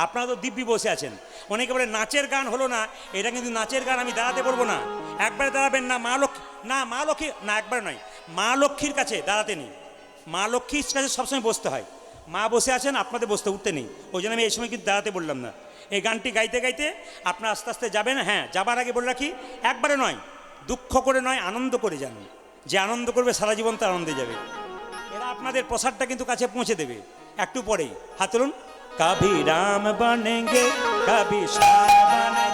আপনারা তো দিব্যি বসে আছেন। অনেকে বলে নাচের গান হলো না, এটা কিন্তু নাচের গান, আমি দাঁড়াতে বলবো না। একবারে দাঁড়াবেন না, মা লক্ষ্মী না, একবারে নয়, মা লক্ষ্মীর কাছে দাঁড়াতে নেই, মা লক্ষ্মীর কাছে সবসময় বসতে হয়। মা বসে আছেন, আপনাদের বসতে উঠতে নেই, ওই জন্য আমি এই সময় কিন্তু দাঁড়াতে বললাম না। এই গানটি গাইতে গাইতে আপনারা আস্তে আস্তে যাবেন। হ্যাঁ, যাবার আগে বলে রাখি, একবারে নয়, দুঃখ করে নয়, আনন্দ করে যান। যে আনন্দ করবে সারা জীবন তার আনন্দে যাবে। এরা আপনাদের প্রসাদটা কিন্তু কাছে পৌঁছে দেবে একটু পরেই। হাত তুলুন। কবি রাম বনেঙ্গে, কবি শ্যাম বনেঙ্গে।